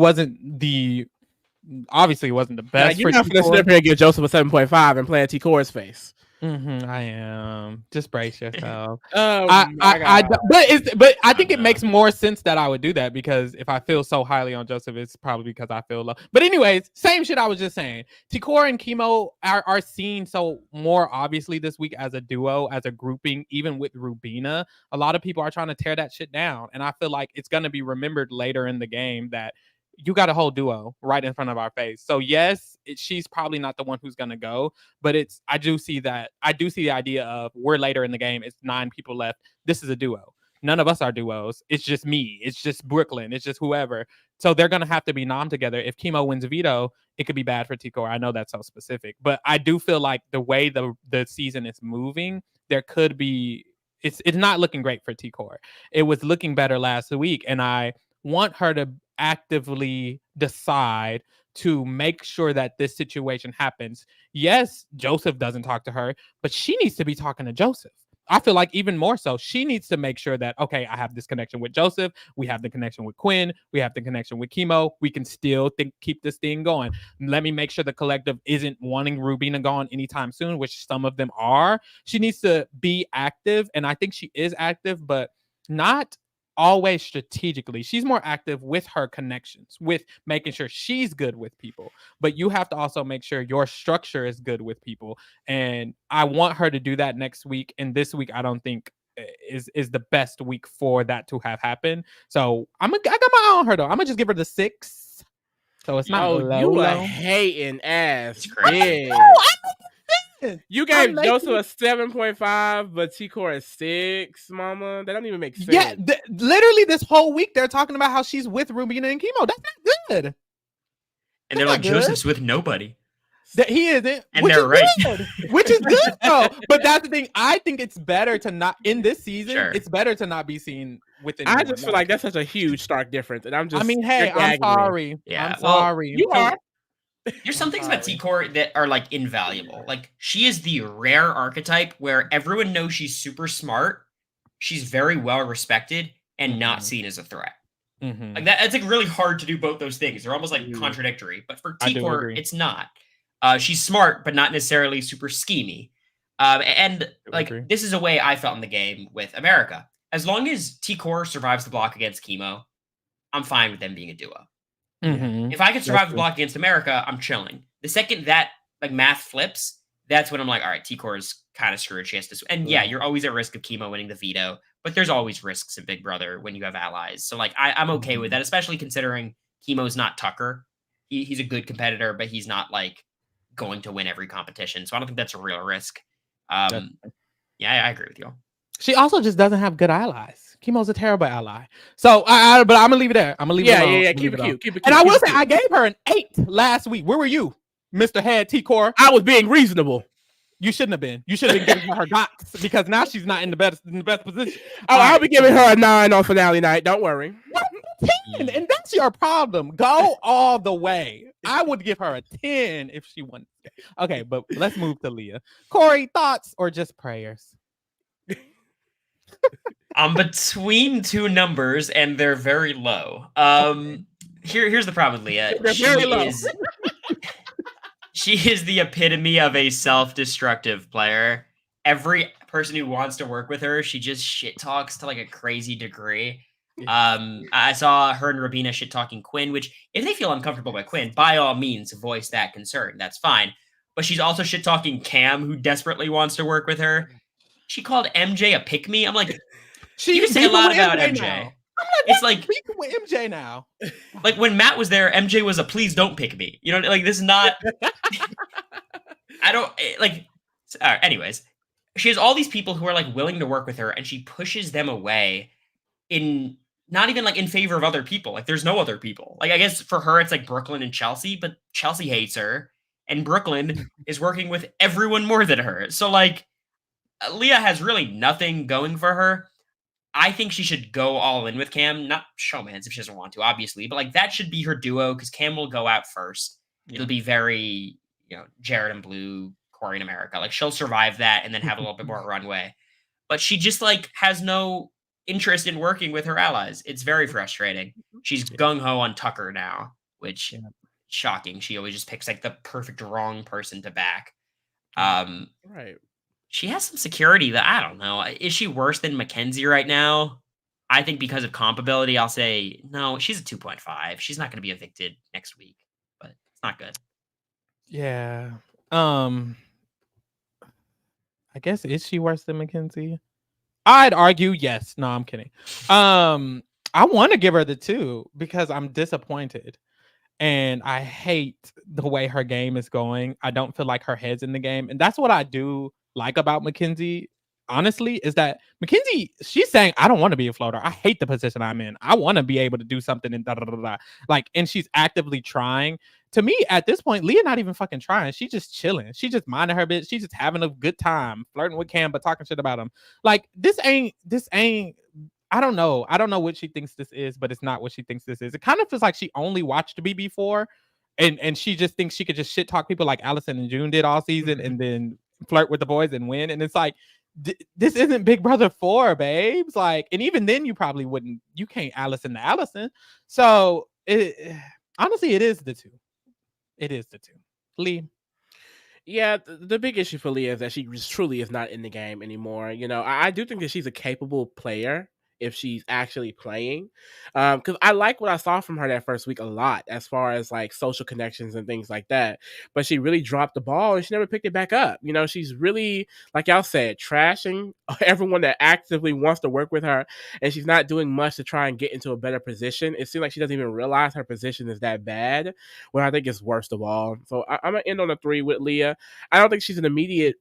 obviously wasn't the best. You're not going to sit up here and give Joseph a 7.5 and play at T-Core's face. I am. Just brace yourself. But I think it makes more sense that I would do that, because if I feel so highly on Joseph, it's probably because I feel low. But anyways, same shit I was just saying. T-Core and Kimo are seen so more obviously this week as a duo, as a grouping. Even with Rubina, a lot of people are trying to tear that shit down, and I feel like it's going to be remembered later in the game that you got a whole duo right in front of our face. So yes, she's probably not the one who's going to go, but I do see the idea of we're later in the game. It's 9 people left. This is a duo. None of us are duos. It's just me. It's just Brooklyn. It's just whoever. So they're going to have to be nom together. If Kimo wins veto, it could be bad for T-Core. I know that's so specific, but I do feel like the way the season is moving, there could be, it's not looking great for T-Core. It was looking better last week, and I want her to actively decide to make sure that this situation happens. Yes, Joseph doesn't talk to her, but she needs to be talking to Joseph. I feel like even more so, she needs to make sure that, okay, I have this connection with Joseph. We have the connection with Quinn. We have the connection with Kimo. We can still keep this thing going. Let me make sure the collective isn't wanting Rubina gone anytime soon, which some of them are. She needs to be active, and I think she is active, but not always strategically. She's more active with her connections, with making sure she's good with people. But you have to also make sure your structure is good with people. And I want her to do that next week. And this week, I don't think is the best week for that to have happened. So I got my eye on her though. I'm gonna just give her the 6. So it's not you a low. hating ass crazy. bitch. You gave Joseph a 7.5, but T-Core a 6, mama. That don't even make sense. Yeah, literally this whole week they're talking about how she's with Rubina and Kimo. That's not good. And they're like, Joseph's with nobody. That he isn't, and they're right, which is good though. But that's the thing. I think it's better to not in this season. Sure. It's better to not be seen with. I just feel like that's such a huge stark difference, and I'm just. I mean, hey, I'm sorry. Yeah, I'm sorry. You are. There's some things about T-Core that are like invaluable. Like she is the rare archetype where everyone knows she's super smart, she's very well respected, and not seen as a threat. Like that. It's like really hard to do both those things. They're almost like contradictory. But for T-Core, it's not. She's smart, but not necessarily super schemy. And like this is a way I felt in the game with America. As long as T-Core survives the block against Kimo, I'm fine with them being a duo. If I can survive the block against America, I'm chilling. The second that like math flips, that's when I'm like, all right, T-Core is kind of screwed. She has to. And yeah, you're always at risk of Kimo winning the veto, but there's always risks in Big Brother when you have allies. So like I'm okay with that, especially considering Kimo's not Tucker. He's a good competitor, but he's not like going to win every competition. So I don't think that's a real risk. Yeah, I agree with you. She also just doesn't have good allies. Kimo's a terrible ally. So but I'm gonna leave it there. I'm gonna leave it alone. Yeah. Keep it cute. And I will say I gave her an 8 last week. Where were you, Mr. Head T-Core? I was being reasonable. You shouldn't have been. You should have been giving her dots because now she's not in the best position. I'll be giving her a 9 on finale night. Don't worry. 10, and that's your problem. Go all the way. I would give her a 10 if she won. Okay, but let's move to Leah. Cory, thoughts or just prayers? I'm between two numbers and they're very low. Here's the problem with Leah. She is the epitome of a self-destructive player. Every person who wants to work with her, she just shit talks to like a crazy degree. I saw her and Rubina shit talking Quinn, which if they feel uncomfortable by Quinn, by all means voice that concern. That's fine. But she's also shit talking Cam, who desperately wants to work with her. She called MJ a pick-me. I'm like, you say a lot about MJ. Like, it's like with MJ now. Like when Matt was there, MJ was a please don't pick me. You know, like this is not. I don't like. Anyways, she has all these people who are like willing to work with her, and she pushes them away in not even like in favor of other people. Like there's no other people. Like I guess for her it's like Brooklyn and Chelsie, but Chelsie hates her, and Brooklyn is working with everyone more than her. So like Leah has really nothing going for her. I think she should go all in with Cam, not showmans if she doesn't want to, obviously, but like that should be her duo because Cam will go out first. It'll be very, Jared and Blue, Cory and America. Like she'll survive that and then have a little bit more runway. But she just like has no interest in working with her allies. It's very frustrating. She's gung-ho on Tucker now, which shocking. She always just picks like the perfect wrong person to back. Right. She has some security that I don't know. Is she worse than Makensy right now? I think because of compability, I'll say no. She's a 2.5. She's not going to be evicted next week, but it's not good. Yeah. I guess is she worse than Makensy? I'd argue yes. No, I'm kidding. I want to give her the 2 because I'm disappointed. And I hate the way her game is going. I don't feel like her head's in the game. And that's what I do like about Makensy, honestly, is that Makensy, she's saying, I don't want to be a floater. I hate the position I'm in. I want to be able to do something and like, and she's actively trying. To me, at this point, Leah not even fucking trying. She's just chilling. She just minding her bitch. She's just having a good time, flirting with Cam, but talking shit about him. Like, this ain't, I don't know. I don't know what she thinks this is, but it's not what she thinks this is. It kind of feels like she only watched BB4 and she just thinks she could just shit talk people like Allison and June did all season and then flirt with the boys and win. And it's like, this isn't Big Brother 4, babes. Like, and even then you probably wouldn't, you can't Allison to Allison. So honestly, it is the 2. It is the 2. Lee. Yeah, the big issue for Leah is that she truly is not in the game anymore. I do think that she's a capable player. if she's actually playing. Because I like what I saw from her that first week a lot, as far as like social connections and things like that. But she really dropped the ball and she never picked it back up. You know, she's really, like y'all said, trashing everyone that actively wants to work with her, and she's not doing much to try and get into a better position. It seems like she doesn't even realize her position is that bad, where I think it's worst of all. So I'm gonna end on a 3 with Leah. I don't think she's an immediate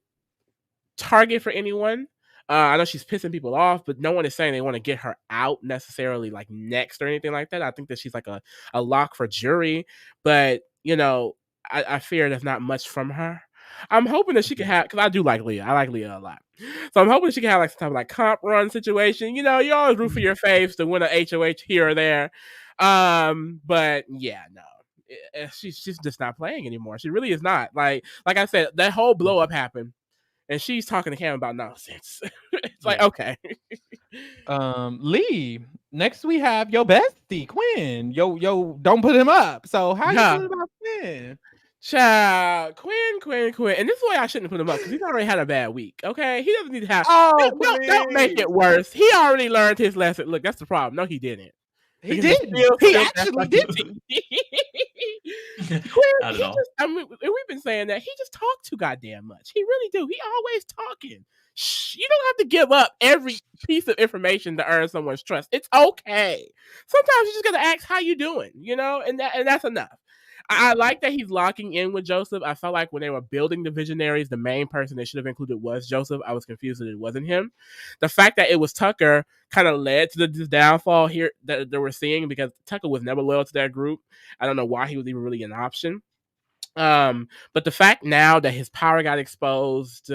target for anyone. I know she's pissing people off, but no one is saying they want to get her out necessarily like next or anything like that. I think that she's like a lock for jury, but you know, I fear there's not much from her. I'm hoping that she can have, because I do like Leah. I like Leah a lot. So I'm hoping she can have like some type of like comp run situation. You know, you always root for your faves to win a HOH here or there. But yeah, no. She's just not playing anymore. She really is not. Like I said, that whole blow up happened, and she's talking to Cam about nonsense. It's like, okay. Lee, next we have your bestie, Quinn. Yo, don't put him up. So how you feeling about Quinn? Child, Quinn. And this is why I shouldn't put him up, because he's already had a bad week. Okay? He doesn't need to have don't make it worse. He already learned his lesson. Look, that's the problem. No, he didn't. He didn't. He actually didn't. Not at all. I mean, we've been saying that he just talked too goddamn much. He really do. He always talking. Shh, you don't have to give up every piece of information to earn someone's trust. It's okay. Sometimes you just gotta ask how you doing, you know, and that's enough. I like that he's locking in with Joseph. I felt like when they were building the Visionaries, the main person they should have included was Joseph. I was confused that it wasn't him. The fact that it was Tucker kind of led to this downfall here that we're seeing, because Tucker was never loyal to that group. I don't know why he was even really an option. But the fact now that his power got exposed,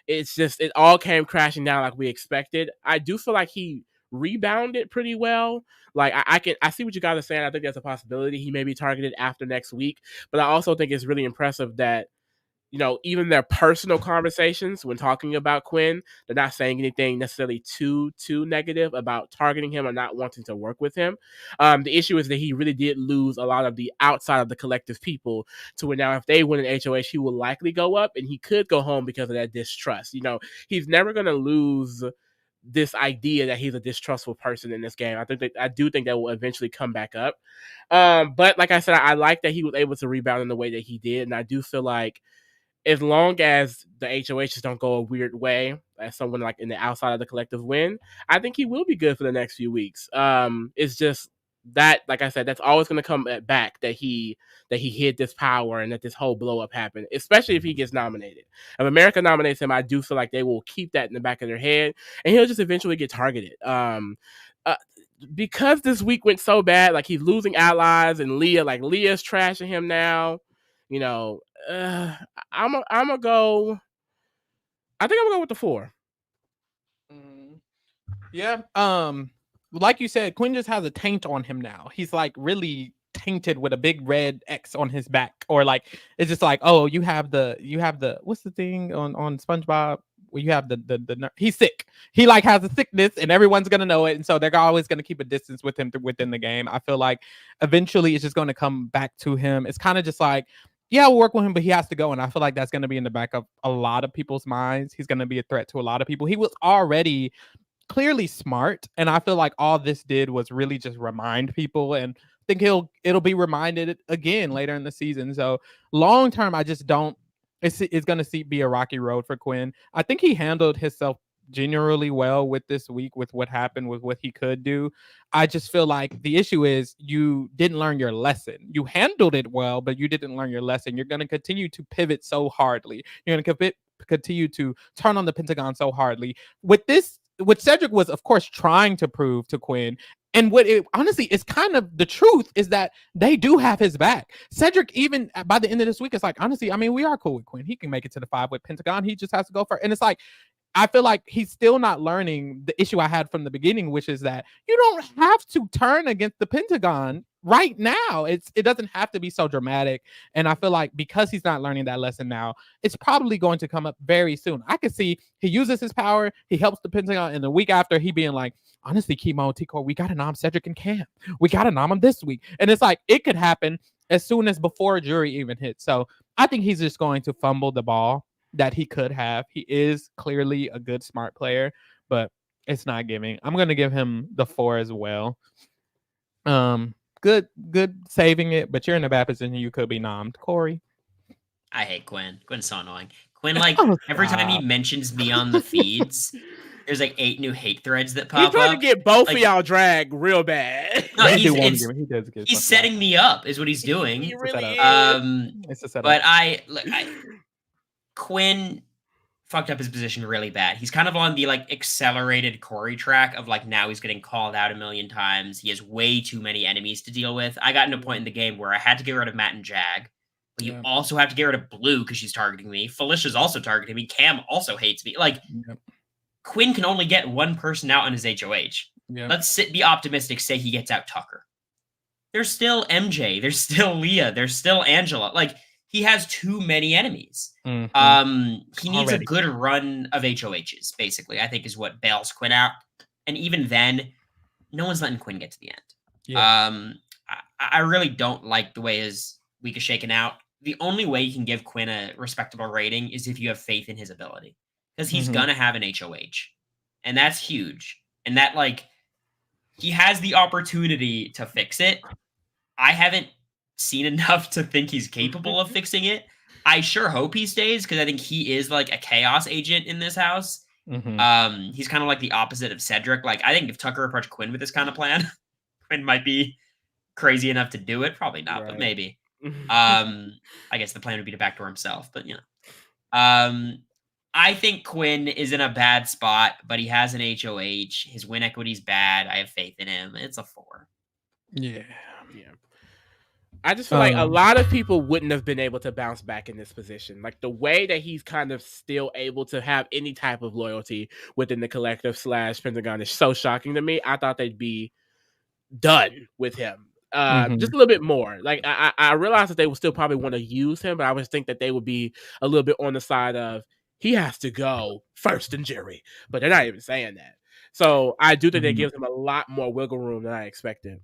it all came crashing down like we expected. I do feel like he rebounded pretty well. Like I see what you guys are saying. I think there's a possibility he may be targeted after next week, but I also think it's really impressive that, you know, even their personal conversations when talking about Quinn, they're not saying anything necessarily too negative about targeting him or not wanting to work with him. The issue is that he really did lose a lot of the outside of the collective people, to where now if they win an HOH, he will likely go up, and he could go home because of that distrust. You know, he's never going to lose this idea that he's a distrustful person in this game. I do think that will eventually come back up. But like I said, I like that he was able to rebound in the way that he did, and I do feel like as long as the HOHs don't go a weird way, as someone like in the outside of the collective win, I think he will be good for the next few weeks. It's just that, like I said, that's always going to come back, that he hid this power and that this whole blow up happened, especially if he gets nominated. If America nominates him, I do feel like they will keep that in the back of their head, and he'll just eventually get targeted. Because this week went so bad, like he's losing allies, and Leah's trashing him now. You know, I'm gonna go. I think I'm gonna go with the 4. Yeah. Like you said, Quinn just has a taint on him now. He's like really tainted with a big red X on his back, or like it's just like, oh, you have the what's the thing on SpongeBob where you have the he's sick. He like has a sickness, and everyone's gonna know it, and so they're always gonna keep a distance with him within the game. I feel like eventually it's just gonna come back to him. It's kind of just like, yeah, we'll work with him, but he has to go. And I feel like that's going to be in the back of a lot of people's minds. He's going to be a threat to a lot of people. He was already clearly smart, and I feel like all this did was really just remind people, and I think it'll be reminded again later in the season. So long term, I just don't. It's going to be a rocky road for Quinn. I think he handled himself generally well with this week, with what happened, with what he could do. I just feel like the issue is you didn't learn your lesson. You handled it well, but you didn't learn your lesson. You're going to continue to pivot so hardly. You're going to continue to turn on the Pentagon so hardly. What Cedric was, of course, trying to prove to Quinn, and what it honestly is kind of the truth, is that they do have his back. Cedric, even by the end of this week, is like, honestly, I mean, we are cool with Quinn. He can make it to the 5 with Pentagon. He just has to go for it. And it's like, I feel like he's still not learning the issue I had from the beginning, which is that you don't have to turn against the Pentagon right now. It doesn't have to be so dramatic. And I feel like because he's not learning that lesson now, it's probably going to come up very soon. I could see he uses his power, he helps the Pentagon, and the week after he being like, honestly, Kimo, Tico, we got to nom Cedric and Cam. We got to nom him this week. And it's like, it could happen as soon as before jury even hits. So I think he's just going to fumble the ball that he could have. He is clearly a good, smart player, but It's not giving. I'm gonna give him the 4 as well. Good saving it, but you're in a bad position. You could be nommed. Cory. I hate Quinn. Quinn's so annoying. Quinn, like, Oh, every time he stop. mentions me on the feeds, there's like 8 new hate threads that He's pop trying to up. get both Like- of y'all dragged real bad. No, He he's does get he's setting me up, is what he's doing. He really is. It's a setup. But Quinn fucked up his position really bad. He's kind of on the like accelerated Cory track of like now he's getting called out a million times. He has way too many enemies to deal with. I got into a point in the game where I had to get rid of Matt and Jag, but you also have to get rid of Blue because she's targeting me. Felicia's also targeting me. Cam also hates me. Like Quinn can only get one person out on his HOH. Let's be optimistic. Say he gets out Tucker. There's still MJ. There's still Leah. There's still Angela. Like he has too many enemies. He needs a good run of HOHs, basically, I think is what bails Quinn out. And even then, no one's letting Quinn get to the end. I really don't like the way his week is shaken out. The only way you can give Quinn a respectable rating is if you have faith in his ability. Because he's going to have an HOH. And that's huge. And that, like, he has the opportunity to fix it. I haven't seen enough to think he's capable of fixing it. I sure hope he stays because I think he is like a chaos agent in this house. He's kind of like the opposite of Cedric. Like I think if Tucker approached Quinn with this kind of plan, Quinn might be crazy enough to do it. Probably not, but maybe. I guess the plan would be to backdoor himself, but you know. I think Quinn is in a bad spot, but he has an HOH. His win equity's bad. I have faith in him. It's a 4. Yeah. I just feel like a lot of people wouldn't have been able to bounce back in this position. Like the way that he's kind of still able to have any type of loyalty within the collective / Pentagon is so shocking to me. I thought they'd be done with him. Just a little bit more. Like I realized that they would still probably want to use him, but I would think that they would be a little bit on the side of he has to go first in Jerry, but they're not even saying that. So I do think that gives him a lot more wiggle room than I expected.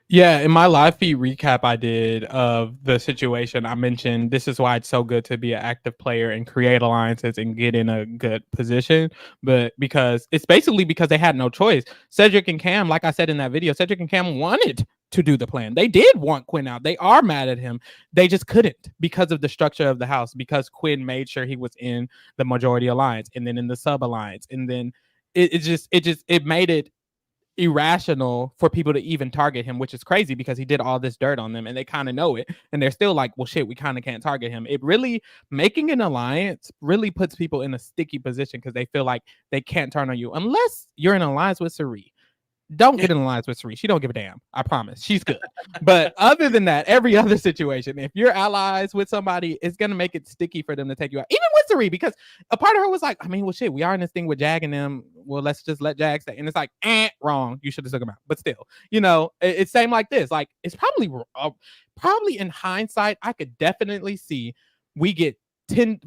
Yeah, in my live feed recap I did of the situation, I mentioned this is why it's so good to be an active player and create alliances and get in a good position. But because it's basically because they had no choice. Cedric and Cam, like I said in that video, Cedric and Cam wanted to do the plan. They did want Quinn out. They are mad at him. They just couldn't because of the structure of the house, because Quinn made sure he was in the majority alliance and then in the sub alliance. And then it made it irrational for people to even target him, which is crazy because he did all this dirt on them and they kind of know it and they're still like, well shit, we kind of can't target him. It really, making an alliance really puts people in a sticky position because they feel like they can't turn on you unless you're in an alliance with Sari. Don't get in alliance with Sari. She don't give a damn. I promise. She's good. But other than that, every other situation, if you're allies with somebody, it's going to make it sticky for them to take you out. Even with Sari, because a part of her was like, I mean, well, shit, we are in this thing with Jag and them. Well, let's just let Jag stay. And it's like, wrong. You should have took him out. But still, you know, it's same like this. Like, it's probably in hindsight, I could definitely see we get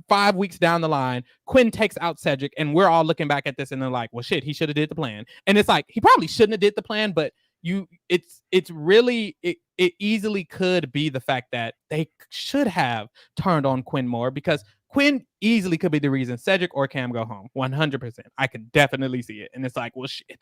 5 weeks down the line, Quinn takes out Cedric, and we're all looking back at this and they're like, well shit, he should have did the plan. And it's like, he probably shouldn't have did the plan, but it's really it easily could be the fact that they should have turned on Quinn more, because Quinn easily could be the reason Cedric or Cam go home. 100%. I could definitely see it. And it's like, well shit.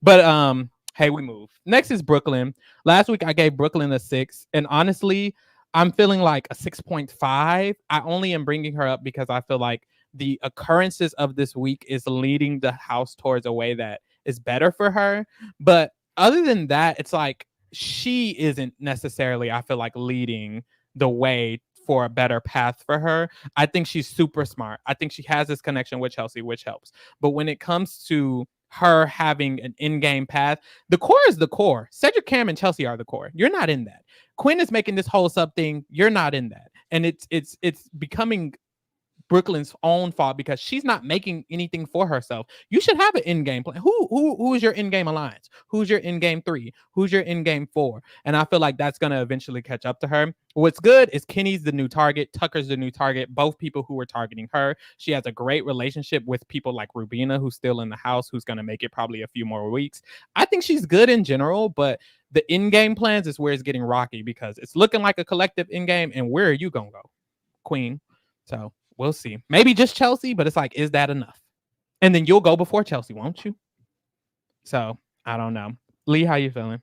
But hey, we move. Next is Brooklyn. Last week I gave Brooklyn a 6, and honestly, I'm feeling like a 6.5. I only am bringing her up because I feel like the occurrences of this week is leading the house towards a way that is better for her. But other than that, it's like she isn't necessarily, I feel like, leading the way for a better path for her. I think she's super smart. I think she has this connection with Chelsie, which helps. But when it comes to her having an in-game path, the core is the core. Cedric, Cam, and Chelsie are the core. You're not in that. Quinn is making this whole sub thing. You're not in that. And it's becoming Brooklyn's own fault because she's not making anything for herself. You should have an in-game plan. Who is your in-game alliance? Who's your in-game 3? Who's your in-game 4? And I feel like that's going to eventually catch up to her. What's good is Kenney's the new target. Tucker's the new target. Both people who were targeting her. She has a great relationship with people like Rubina, who's still in the house, who's going to make it probably a few more weeks. I think she's good in general, but the in-game plans is where it's getting rocky because it's looking like a collective in-game. And where are you going to go? Queen. So we'll see. Maybe just Chelsie, but it's like, is that enough? And then you'll go before Chelsie, won't you? So I don't know. Lee, how you feeling?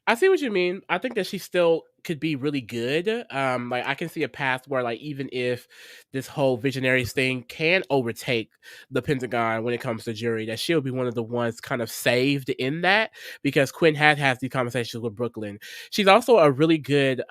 I see what you mean. I think that she still could be really good. Like I can see a path where, like, even if this whole visionaries thing can overtake the Pentagon when it comes to jury, that she'll be one of the ones kind of saved in that, because Quinn has these conversations with Brooklyn. She's also a really good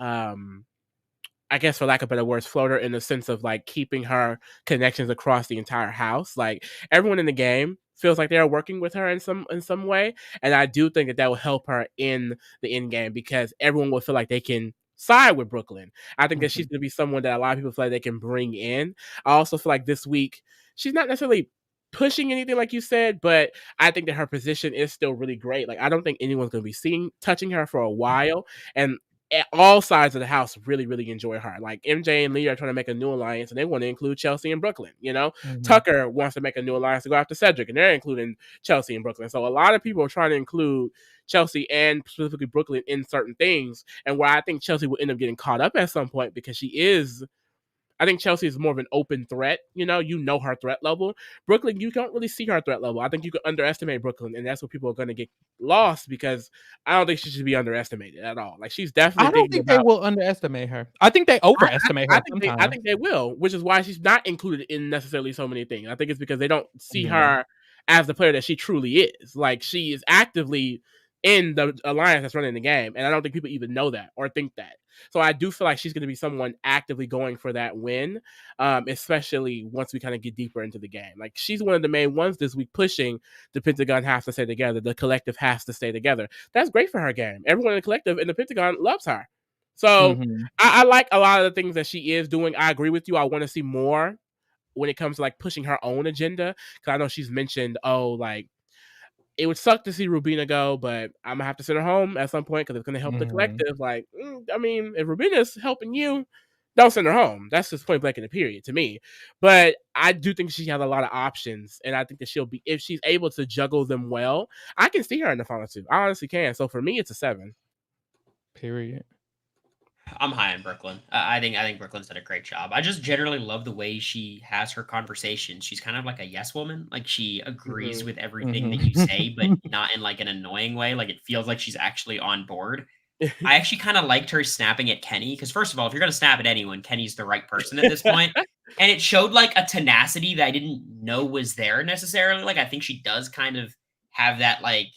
I guess, for lack of better words, floater, in the sense of like keeping her connections across the entire house. Like everyone in the game feels like they're working with her in some way, and I do think that will help her in the end game, because everyone will feel like they can side with Brooklyn. I think that she's going to be someone that a lot of people feel like they can bring in. I also feel like this week she's not necessarily pushing anything like you said, but I think that her position is still really great. Like I don't think anyone's going to be touching her for a while, and all sides of the house really, really enjoy her. Like MJ and Leah are trying to make a new alliance, and they want to include Chelsie and Brooklyn. Tucker wants to make a new alliance to go after Cedric, and they're including Chelsie and Brooklyn. So a lot of people are trying to include Chelsie and specifically Brooklyn in certain things, and where I think Chelsie will end up getting caught up at some point, because I think Chelsie is more of an open threat. You know her threat level. Brooklyn, you don't really see her threat level. I think you can underestimate Brooklyn, and that's where people are going to get lost, because I don't think she should be underestimated at all. Like she's definitely. I don't think they will underestimate her. I think they overestimate her sometimes. I think they will, which is why she's not included in necessarily so many things. I think it's because they don't see her as the player that she truly is. Like she is actively in the alliance that's running the game, and I don't think people even know that or think that. So I do feel like she's going to be someone actively going for that win, especially once we kind of get deeper into the game. Like she's one of the main ones this week pushing the Pentagon has to stay together. The collective has to stay together. That's great for her game. Everyone in the collective and the Pentagon loves her. So I like a lot of the things that she is doing. I agree with you. I want to see more when it comes to like pushing her own agenda, because I know she's mentioned, like, it would suck to see Rubina go, but I'm gonna have to send her home at some point because it's gonna help the collective. Like, I mean, if Rubina's helping you, don't send her home. That's just point blank in the period to me. But I do think she has a lot of options, and I think that she'll be, if she's able to juggle them well, I can see her in the final two. I honestly can. So for me, it's a 7. Period. I'm high on Brooklyn. I think Brooklyn's done a great job. I just generally love the way she has her conversations. She's kind of like a yes woman. Like she agrees with everything that you say, but not in like an annoying way. Like it feels like she's actually on board. I actually kind of liked her snapping at Kenney, because first of all, if you're going to snap at anyone, Kenny's the right person at this point. And it showed like a tenacity that I didn't know was there necessarily. Like I think she does kind of have that like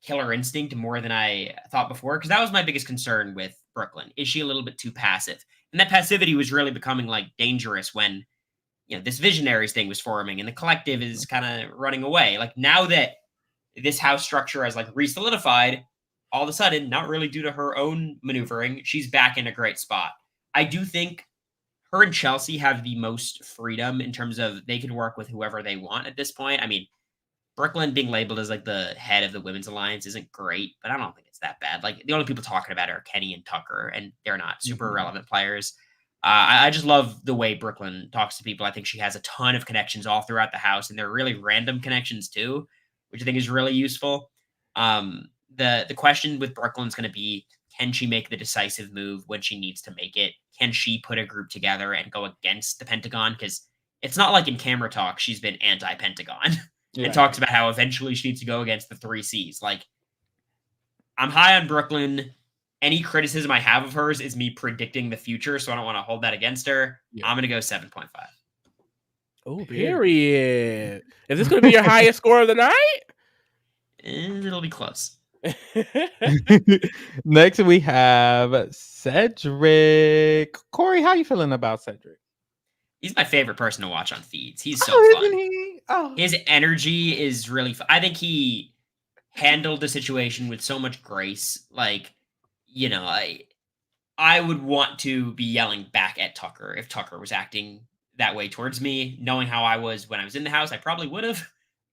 killer instinct more than I thought before, because that was my biggest concern with Brooklyn. Is she a little bit too passive? And that passivity was really becoming like dangerous when this visionaries thing was forming and the collective is kind of running away. Like now that this house structure has like re-solidified, all of a sudden, not really due to her own maneuvering, she's back in a great spot. I do think her and Chelsie have the most freedom in terms of they can work with whoever they want at this point. I mean, Brooklyn being labeled as like the head of the women's alliance isn't great, but I don't think it's that bad. Like the only people talking about it are Kenney and Tucker, and they're not super relevant players. I just love the way Brooklyn talks to people. I think she has a ton of connections all throughout the house, and they're really random connections too, which I think is really useful. The question with Brooklyn is going to be, can she make the decisive move when she needs to make it? Can she put a group together and go against the Pentagon? Because it's not like in camera talk she's been anti-Pentagon. And talks about how eventually she needs to go against the 3 Cs. Like, I'm high on Brooklyn. Any criticism I have of hers is me predicting the future, so I don't want to hold that against her. I'm going to go 7.5. Oh, period. Is this going to be your highest score of the night? It'll be close. Next, we have Cedric. Cory, how you feeling about Cedric? He's my favorite person to watch on feeds. He's so fun. Isn't he? Oh. His energy is really fun. I think he handled the situation with so much grace. Like, I would want to be yelling back at Tucker if Tucker was acting that way towards me. Knowing how I was when I was in the house, I probably would have.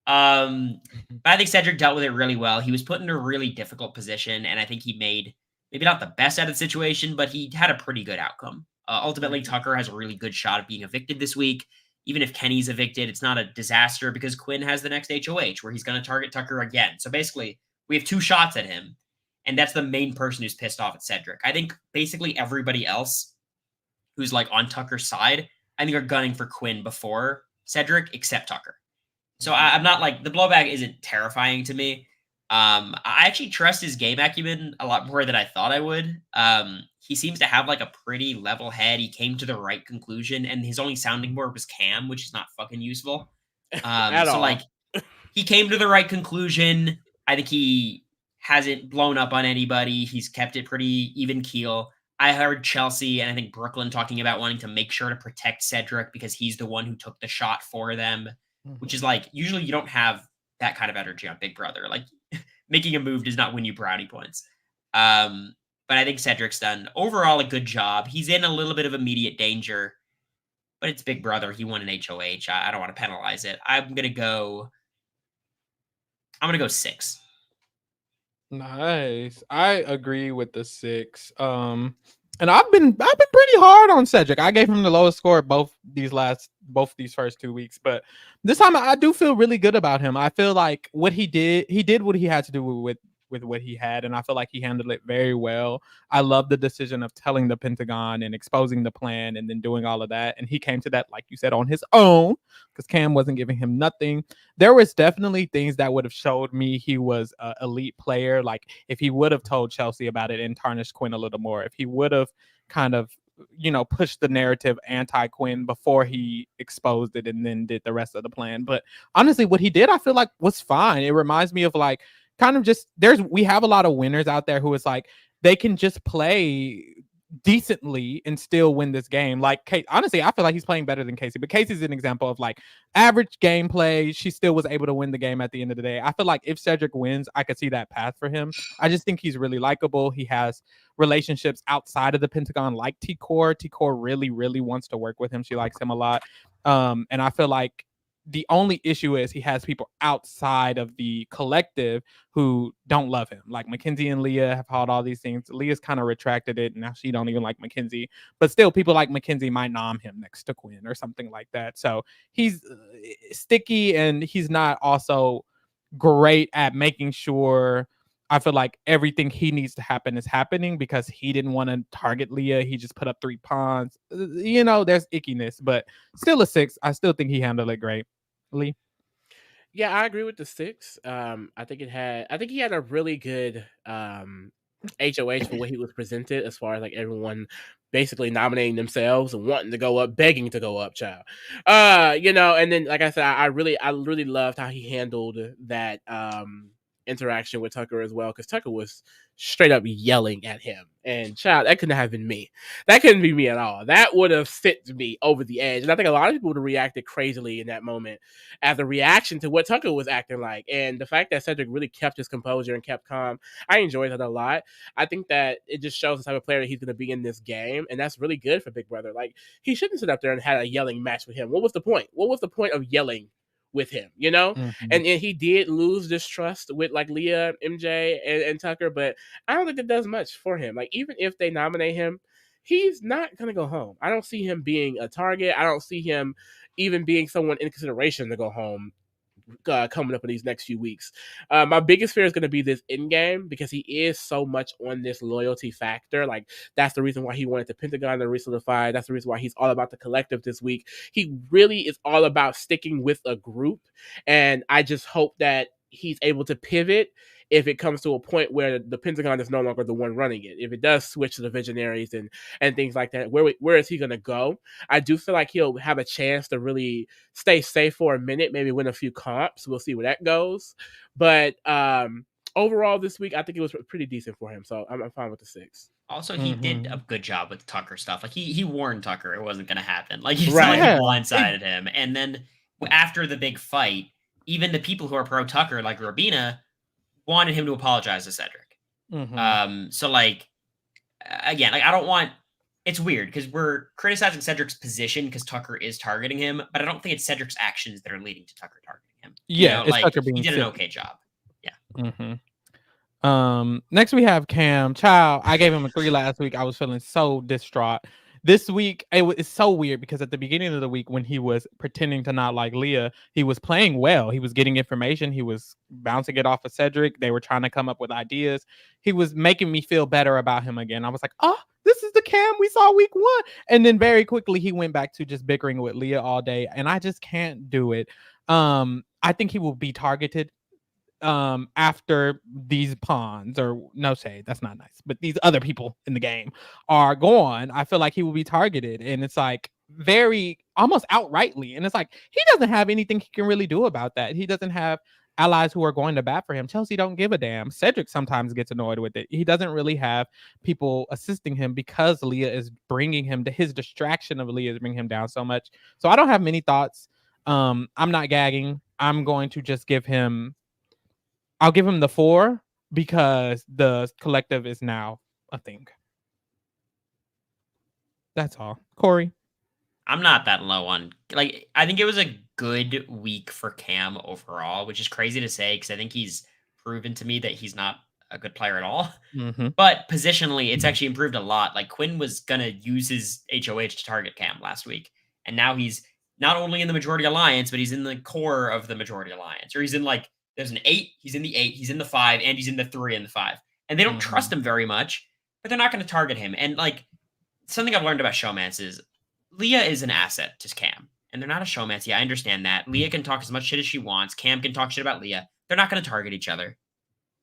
But I think Cedric dealt with it really well. He was put in a really difficult position, and I think he made maybe not the best out of the situation, but he had a pretty good outcome. Ultimately, Tucker has a really good shot of being evicted this week. Even if Kenney's evicted, it's not a disaster because Quinn has the next HOH where he's going to target Tucker again. So basically, we have 2 shots at him, and that's the main person who's pissed off at Cedric. I think basically everybody else who's like on Tucker's side, I think are gunning for Quinn before Cedric, except Tucker. So I'm not like, the blowback isn't terrifying to me. I actually trust his game acumen a lot more than I thought I would. He seems to have like a pretty level head. He came to the right conclusion, and his only sounding board was Cam, which is not fucking useful. At So all. like he came to the right conclusion. I think he hasn't blown up on anybody. He's kept it pretty even keel. I heard Chelsie and I think Brooklyn talking about wanting to make sure to protect Cedric because he's the one who took the shot for them, which is like usually you don't have that kind of energy on Big Brother. Like making a move does not win you brownie points. But I think Cedric's done overall a good job. He's in a little bit of immediate danger, but it's Big Brother. He won an HOH. I don't want to penalize it. I'm gonna go 6. Nice. I agree with the 6. And I've been pretty hard on Cedric. I gave him the lowest score both these first 2 weeks, but this time I do feel really good about him. I feel like what he did what he had to do with what he had, and I feel like he handled it very well. I love the decision of telling the Pentagon and exposing the plan and then doing all of that. And he came to that, like you said, on his own because Cam wasn't giving him nothing. There was definitely things that would have showed me he was an elite player. Like if he would have told Chelsie about it and tarnished Quinn a little more, if he would have kind of pushed the narrative anti-Quinn before he exposed it and then did the rest of the plan. But honestly, what he did, I feel like was fine. It reminds me of like kind of just we have a lot of winners out there who is like they can just play decently and still win this game. Like honestly, I feel like he's playing better than Casey, but Casey's an example of like average gameplay. She still was able to win the game at the end of the day. I feel like if Cedric wins, I could see that path for him. I just think he's really likable. He has relationships outside of the Pentagon like T-Core. T-Core really, really wants to work with him. She likes him a lot. And I feel like the only issue is he has people outside of the collective who don't love him. Like Makensy and Leah have had all these things. Leah's kind of retracted it, and now she don't even like Makensy. But still, people like Makensy might nom him next to Quinn or something like that. So he's sticky, and he's not also great at making sure. I feel like everything he needs to happen is happening because he didn't want to target Leah. He just put up 3 pawns. There's ickiness, but still a 6. I still think he handled it great. Lee? Yeah, I agree with the 6. I think he had a really good HOH for what he was presented as far as like everyone basically nominating themselves and wanting to go up, begging to go up, child. And then like I said, I really loved how he handled that interaction with Tucker as well, because Tucker was straight up yelling at him. And child, that couldn't have been me. That couldn't be me at all. That would have sent me over the edge. And I think a lot of people would have reacted crazily in that moment as a reaction to what Tucker was acting like. And the fact that Cedric really kept his composure and kept calm, I enjoyed that a lot. I think that it just shows the type of player that he's going to be in this game. And that's really good for Big Brother. Like, he shouldn't sit up there and had a yelling match with him. What was the point? What was the point of yelling with him, Mm-hmm. And he did lose this trust with like Leah, MJ, and Tucker, but I don't think it does much for him. Like, even if they nominate him, he's not gonna go home. I don't see him being a target. I don't see him even being someone in consideration to go home coming up in these next few weeks. My biggest fear is going to be this end game, because he is so much on this loyalty factor. Like, that's the reason why he wanted the Pentagon to re-solidify. That's the reason why he's all about the collective this week. He really is all about sticking with a group. And I just hope that he's able to pivot if it comes to a point where the Pentagon is no longer the one running it. If it does switch to the Visionaries and things like that, where is he going to go? I do feel like he'll have a chance to really stay safe for a minute, maybe win a few comps. We'll see where that goes. But overall this week, I think it was pretty decent for him. So I'm fine with the 6. Also, he did a good job with Tucker stuff. Like he warned Tucker it wasn't going to happen. Like he blindsided him. And then after the big fight, even the people who are pro Tucker, like Rubina, wanted him to apologize to Cedric. So like, again, like I don't want, it's weird because we're criticizing Cedric's position because Tucker is targeting him, but I don't think it's Cedric's actions that are leading to Tucker targeting him. Yeah, like Tucker he did an okay job. Yeah. Next we have Cam. Child, I gave him a 3 last week. I was feeling so distraught. This week, it's so weird because at the beginning of the week when he was pretending to not like Leah, he was playing well. He was getting information. He was bouncing it off of Cedric. They were trying to come up with ideas. He was making me feel better about him again. I was like, oh, this is the Cam we saw week 1. And then very quickly, he went back to just bickering with Leah all day. And I just can't do it. I think he will be targeted after these pawns, or no shade, that's not nice, but these other people in the game are gone, I feel like he will be targeted, and it's like very almost outrightly, and it's like he doesn't have anything he can really do about that. He doesn't have allies who are going to bat for him. Chelsie don't give a damn. Cedric sometimes gets annoyed with it. He doesn't really have people assisting him because Leah is bringing him to his distraction of Leah is bringing him down so much. So I don't have many thoughts. I'm not gagging. I'm going to just I'll give him the 4 because the collective is now a thing. That's all. Cory? I'm not that low on, like, I think it was a good week for Cam overall, which is crazy to say because I think he's proven to me that he's not a good player at all. Mm-hmm. But positionally, it's actually improved a lot. Like, Quinn was going to use his HOH to target Cam last week. And now he's not only in the majority alliance, but he's in the core of the majority alliance. Or he's in, like, there's an 8, he's in the 8, he's in the 5, and he's in the 3 and the 5. And they don't trust him very much, but they're not going to target him. And, like, something I've learned about showmance is Leah is an asset to Cam. And they're not a showmance. Yeah, I understand that. Leah can talk as much shit as she wants. Cam can talk shit about Leah. They're not going to target each other.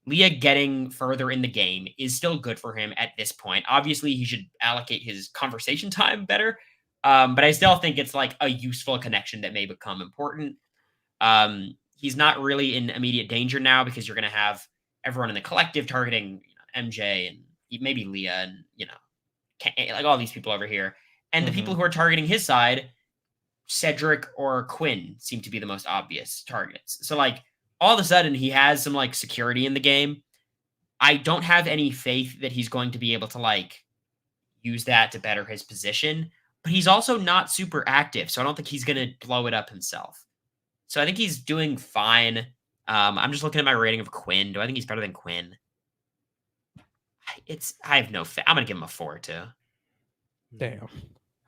Leah getting further in the game is still good for him at this point. Obviously, he should allocate his conversation time better. But I still think it's like a useful connection that may become important. He's not really in immediate danger now because you're going to have everyone in the collective targeting MJ and maybe Leah and, like all these people over here. And the people who are targeting his side, Cedric or Quinn, seem to be the most obvious targets. So, like, all of a sudden he has some, like, security in the game. I don't have any faith that he's going to be able to, like, use that to better his position. But he's also not super active, so I don't think he's going to blow it up himself. So I think he's doing fine. I'm just looking at my rating of Quinn. Do I think he's better than Quinn? I have no faith. I'm going to give him a 4, too. Damn.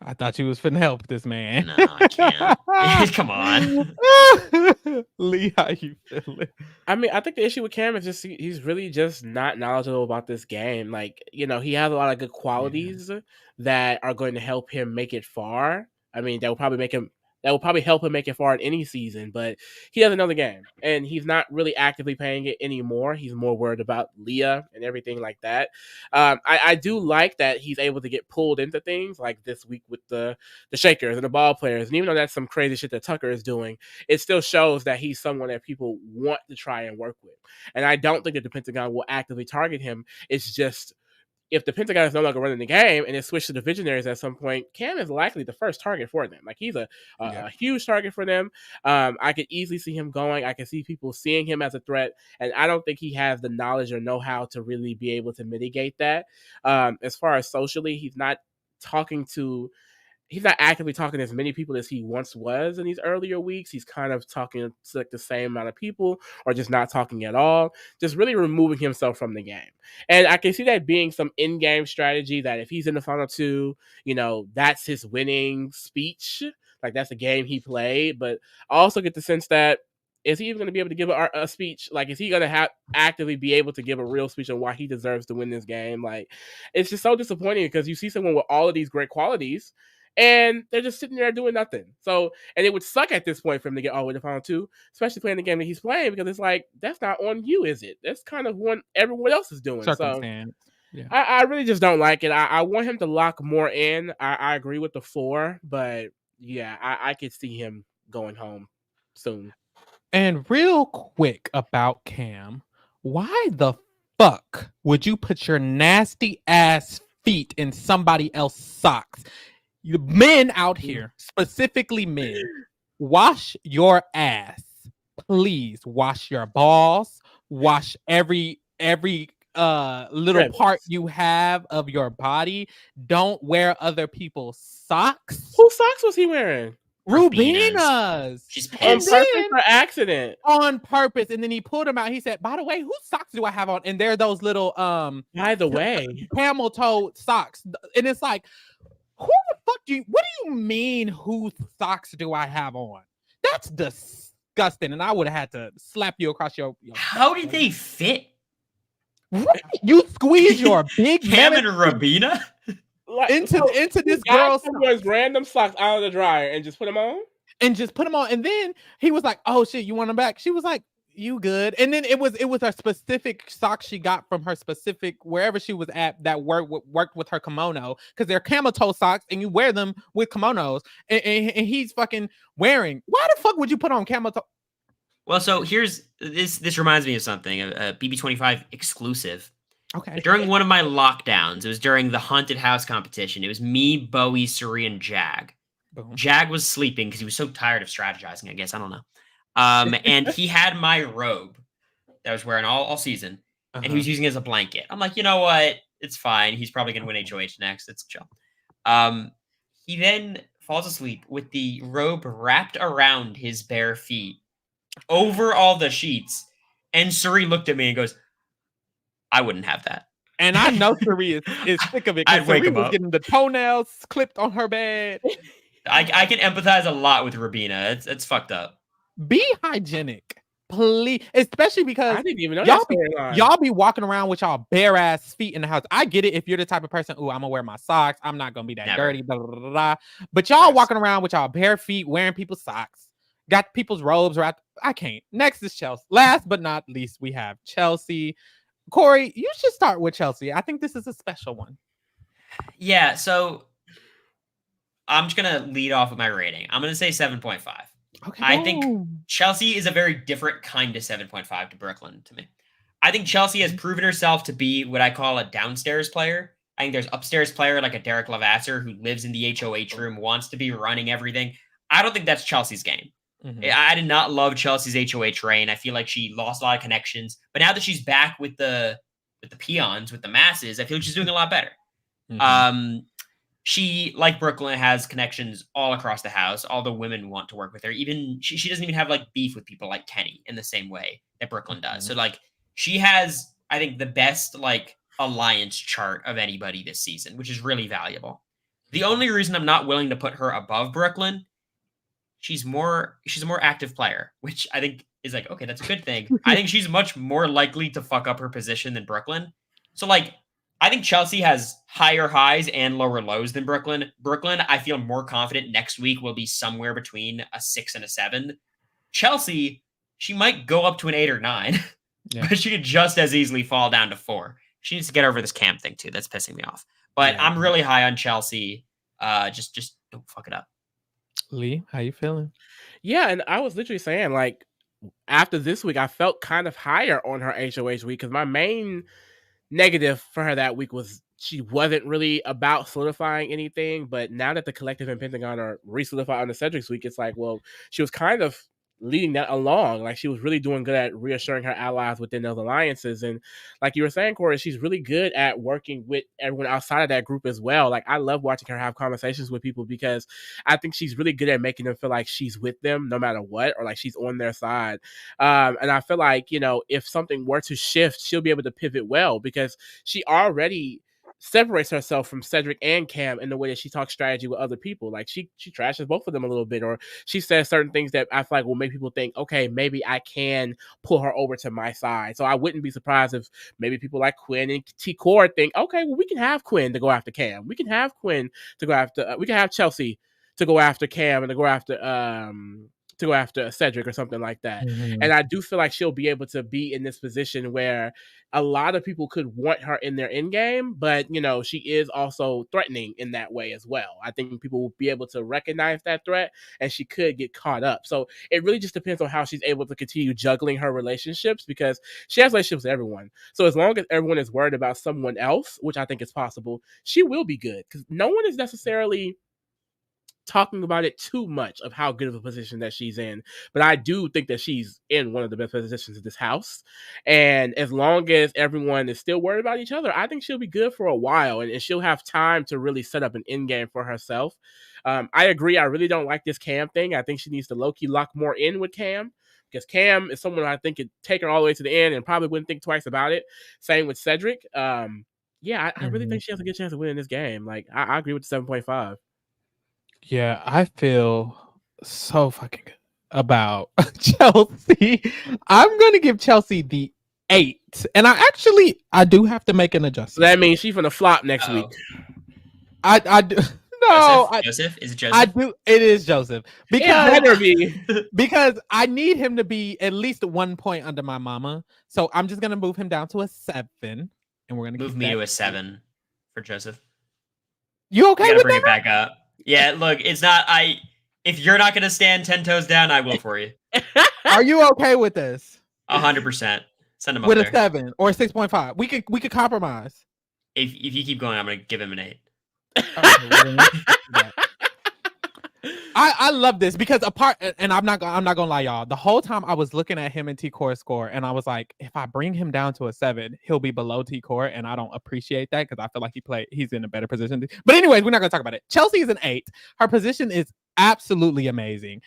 I thought you was finna help this man. No, I can't. Come on. Lee, how you feeling? I mean, I think the issue with Cam is just he's really just not knowledgeable about this game. Like, he has a lot of good qualities that are going to help him make it far. I mean, that will probably help him make it far in any season, but he doesn't know the game, and he's not really actively playing it anymore. He's more worried about Leah and everything like that. I do like that he's able to get pulled into things like this week with the Shakers and the ball players, and even though that's some crazy shit that Tucker is doing, it still shows that he's someone that people want to try and work with. And I don't think that the Pentagon will actively target him. It's just, if the Pentagon is no longer running the game and it switched to the Visionaries at some point, Cam is likely the first target for them. Like, he's a huge target for them. I could easily see him going. I can see people seeing him as a threat, and I don't think he has the knowledge or know-how to really be able to mitigate that. As far as socially, he's not actively talking to as many people as he once was in these earlier weeks. He's kind of talking to like the same amount of people, or just not talking at all, just really removing himself from the game. And I can see that being some in-game strategy, that if he's in the final 2, that's his winning speech. Like, that's the game he played. But I also get the sense that, is he even going to be able to give a speech? Like, is he going to actively be able to give a real speech on why he deserves to win this game? Like, it's just so disappointing because you see someone with all of these great qualities, and they're just sitting there doing nothing. So, and it would suck at this point for him to get all the way to final 2, especially playing the game that he's playing, because it's like, that's not on you, is it? That's kind of what everyone else is doing. So, yeah. I really just don't like it. I want him to lock more in. I agree with the 4, but yeah, I could see him going home soon. And real quick about Cam, why the fuck would you put your nasty ass feet in somebody else's socks? You men out here, specifically men, wash your ass. Please wash your balls. Wash every little part you have of your body. Don't wear other people's socks. Whose socks was he wearing? Rubina's. She's on purpose or accident? On purpose. And then he pulled them out. He said, by the way, whose socks do I have on? And they're those little by the way, camel toe socks. And it's like, who the fuck what do you mean, whose socks do I have on? That's disgusting. And I would have had to slap you across your How did they fit? What? You squeeze your big Cam and Rubina into this girl's random socks out of the dryer and just put them on? And then he was like, oh shit, you want them back? She was like, you good. And then it was a specific sock she got from her specific wherever she was at that worked with her kimono, because they're camel toe socks and you wear them with kimonos, and he's fucking wearing. Why the fuck would you put on camel toe? Well, so here's this reminds me of something, a BB25 exclusive. Okay. During one of my lockdowns, it was during the haunted house competition. It was me, Bowie, Suri, and Jag. Boom. Jag was sleeping because he was so tired of strategizing, I guess. I don't know. And he had my robe that I was wearing all season, and he was using it as a blanket. I'm like, you know what? It's fine. He's probably going to win HOH next. It's chill. He then falls asleep with the robe wrapped around his bare feet over all the sheets. And Suri looked at me and goes, I wouldn't have that. And I know Suri is sick of it. I'd wake Suri him was up. getting the toenails clipped on her bed. I can empathize a lot with Rubina. It's fucked up. Be hygienic, please. Especially because I didn't even know y'all be walking around with y'all bare ass feet in the house. I get it if you're the type of person, I'm gonna wear my socks. I'm not gonna be that dirty. Blah, blah, blah, blah. But y'all walking around with y'all bare feet, wearing people's socks, got people's robes wrapped. I can't. Next is Chelsie. Last but not least, we have Chelsie. Cory, you should start with Chelsie. I think this is a special one. Yeah, so I'm just going to lead off with my rating. I'm going to say 7.5. Okay. I think Chelsie is a very different kind of 7.5 to Brooklyn to me. I think Chelsie has proven herself to be what I call a downstairs player. I think there's upstairs player like a Derek Lavasser who lives in the HOH room, wants to be running everything. I don't think that's Chelsea's game. I did not love Chelsea's HOH reign. I feel like she lost a lot of connections. But now that she's back with the peons, with the masses, I feel like she's doing a lot better. She, like Brooklyn, has connections all across the house. All the women want to work with her. Even she doesn't even have like beef with people like Kenney in the same way that Brooklyn does. So like she has, I think, the best like alliance chart of anybody this season, which is really valuable. The only reason I'm not willing to put her above Brooklyn, she's a more active player, which I think is like, okay, that's a good thing. I think she's much more likely to fuck up her position than Brooklyn. So like, I think Chelsie has higher highs and lower lows than Brooklyn. Brooklyn, I feel more confident next week will be somewhere between a 6 and a 7. Chelsie, she might go up to an 8 or 9, but she could just as easily fall down to 4. She needs to get over this camp thing too. That's pissing me off. But I'm really high on Chelsie. Just don't fuck it up. Lee, how you feeling? Yeah, and I was literally saying, like, after this week, I felt kind of higher on her HOH week because my main negative for her that week was she wasn't really about solidifying anything. But now that the collective and Pentagon are re-solidified on the Cedric's week, it's like, well, she was kind of leading that along. Like she was really doing good at reassuring her allies within those alliances. And like you were saying, Cory, she's really good at working with everyone outside of that group as well. Like I love watching her have conversations with people because I think she's really good at making them feel like she's with them no matter what, or like she's on their side. And I feel like, you know, if something were to shift, she'll be able to pivot well because she already separates herself from Cedric and Cam in the way that she talks strategy with other people. Like she trashes both of them a little bit, or she says certain things that I feel like will make people think, okay, maybe I can pull her over to my side. So I wouldn't be surprised if maybe people like Quinn and T-Core think, okay, well, we can have Quinn to go after Cam. We can have Quinn to go after, we can have Chelsie to go after Cam and to go after Cedric or something like that. And I do feel like she'll be able to be in this position where a lot of people could want her in their end game, but you know, she is also threatening in that way as well. I think people will be able to recognize that threat and she could get caught up. So it really just depends on how she's able to continue juggling her relationships because she has relationships with everyone. So as long as everyone is worried about someone else, which I think is possible, she will be good because no one is necessarily talking about it too much of how good of a position that she's in. But I do think that she's in one of the best positions in this house. And as long as everyone is still worried about each other, I think she'll be good for a while and she'll have time to really set up an end game for herself. I agree. I really don't like this Cam thing. I think she needs to low-key lock more in with Cam because Cam is someone I think could take her all the way to the end and probably wouldn't think twice about it. Same with Cedric. I really think she has a good chance of winning this game. Like I agree with the 7.5. Yeah, I feel so fucking good about Chelsie. I'm gonna give Chelsie the 8, and I do have to make an adjustment. So that means she's gonna flop next week. I do. No, Joseph? Is it Joseph? I do. It is Joseph It better because be. because I need him to be at least 1 point under my mama. So I'm just gonna move him down to a 7, and we're gonna Move keep me that to a 7 for Joseph. You You okay gotta with bring that? it back up. Yeah, look, it's not. If you're not gonna stand 10 toes down, I will for you. Are you okay with this? 100%. Send him up With a there. 7 or a 6.5? We could compromise. If you keep going, I'm gonna give him an 8. Okay, well, then let's do that. I love this because and I'm not gonna lie, y'all. The whole time I was looking at him and T Core score, and I was like, if I bring him down to a 7, he'll be below T Core, and I don't appreciate that because I feel like he's in a better position. But anyways, we're not gonna talk about it. Chelsie is an 8. Her position is absolutely amazing.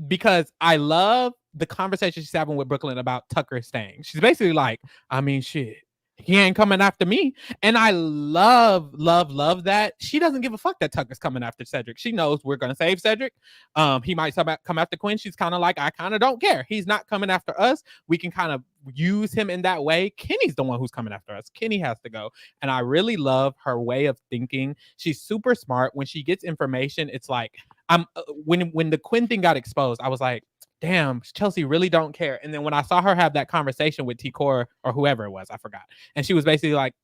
Because I love the conversation she's having with Brooklyn about Tucker staying. She's basically like, I mean, shit, he ain't coming after me. And I love that. She doesn't give a fuck that Tucker's coming after Cedric. She knows we're going to save Cedric. He might come after Quinn. She's kind of like, I kind of don't care. He's not coming after us. We can kind of use him in that way. Kenney's the one who's coming after us. Kenney has to go. And I really love her way of thinking. She's super smart. When she gets information, it's like, when the Quinn thing got exposed, I was like, damn, Chelsie really don't care. And then when I saw her have that conversation with T Core or whoever it was, I forgot. And she was basically like,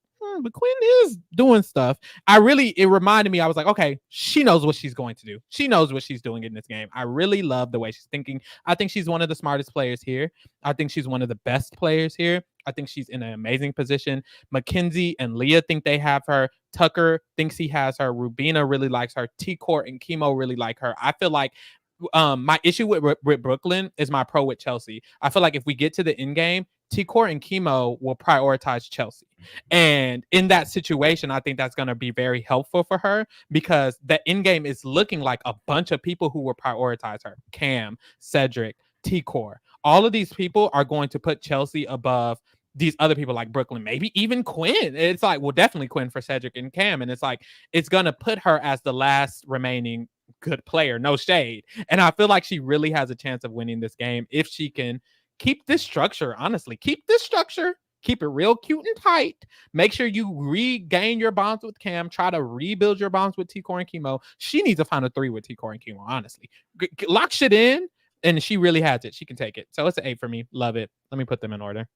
but Quinn is doing stuff. It reminded me, I was like, okay, she knows what she's going to do. She knows what she's doing in this game. I really love the way she's thinking. I think she's one of the smartest players here. I think she's one of the best players here. I think she's in an amazing position. Makensy and Leah think they have her. Tucker thinks he has her. Rubina really likes her. T-Core and Kimo really like her. I feel like my issue with Brooklyn is my pro with Chelsie. I feel like if we get to the end game, T-Core and Kimo will prioritize Chelsie. And in that situation, I think that's going to be very helpful for her because the end game is looking like a bunch of people who will prioritize her. Cam, Cedric, T-Core. All of these people are going to put Chelsie above these other people like Brooklyn, maybe even Quinn. It's like, well, definitely Quinn for Cedric and Cam. And it's like, it's going to put her as the last remaining good player, no shade. And I feel like she really has a chance of winning this game if she can keep this structure, honestly. Keep this structure. Keep it real cute and tight. Make sure you regain your bonds with Cam. Try to rebuild your bonds with T-Core and Kimo. She needs to find a 3 with T-Core and Kimo, honestly. Lock shit in, and she really has it. She can take it. So it's an 8 for me. Love it. Let me put them in order.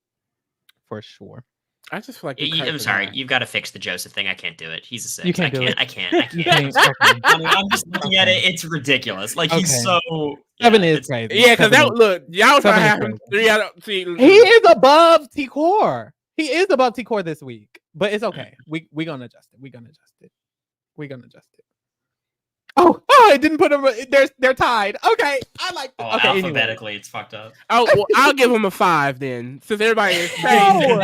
For sure. I just feel like I'm sorry, you've got to fix the Joseph thing. I can't do it. He's a 6. You can't do it. I can't. I'm just looking at it. It's ridiculous. Like he's so 7 is crazy. Yeah, because look, y'all trying to have him 3 out of see. He is above T-Core. He is above T-Core this week, but it's okay. We're gonna adjust it. We're gonna adjust it. Oh, it didn't put them. They're tied. Okay, I like. Oh, okay, alphabetically, it's fucked up. Oh, well, I'll give him a 5 then, since everybody is saying.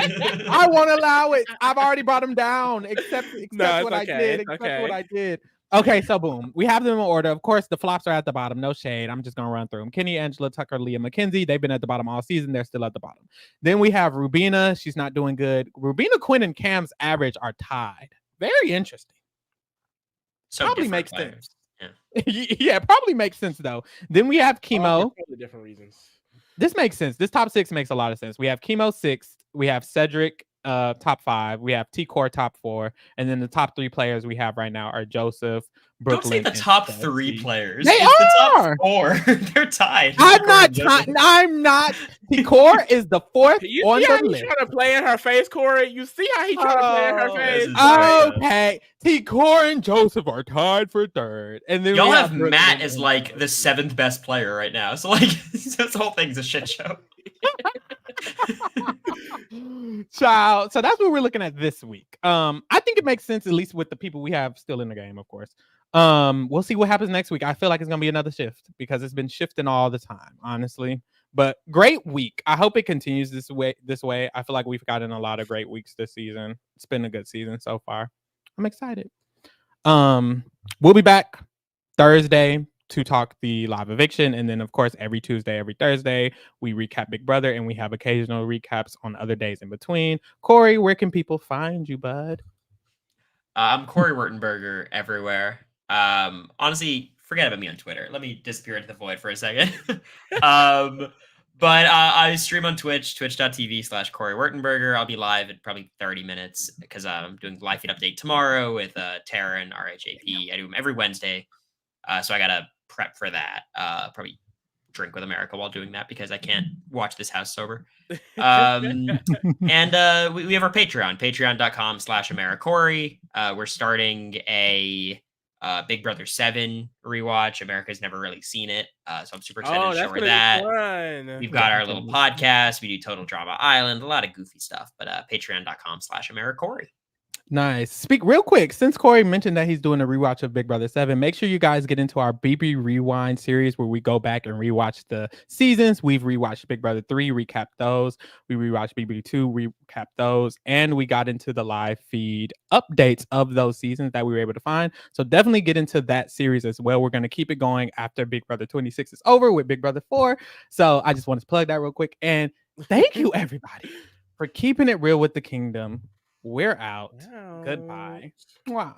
I won't allow it. I've already brought him down. Except what I did. Except what I did. Okay, so boom, we have them in order. Of course, the flops are at the bottom. No shade. I'm just gonna run through them. Kenney, Angela, Tucker, Leah, Makensy. They've been at the bottom all season. They're still at the bottom. Then we have Rubina. She's not doing good. Rubina, Quinn, and Cam's average are tied. Very interesting. So probably makes players. sense. Yeah, probably makes sense though. Then we have Kimo. For different reasons. This makes sense. This top 6 makes a lot of sense. We have Kimo 6th. We have Cedric top 5. We have T-Core top 4. And then the top 3 players we have right now are Joseph, Brooklyn. Don't say the top 3 players. They it's are. The top 4. They're tied. I'm not. T-Core is the 4th on the list. Trying to play in her face, Cory. You see how he's trying to play in her face? Okay. T-Core and Joseph are tied for 3rd. And then y'all have Matt as like the 7th best player right now. So like this whole thing's a shit show. Child. So that's what we're looking at this week. I think it makes sense, at least with the people we have still in the game, of course. We'll see what happens next week. I feel like it's gonna be another shift because it's been shifting all the time, honestly. But great week. I hope it continues this way. I feel like we've gotten a lot of great weeks this season. It's been a good season so far. I'm excited. We'll be back Thursday to talk the live eviction, and then of course every Tuesday, every Thursday we recap Big Brother, and we have occasional recaps on other days in between. Cory, where can people find you, bud? I'm Cory Wurtenberger everywhere. Honestly, forget about me on Twitter. Let me disappear into the void for a second. But I stream on Twitch, twitch.tv/Cory Wurtenberger. I'll be live in probably 30 minutes because I'm doing live feed update tomorrow with Tara and RHAP. I do them every Wednesday. So I got to prep for that. Probably drink with America while doing that because I can't watch this house sober. And we have our Patreon, patreon.com/AmeriCory. We're starting a Big Brother 7 rewatch. America's never really seen it. So I'm super excited to show her that. Fun. We've got our little podcast. We do Total Drama Island, a lot of goofy stuff, but patreon.com/AmeriCory. Nice. Speak real quick. Since Cory mentioned that he's doing a rewatch of Big Brother 7, make sure you guys get into our BB Rewind series where we go back and rewatch the seasons. We've rewatched Big Brother 3, recapped those. We rewatched BB 2, recapped those. And we got into the live feed updates of those seasons that we were able to find. So definitely get into that series as well. We're going to keep it going after Big Brother 26 is over with Big Brother 4. So I just wanted to plug that real quick. And thank you, everybody, for keeping it real with the kingdom. We're out. Goodbye. Mwah.